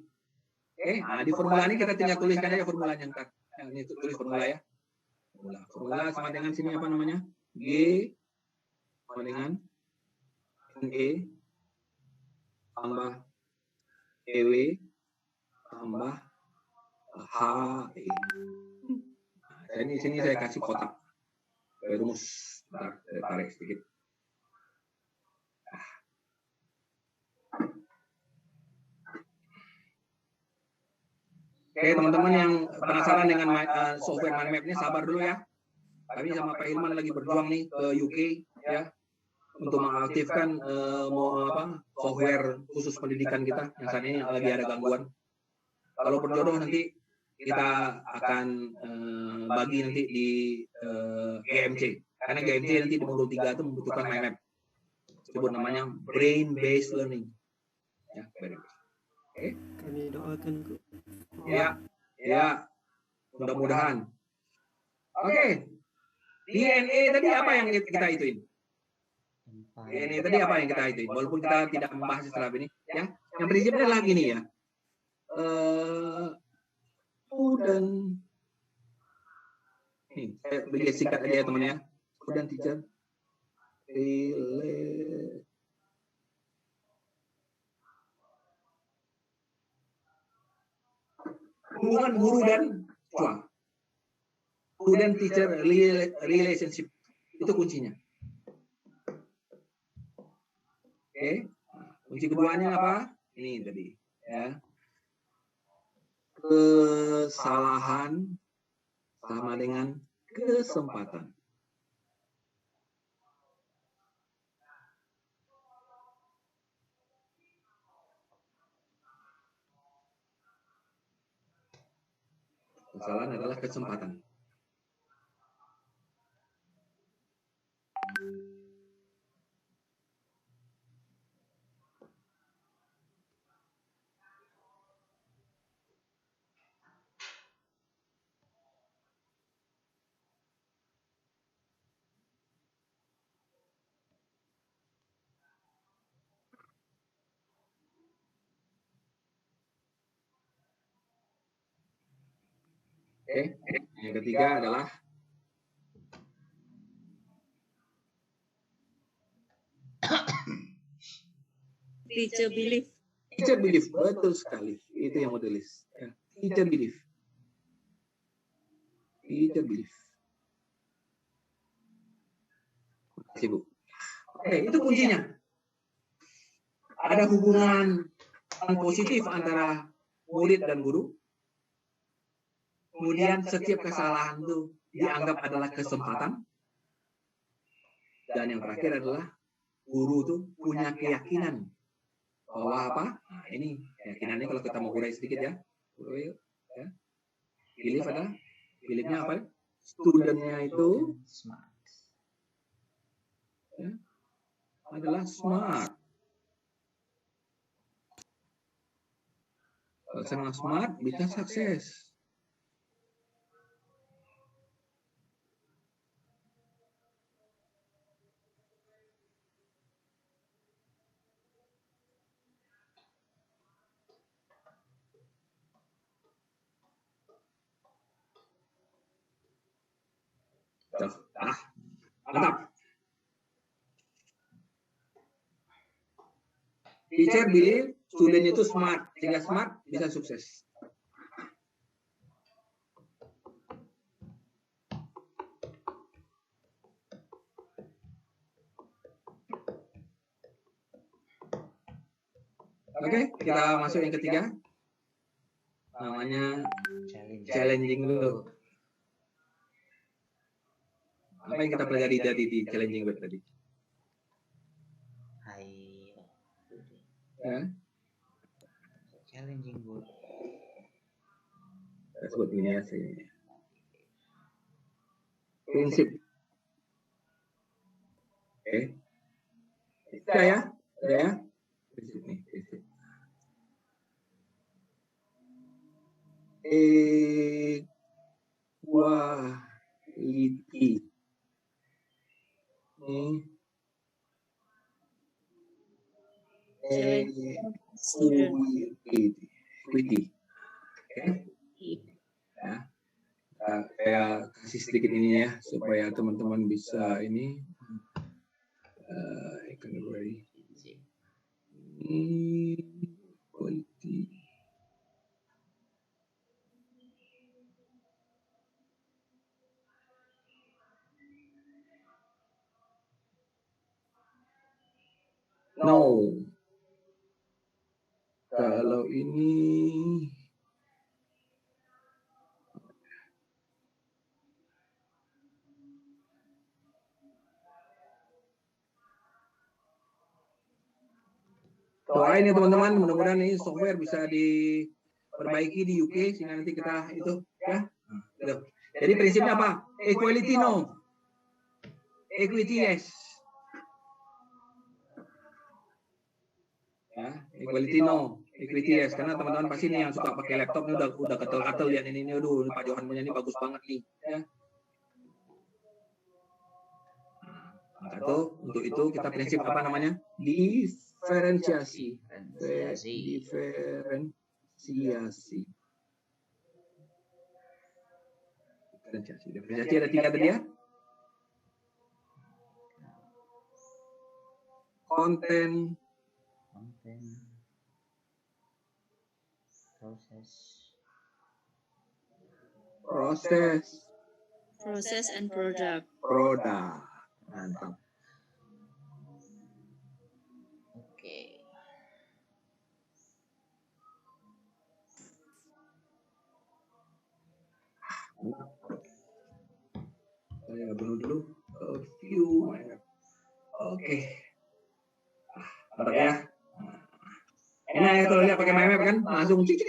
Oke, nah di formula ini kita tinggal tuliskan aja formulanya ntar. Ini tulis formula ya. Formula sama dengan sini apa namanya? G sama dengan NE tambah CW tambah HE. Nah, sini saya kasih kotak rumus. Bentar, saya tarik sedikit. Oke, teman-teman yang penasaran dengan software mind map ini, sabar dulu ya. Kami sama Pak Hilman lagi berjuang nih ke UK ya untuk mengaktifkan software khusus pendidikan kita yang saat ini lagi ada gangguan. Kalau berjodoh nanti kita akan bagi nanti di GMC, karena GMC nanti di modul 3 itu membutuhkan mind map, disebut namanya brain based learning ya. Oke. Kami doakan kok. Ya, mudah-mudahan. Oke. DNA tadi apa yang kita ituin? DNA tadi apa yang kita ituin? Walaupun kita tidak membahas setelah ini, ya. Yang prinsipnya adalah gini ya. Dan nih, saya beri singkat aja ya teman ya. Dan teacher. Hubungan guru dan siswa. Student teacher relationship itu kuncinya. Oke. Kunci keduanya apa? Ini tadi ya. Kesalahan sama dengan kesempatan. Kesalahan adalah kesempatan. Oke, yang ketiga adalah Teacher belief. teacher belief, betul sekali. Itu yang mau tulis. Ya. Teacher belief. Teacher belief. Terima kasih, Bu. Oke, itu kuncinya. Ada hubungan yang positif antara murid dan guru. Kemudian setiap kesalahan itu dianggap adalah kesempatan. Dan yang terakhir adalah guru itu punya keyakinan bahwa apa? Nah, ini keyakinannya kalau kita mau urai sedikit ya. Ya. Belief adalah beliefnya apa? Studentnya itu ya, adalah smart. Kalau sangat smart bisa sukses. Mantap. Teacher believe student itu smart, sehingga smart bisa sukses. Oke, kita masuk yang ketiga. Namanya challenging dulu. Apa yang kita pelajari dari di challenging web tadi? Ya. Challenging web. Kita sebut ini ya. Prinsip. Oke. Bisa ya? Ada ya? Prinsip nih. Prinsip. Equality. Ini Equity. Oke. Ya. Saya kasih sedikit ini ya supaya teman-teman bisa ini equality. No. Kalau ini doain ya teman-teman, mudah-mudahan ini software bisa diperbaiki di UK sehingga nanti kita itu ya. Gitu. Jadi prinsipnya apa? Equality no. Equity yes. Ya, equality no. Equity yes, karena teman-teman pasti ini yang suka pakai laptop ini udah gatel-gatel lihat ini aduh Pak Johan punya ini bagus banget nih ya. Atau untuk itu kita prinsip apa namanya? Diferensiasi. Diferensiasi ada 3 tadi ya. Konten, Process and product. produk. Mantap. Oke. Saya bunuh dulu. View. Oke. Mantap ya. Enak ya kalau lihat pakai map kan, langsung cik,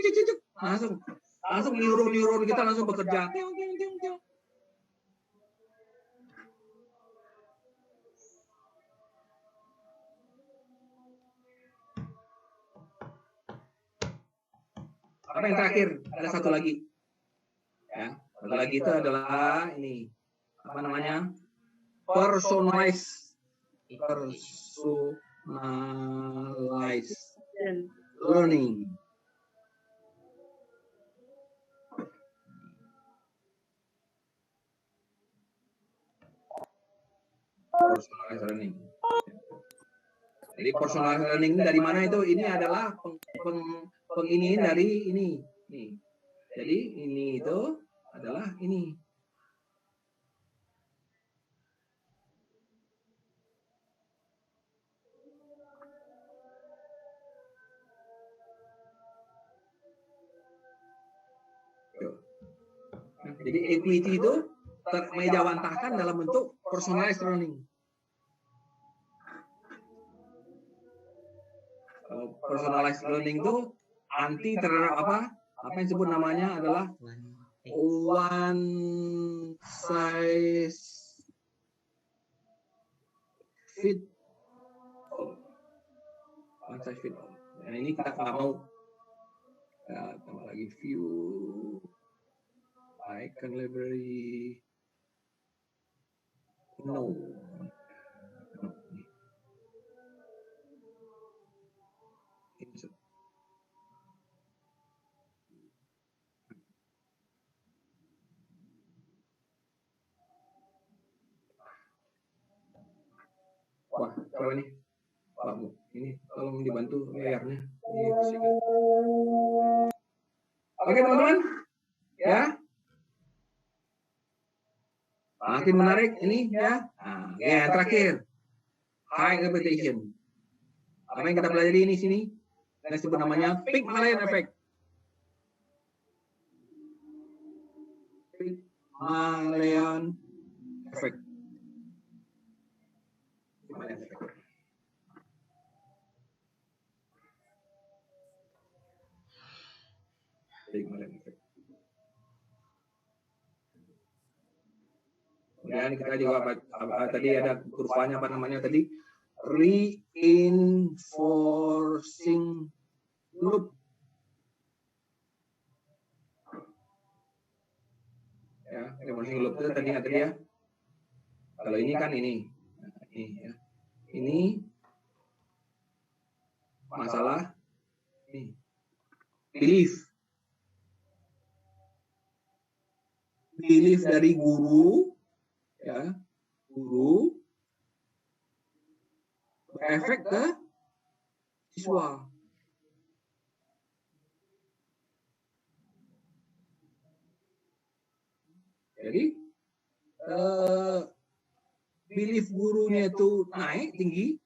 langsung neuron kita langsung bekerja. Tiung, tiung, tiung, tiung. Apa yang terakhir? Ada satu lagi. Ya, satu lagi itu adalah ini. Apa namanya? Personalized learning. Personalized learning. Jadi personalized learning ini dari mana itu? Ini adalah penginiin dari ini. Nih. Jadi ini itu adalah ini. Jadi equity itu termejawantahkan dalam bentuk personalized learning. Personalized learning itu anti terhadap apa? Apa yang disebut namanya adalah one size fit all. One size fit all. Nah, ini kita nggak mau. Ya, tambah lagi view. Icon library. No. Wah, coba nih. Pak Bu, ini tolong dibantu layarnya. Oke, teman-teman. Ya. Makin menarik ini ya. Nah, ya, terakhir. High repetition. Apa yang kita pelajari ini sini? Kita sebut namanya Pygmalion effect. Pygmalion effect. Pygmalion effect. Pygmalion effect. Kemudian kita juga tadi ada kurvanya apa namanya tadi? Reinforcing loop. Ya, reinforcing loop itu tadi ya. Kalau ini kan ini. Nah, ini ya. Ini masalah belief. Belief dari guru, ya, guru berefek ke siswa. Jadi belief gurunya itu naik tinggi,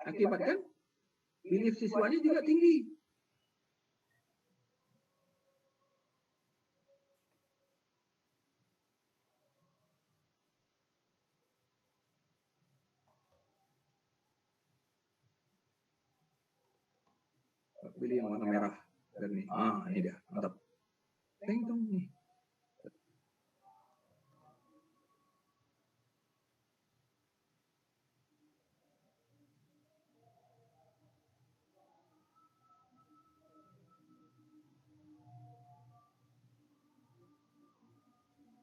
akibatkan belief siswanya juga tinggi. Pilih yang warna merah dan ini. Ini dia, mantap. Teng dong nih.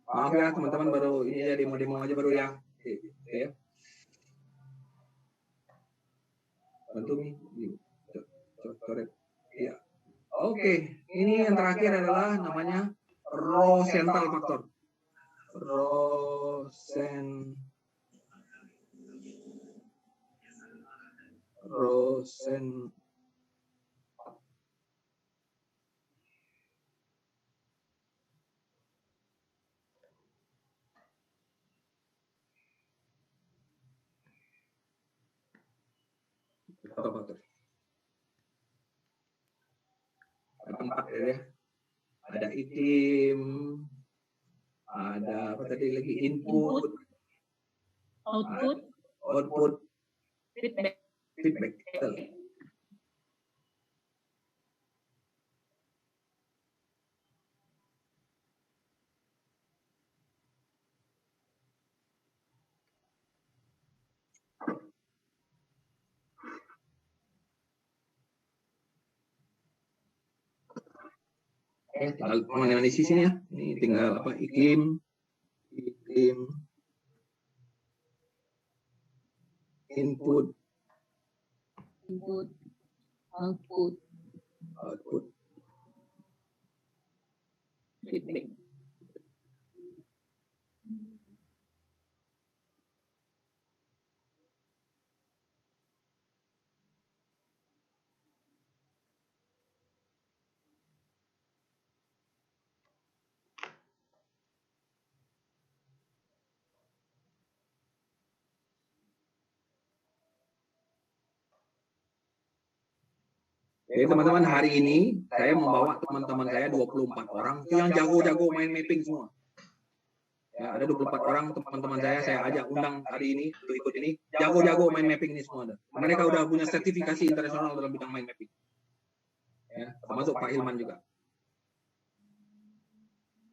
Maaf ya teman-teman, baru ini ya demo-demo aja baru ya. Oke. Bantu nih. Coret. Ya. Oke, ini yang terakhir adalah namanya Rosenthal factor. Rosen faktor. Ada 4 ya. Ada itim, ada apa tadi lagi, input, output, feedback. Tinggal menganalisis ini ya. Ini tinggal apa, iklim, input, output, feedback. Jadi teman-teman, hari ini saya membawa teman-teman saya 24 orang itu yang jago-jago main mapping semua. Ya, ada 24 orang teman-teman saya ajak undang hari ini untuk ikut ini. Jago-jago main mapping ini semua ada. Mereka udah punya sertifikasi internasional dalam bidang main mapping. Ya, termasuk Pak Hilman juga.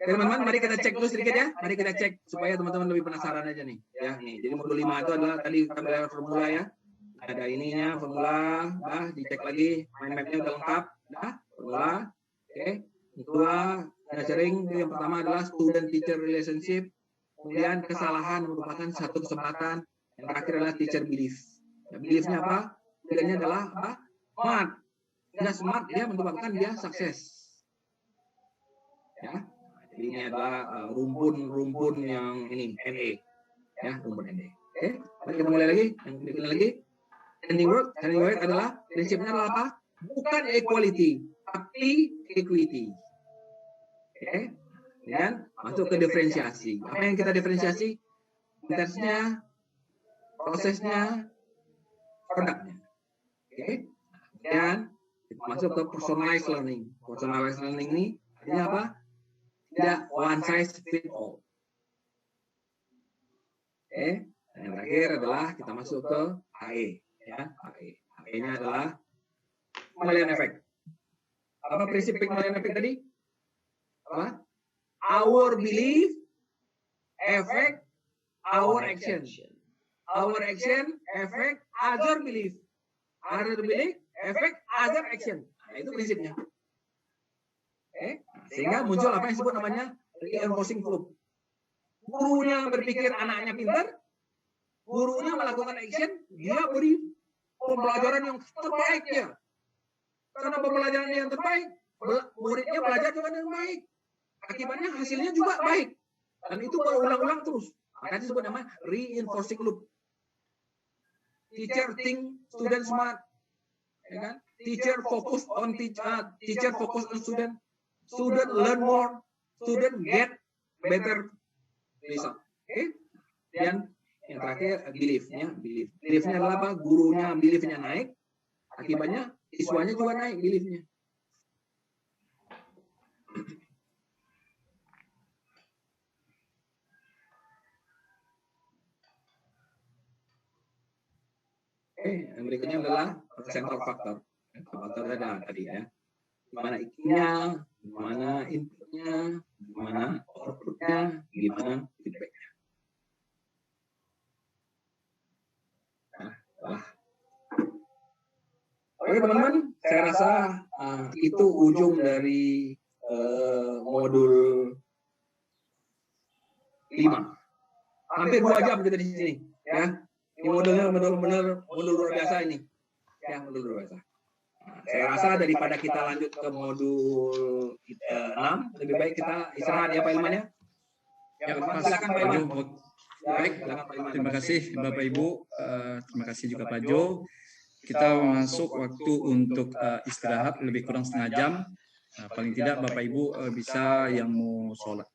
Oke, teman-teman, mari kita cek dulu sedikit ya. Mari kita cek supaya teman-teman lebih penasaran aja nih. Ya, nih. Jadi modul 5 itu adalah tadi kita belajar formula ya. Ada ininya, formula, dicek lagi, mind map-nya udah lengkap, formula, oke. Kedua, nurturing, yang pertama adalah student-teacher relationship, kemudian kesalahan merupakan satu kesempatan, yang terakhir adalah teacher belief. Ya, belief-nya apa? Belief-nya adalah apa? Smart. Dia smart, dia menyebabkan dia sukses. Ya, jadi ini adalah rumpun yang ini, NA. Ya, rumpun NA. Oke, mari kita mulai lagi, yang berikutnya lagi. Handling work adalah prinsipnya adalah apa? Bukan equality, tapi equity. Oke. Kemudian masuk ke diferensiasi. Apa yang kita diferensiasi? Intensnya, prosesnya, produknya. Oke. Kemudian kita masuk ke personalized learning. Personalized learning ini artinya apa? Tidak one size fit all. Oke. Dan yang terakhir adalah kita masuk ke HE. Ya, HE-nya adalah Pygmalion effect. Apa prinsip Pygmalion effect tadi? Apa? Our belief affect our action. Our action affect other belief. Other belief affect other action. Nah, itu prinsipnya. Sehingga muncul apa yang disebut namanya reinforcing loop. Gurunya berpikir anaknya pintar, gurunya melakukan action, dia beri pembelajaran yang terbaik ya. Karena pembelajaran yang terbaik, muridnya belajar dengan yang baik. Akibatnya hasilnya juga baik. Dan itu berulang-ulang terus. Maka disebut nama reinforcing loop. Teacher think, student smart. Ya kan? Teacher focus on student. Student learn more. Student get better result. Oke? Dan yang terakhir belief-nya. Belief-nya adalah apa? Gurunya belief-nya naik. Akibatnya siswanya juga naik belief-nya. Yang berikutnya adalah central factor. Faktor ada tadi ya. Gimana IQ-nya, gimana inputnya, gimana outputnya, gimana feedback-nya. Oke teman-teman, saya rasa itu ujung dari modul 5. Hampir 2 jam kita di sini, ya. Ini modulnya benar-benar modul luar biasa ini. Ya, modul luar biasa. Saya rasa daripada kita lanjut ke modul 6, lebih baik kita istirahat ya Pak Ilman ya. Ya, Mas silakan Pak Ilman. Baik, terima kasih Bapak Ibu, terima kasih juga Pak Jo. Kita masuk waktu untuk istirahat lebih kurang setengah jam. Paling tidak Bapak Ibu bisa yang mau sholat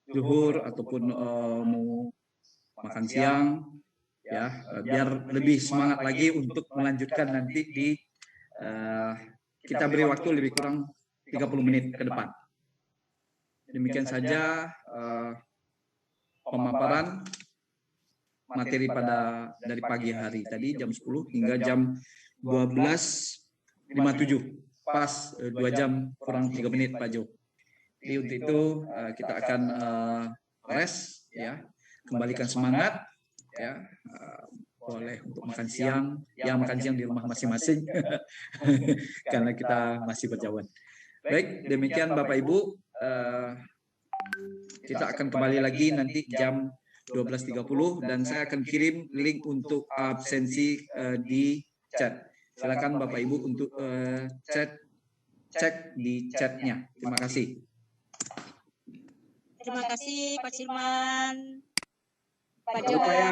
zuhur ataupun mau makan siang, ya biar lebih semangat lagi untuk melanjutkan nanti di kita beri waktu lebih kurang 30 menit ke depan. Demikian saja pemaparan materi dari pagi hari tadi jam 10 hingga jam 12.57, pas 2 jam kurang 3 menit Pak Jo. Jadi untuk itu kita akan rest ya, kembalikan semangat ya, boleh untuk makan siang, ya makan siang di rumah masing-masing karena kita masih berjauhan. Baik, demikian Bapak Ibu, kita akan kembali lagi nanti jam 12.30 dan saya akan kirim link untuk absensi di chat. Silakan Bapak Ibu untuk cek di chatnya. Terima kasih. Terima kasih Pak Silman. Pak Jangan lupa Jo. ya,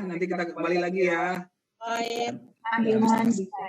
nanti kita kembali lagi ya. Baik. Pak Hilman bisa